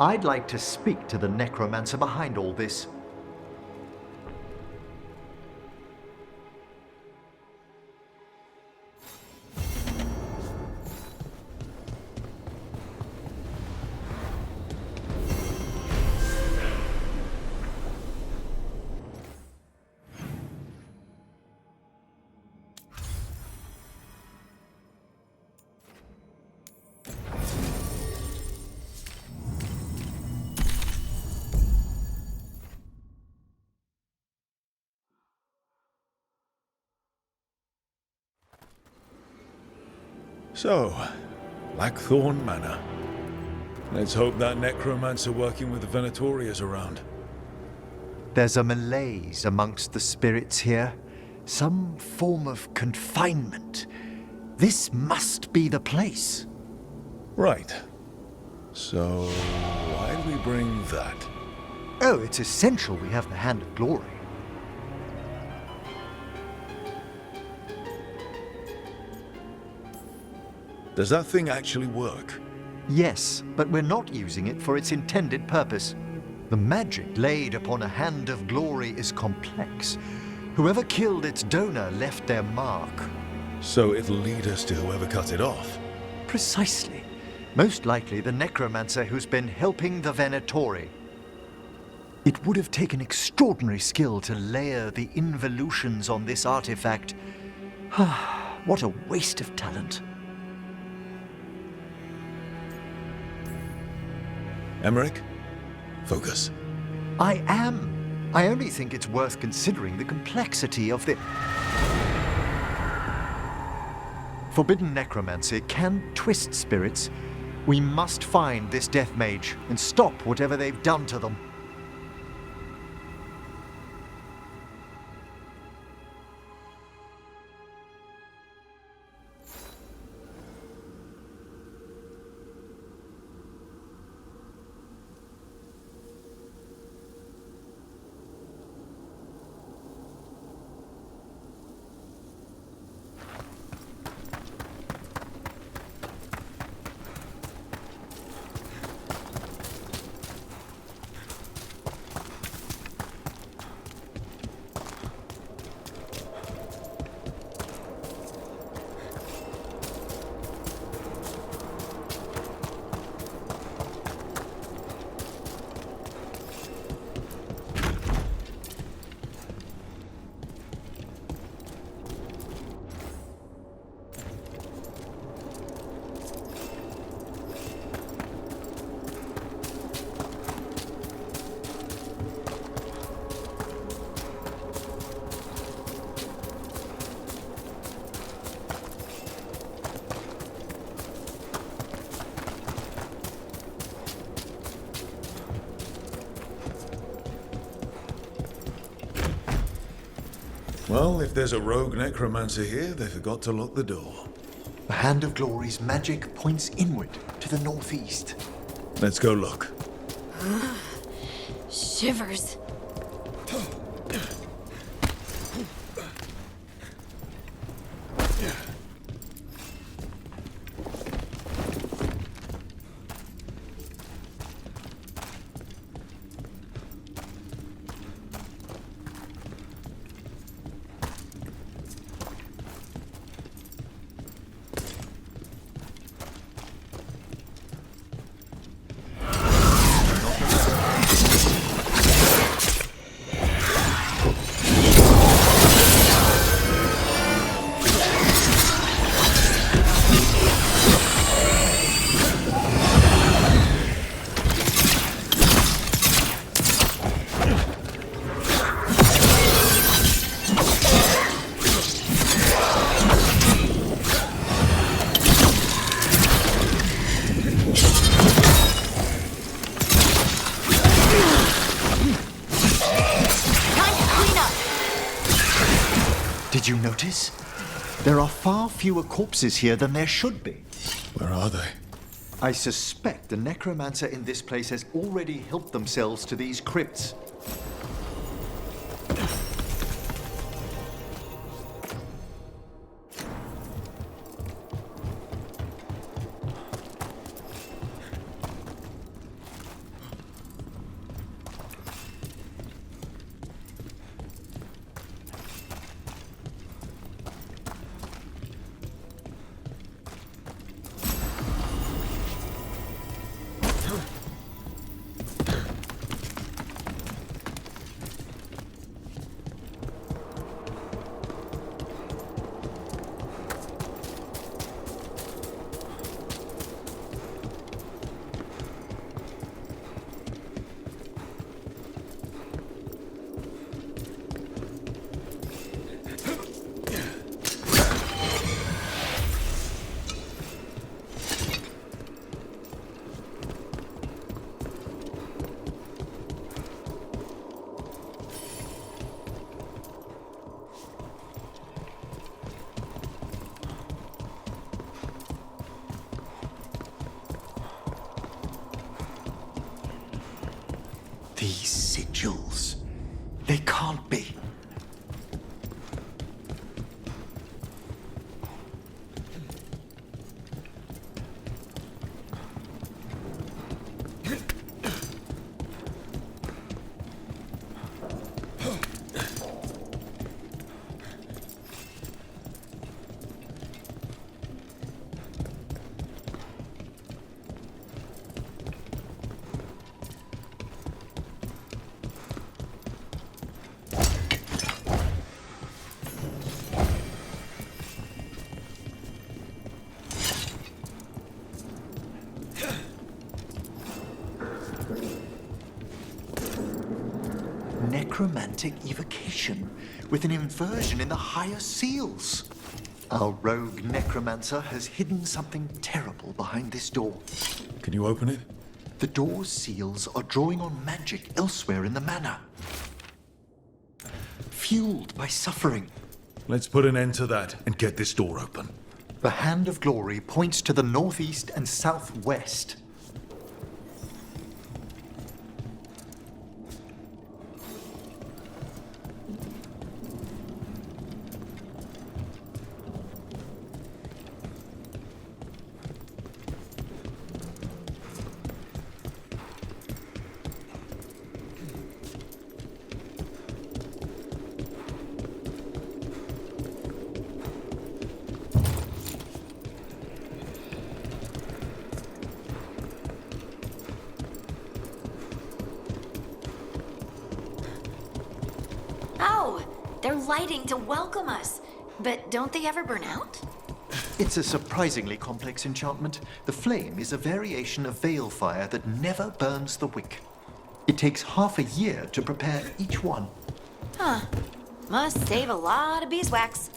I'd like to speak to the necromancer behind all this. So, Blackthorn Manor. Let's hope that necromancer working with the Venatori is around. There's a malaise amongst the spirits here. Some form of confinement. This must be the place. Right. So, why'd we bring that? Oh, it's essential we have the Hand of Glory. Does that thing actually work? Yes, but we're not using it for its intended purpose. The magic laid upon a Hand of Glory is complex. Whoever killed its donor left their mark. So it'll lead us to whoever cut it off? Precisely. Most likely the necromancer who's been helping the Venatori. It would have taken extraordinary skill to layer the involutions on this artifact. What a waste of talent. Emmerich, focus. I am. I only think it's worth considering the complexity of the... Forbidden necromancy can twist spirits. We must find this death mage and stop whatever they've done to them. Well, if there's a rogue necromancer here, they forgot to lock the door. The Hand of Glory's magic points inward to the northeast. Let's go look. Shivers. Did you notice? There are far fewer corpses here than there should be. Where are they? I suspect the necromancer in this place has already helped themselves to these crypts. These sigils. They can't be. Necromantic evocation with an inversion in the higher seals. Our rogue necromancer has hidden something terrible behind this door. Can you open it? The door's seals are drawing on magic elsewhere in the manor. Fueled by suffering. Let's put an end to that and get this door open. The Hand of Glory points to the northeast and southwest. Oh, they're lighting to welcome us. But don't they ever burn out? It's a surprisingly complex enchantment. The flame is a variation of veil fire that never burns the wick. It takes half a year to prepare each one. Huh. Must save a lot of beeswax.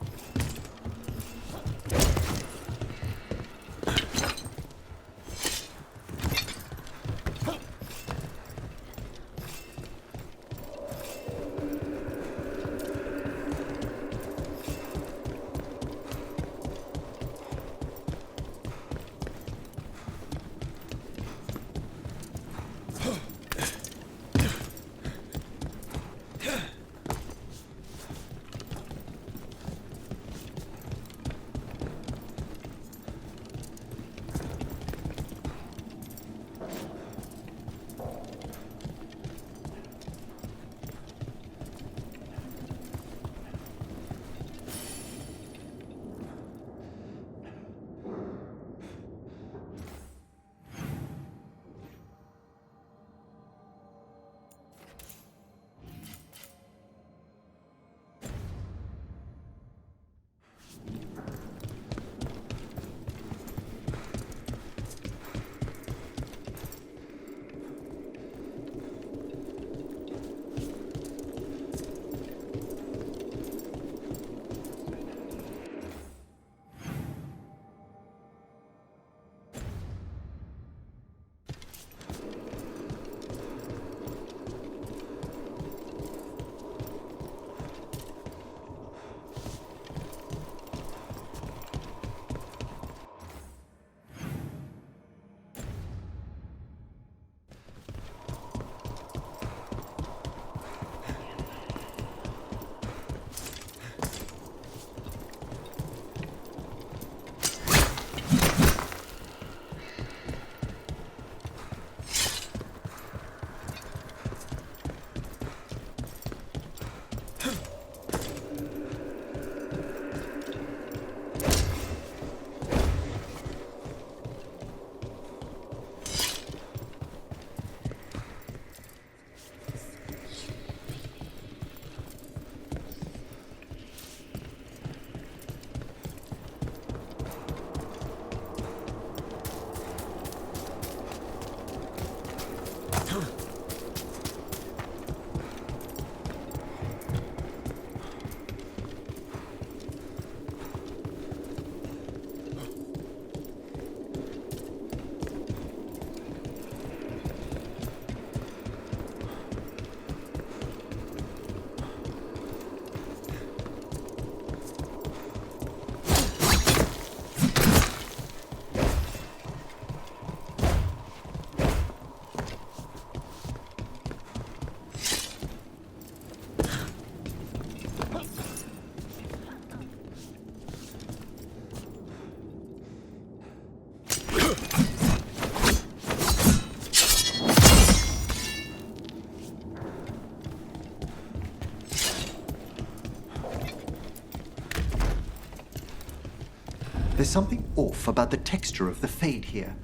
There's something off about the texture of the fade here.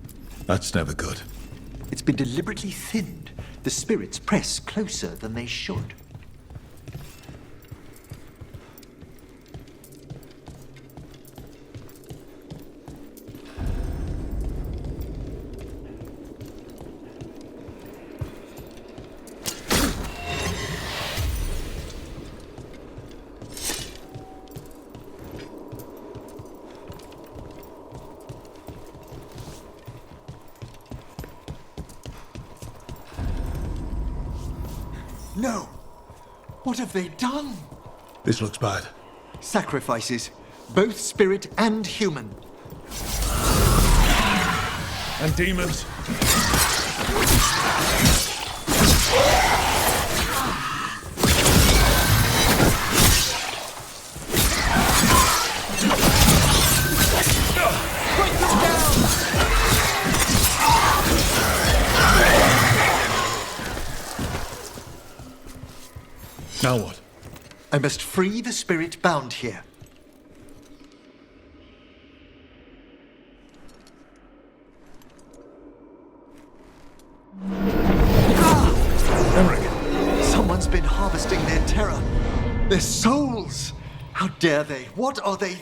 That's never good. It's been deliberately thinned. The spirits press closer than they should. No! What have they done? This looks bad. Sacrifices, both spirit and human. And demons. Now what? I must free the spirit bound here. Emmerich! Someone's been harvesting their terror. Their souls! How dare they? What are they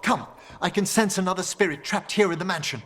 Come, I can sense another spirit trapped here in the mansion.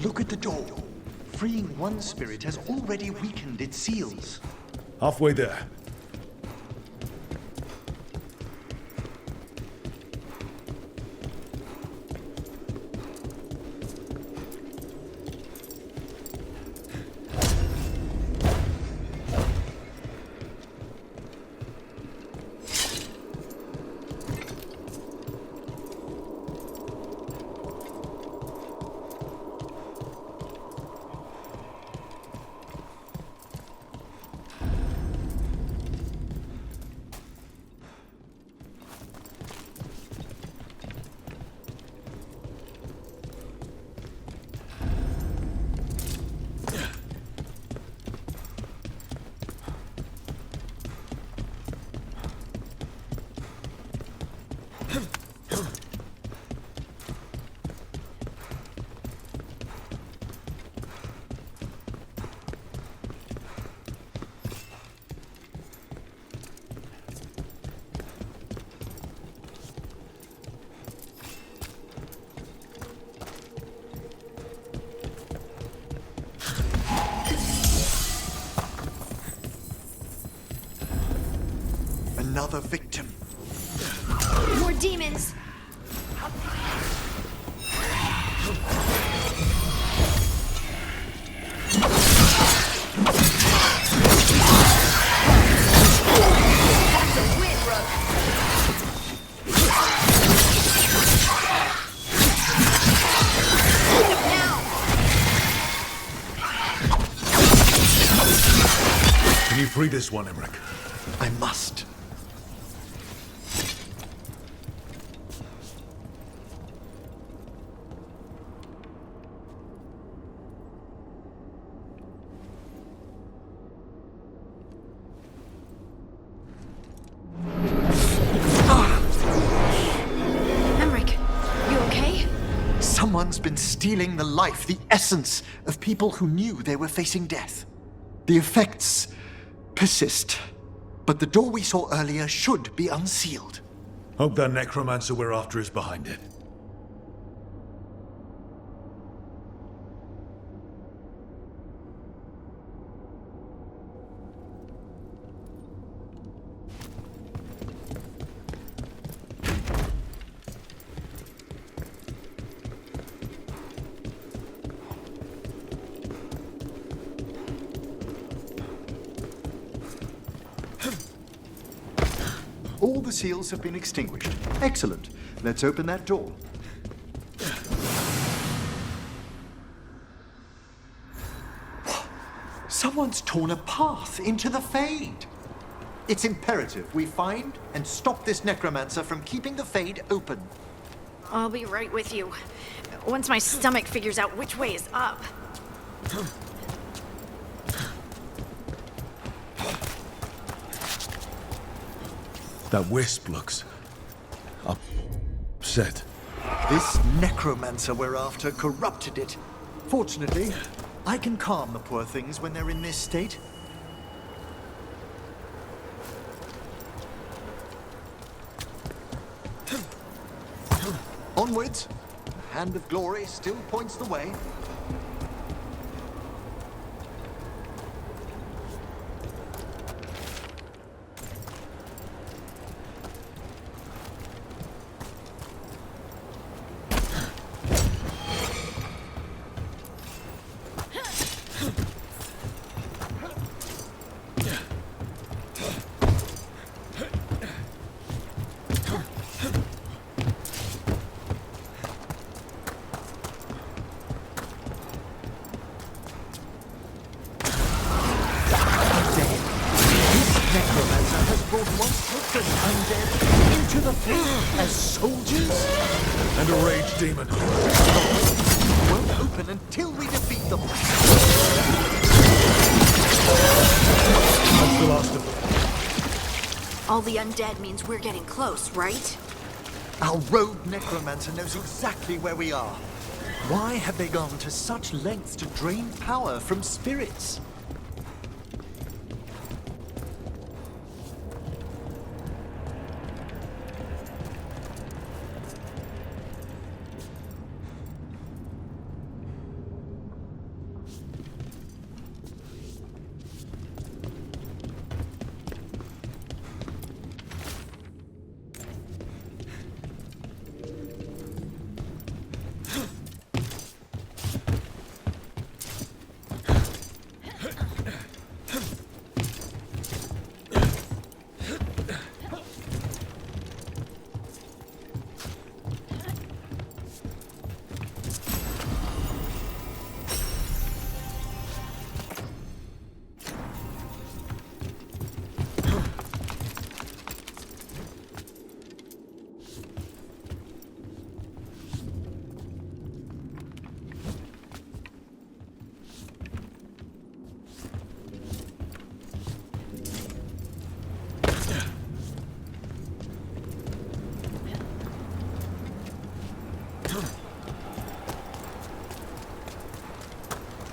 Look at the door. Freeing one spirit has already weakened its seals. Halfway there. Another victim. More demons! That's a win, Rook! Now! Can you free this one, Emmerich? I must. Someone's been stealing the life, the essence of people who knew they were facing death. The effects persist, but the door we saw earlier should be unsealed. Hope that necromancer we're after is behind it. All the seals have been extinguished. Excellent. Let's open that door. Someone's torn a path into the Fade. It's imperative we find and stop this necromancer from keeping the Fade open. I'll be right with you. Once my stomach figures out which way is up. That wisp looks upset. This necromancer we're after corrupted it. Fortunately, I can calm the poor things when they're in this state. Onwards. The hand of glory still points the way. And a rage demon. Won't open until we defeat them. That's the last of them. All the undead means we're getting close, right? Our rogue necromancer knows exactly where we are. Why have they gone to such lengths to drain power from spirits?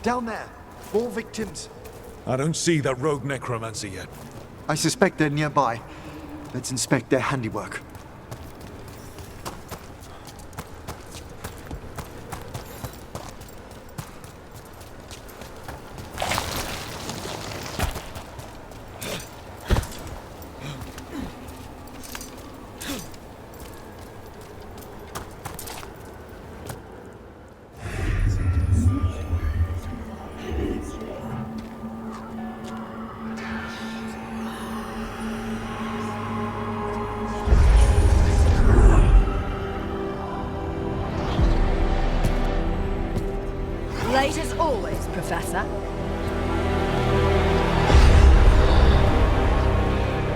Down there. More victims. I don't see that rogue necromancer yet. I suspect they're nearby. Let's inspect their handiwork. Late as always, Professor.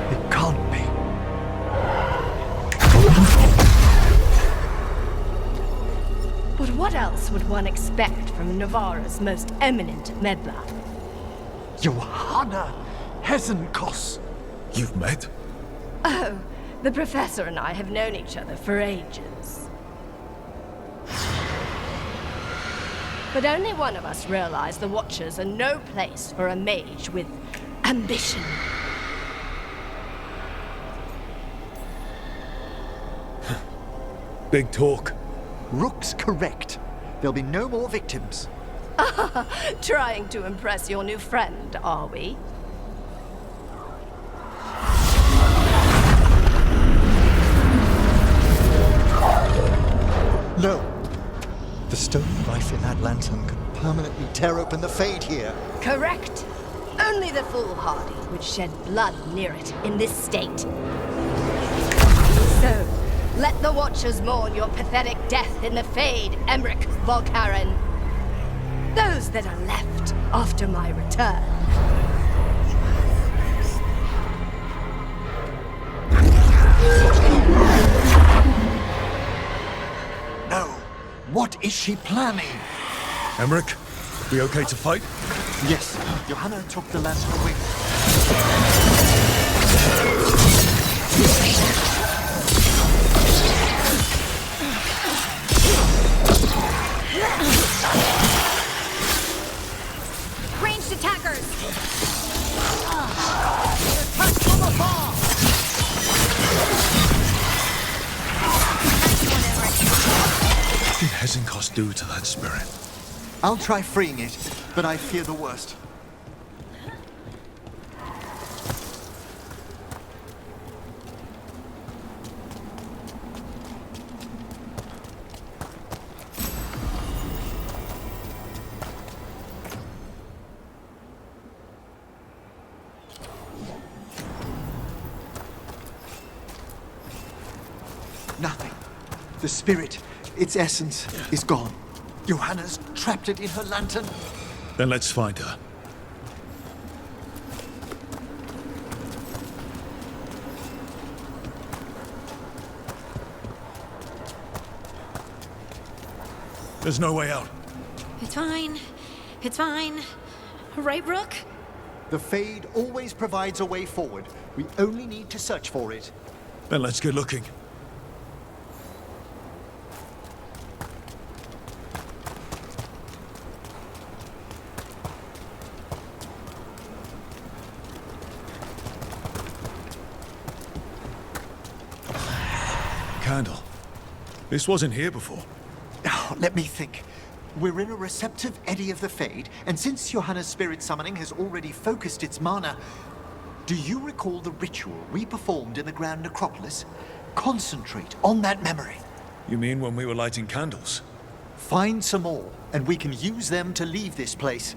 It can't be. But what else would one expect from Navarra's most eminent meddler? Johanna Hezenkos. You've met? Oh, the Professor and I have known each other for ages. But only one of us realized the Watchers are no place for a mage with ambition. Big talk. Rook's correct. There'll be no more victims. Trying to impress your new friend, are we? No. The stone knife in that lantern could permanently tear open the Fade here. Correct. Only the foolhardy would shed blood near it in this state. So, let the Watchers mourn your pathetic death in the Fade, Emmerich Volkaren. Those that are left after my return. No. What is she planning? Emmerich, we okay to fight? Yes. Johanna took the lantern away. Ranged attackers! Attack from afar! What did Hesenkos do to that spirit? I'll try freeing it, but I fear the worst. Nothing. The spirit, its essence, is gone. Johanna's trapped it in her lantern. Then let's find her. There's no way out. It's fine. It's fine. Right, Rook? The Fade always provides a way forward. We only need to search for it. Then let's get looking. Candle. This wasn't here before. Oh, let me think. We're in a receptive eddy of the Fade, and since Johanna's spirit summoning has already focused its mana, do you recall the ritual we performed in the Grand Necropolis? Concentrate on that memory. You mean when we were lighting candles? Find some more, and we can use them to leave this place.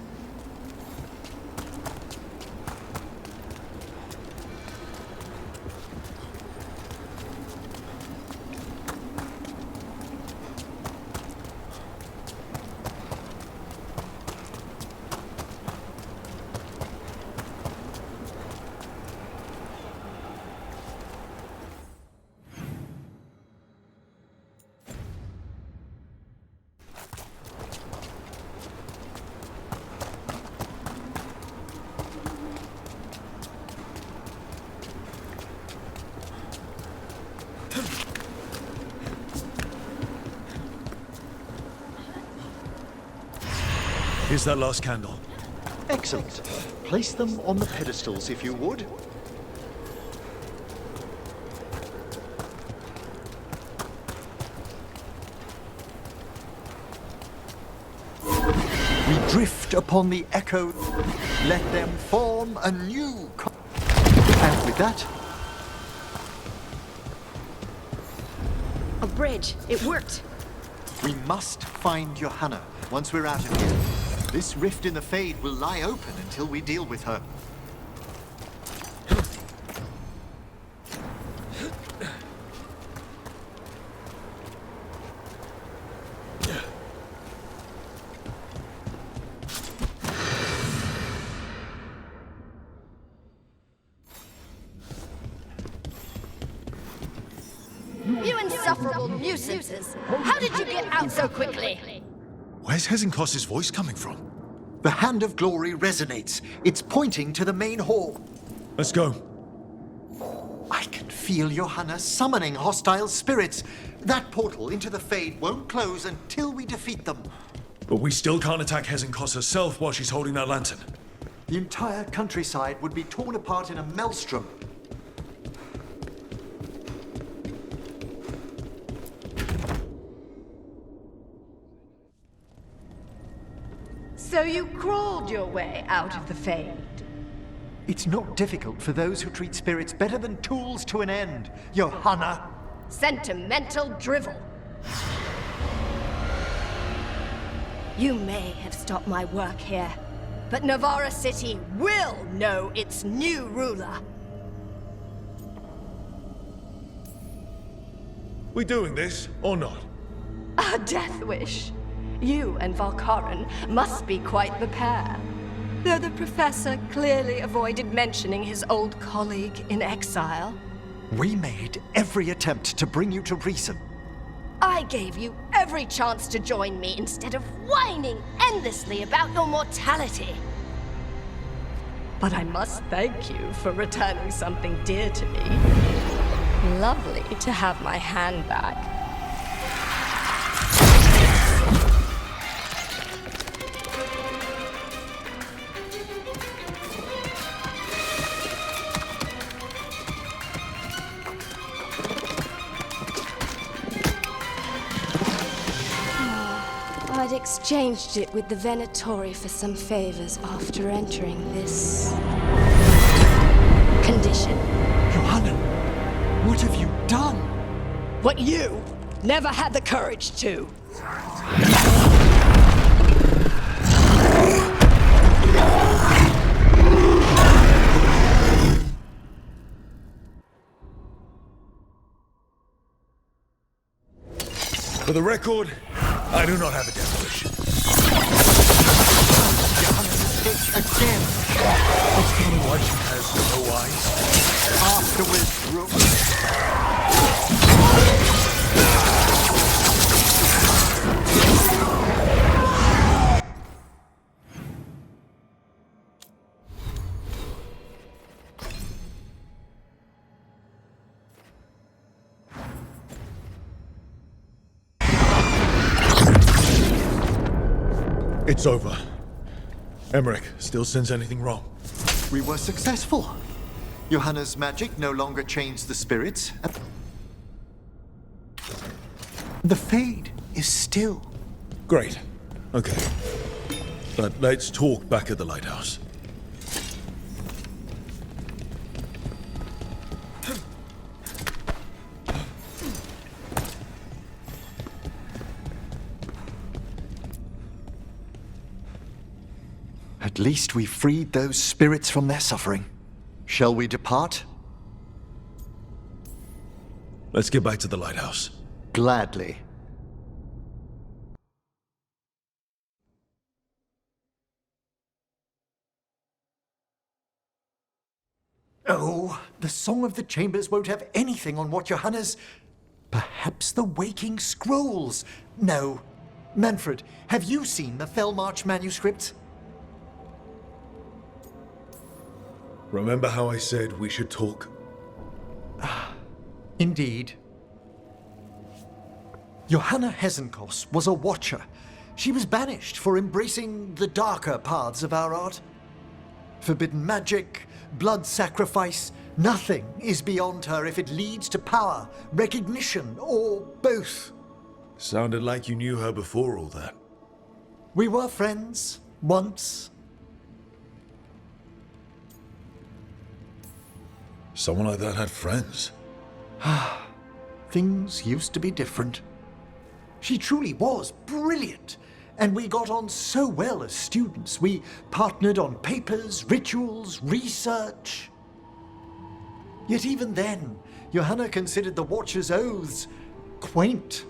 Here's that last candle. Excellent. Place them on the pedestals, if you would. We drift upon the echo. Let them form a new... And with that... A bridge. It worked. We must find Johanna once we're out of here. This rift in the Fade will lie open until we deal with her. You insufferable nuisances! How did you get out so quickly? Where's Hesenkos' voice coming from? The Hand of Glory resonates. It's pointing to the main hall. Let's go. I can feel Johanna summoning hostile spirits. That portal into the Fade won't close until we defeat them. But we still can't attack Hezenkos herself while she's holding that lantern. The entire countryside would be torn apart in a maelstrom. So you crawled your way out of the Fade? It's not difficult for those who treat spirits better than tools to an end, Johanna. Sentimental drivel. You may have stopped my work here, but Navarra City will know its new ruler. We doing this or not? A death wish. You and Valkaran must be quite the pair. Though the professor clearly avoided mentioning his old colleague in exile. We made every attempt to bring you to reason. I gave you every chance to join me instead of whining endlessly about your mortality. But I must thank you for returning something dear to me. Lovely to have my hand back. I'd exchanged it with the Venatori for some favors after entering this condition. Johanna, what have you done? What you never had the courage to. For the record, I do not have a death wish. Johanna's hit again. What's the only why she has no eyes? Afterwards, Rook. It's over. Emmerich still sense anything wrong? We were successful. Johanna's magic no longer changed the spirits. The Fade is still. Great. Okay. But let's talk back at the lighthouse. At least we freed those spirits from their suffering. Shall we depart? Let's get back to the lighthouse. Gladly. Oh, the Song of the Chambers won't have anything on what Johanna's... Perhaps the Waking Scrolls? No. Manfred, have you seen the Fellmarch manuscripts? Remember how I said we should talk? Indeed. Johanna Hezenkos was a watcher. She was banished for embracing the darker paths of our art. Forbidden magic, blood sacrifice, nothing is beyond her if it leads to power, recognition, or both. Sounded like you knew her before all that. We were friends, once. Someone like that had friends. Things used to be different. She truly was brilliant, and we got on so well as students. We partnered on papers, rituals, research. Yet even then, Johanna considered the Watcher's oaths quaint.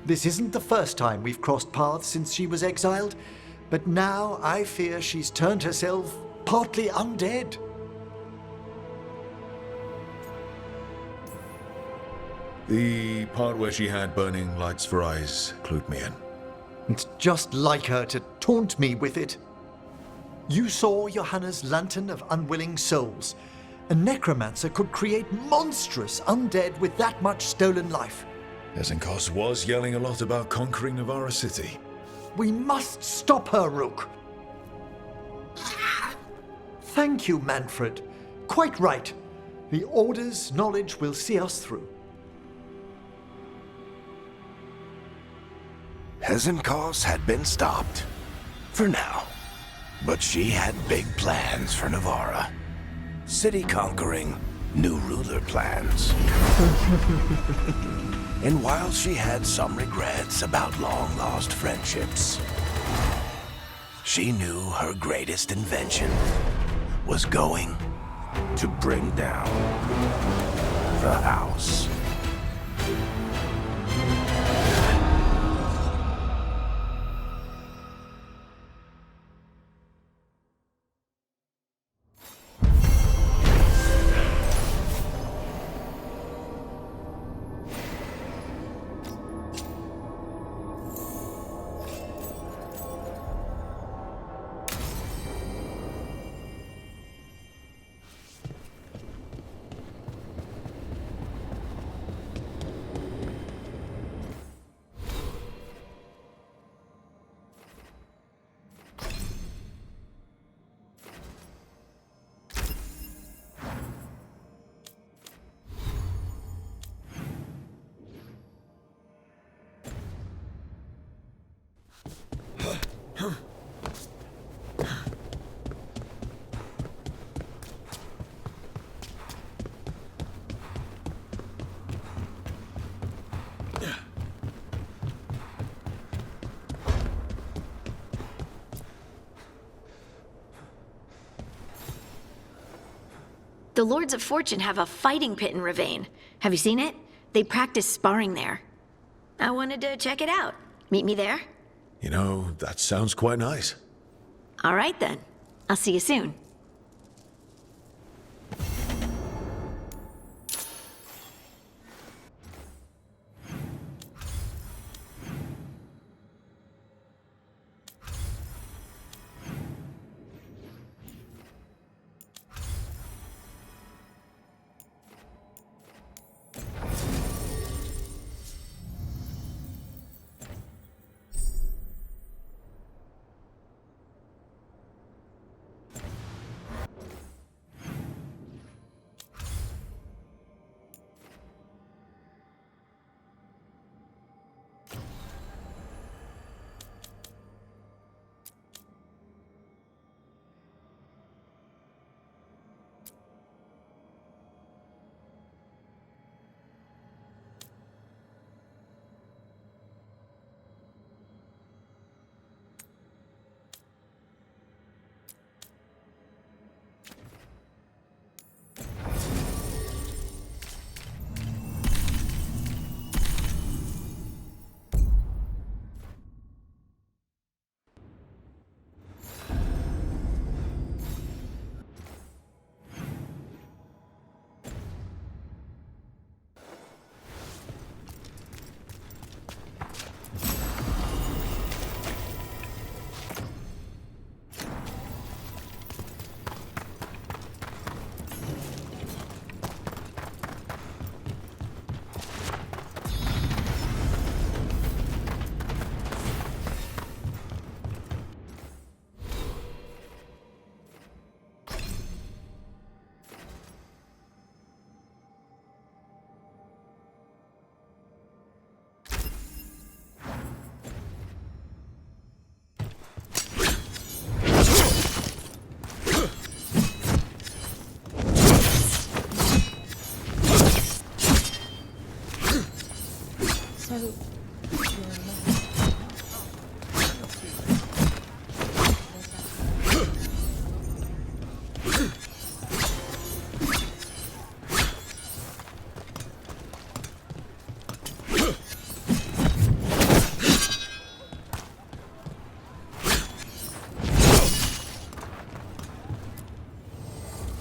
This isn't the first time we've crossed paths since she was exiled, but now I fear she's turned herself partly undead. The part where she had burning lights for eyes clued me in. It's just like her to taunt me with it. You saw Johanna's Lantern of Unwilling Souls. A necromancer could create monstrous undead with that much stolen life. Hezenkos was yelling a lot about conquering Navarra City. We must stop her, Rook. Thank you, Manfred. Quite right. The Order's knowledge will see us through. Hezenkos had been stopped. For now. But she had big plans for Navarra. City conquering, new ruler plans. And while she had some regrets about long-lost friendships, she knew her greatest invention was going to bring down the house. The Lords of Fortune have a fighting pit in Ravane. Have you seen it? They practice sparring there. I wanted to check it out. Meet me there? You know, that sounds quite nice. All right then. I'll see you soon.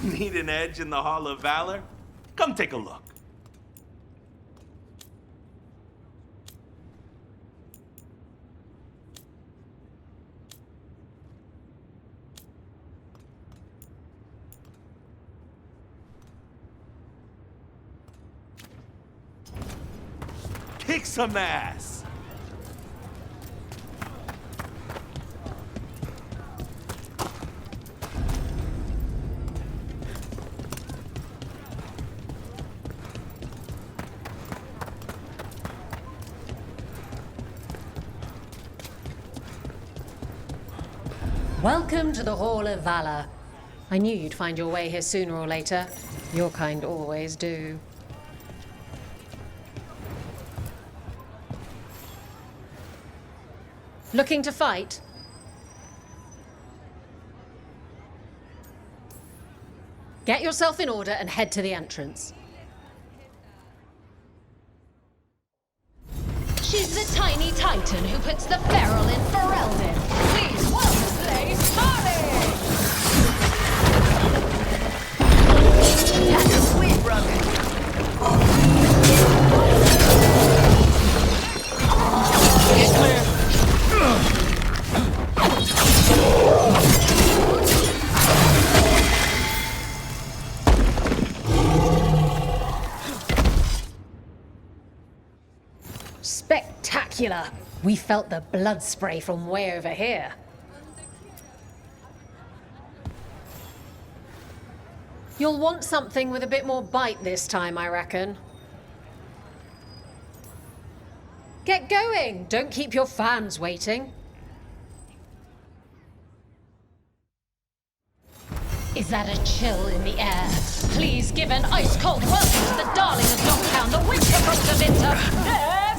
Need an edge in the Hall of Valor? Come take a look. kick some ass! Welcome to the Hall of Valor. I knew you'd find your way here sooner or later. Your kind always do. Looking to fight? Get yourself in order and head to the entrance. She's the tiny titan who puts the feral in Ferelden. Please welcome Blaze Harley! That's a sweet brother. Get clear! Spectacular! We felt the blood spray from way over here. You'll want something with a bit more bite this time, I reckon. Get going! Don't keep your fans waiting. Is that a chill in the air? Please give an ice-cold welcome to the darling of Dogtown, the winter from the winter, Veilguard!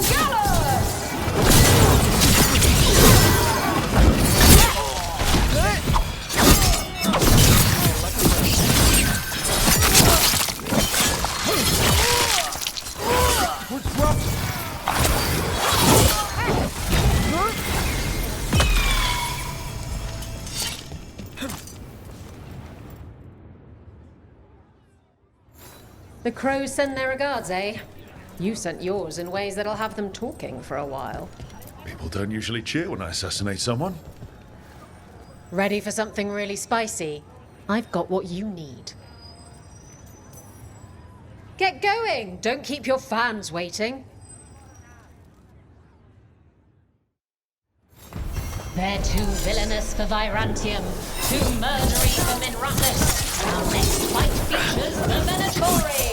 The crows send their regards, eh? You sent yours in ways that'll have them talking for a while. People don't usually cheer when I assassinate someone. Ready for something really spicy? I've got what you need. Get going! Don't keep your fans waiting. They're too villainous for Virantium, too murdery for Minrathis. Our next fight features the Venatori!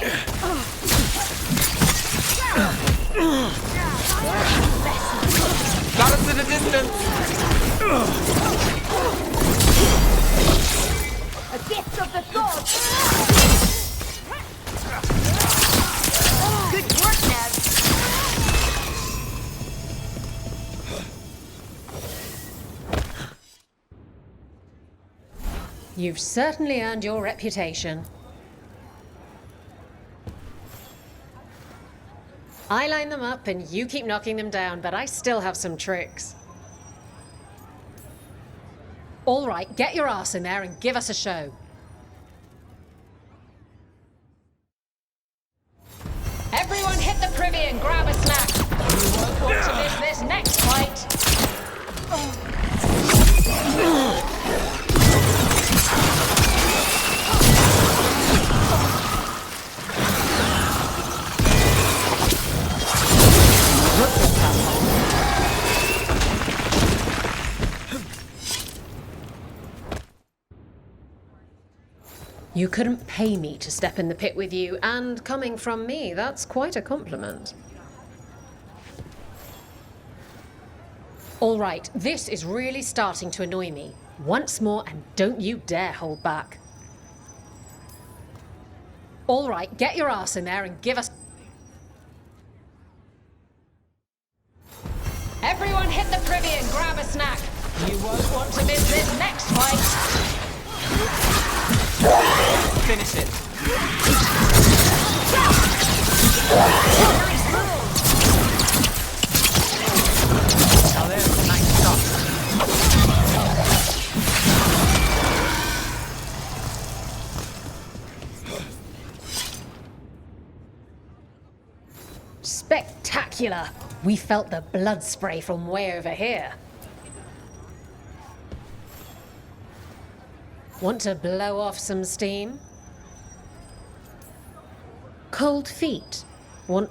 Got us in the distance! A gift of the gods! Good work, Nev! You've certainly earned your reputation. I line them up and you keep knocking them down, but I still have some tricks. All right, get your ass in there and give us a show. Everyone hit the privy and grab a snack. You won't want to miss this next fight. You couldn't pay me to step in the pit with you, and coming from me, that's quite a compliment. All right, this is really starting to annoy me. Once more, and don't you dare hold back. All right, get your ass in there and give us... Everyone hit the privy and grab a snack. You won't want to miss this next fight. Finish it. Now there's a nice shot. Spectacular! We felt the blood spray from way over here. Want to blow off some steam? Cold feet? Want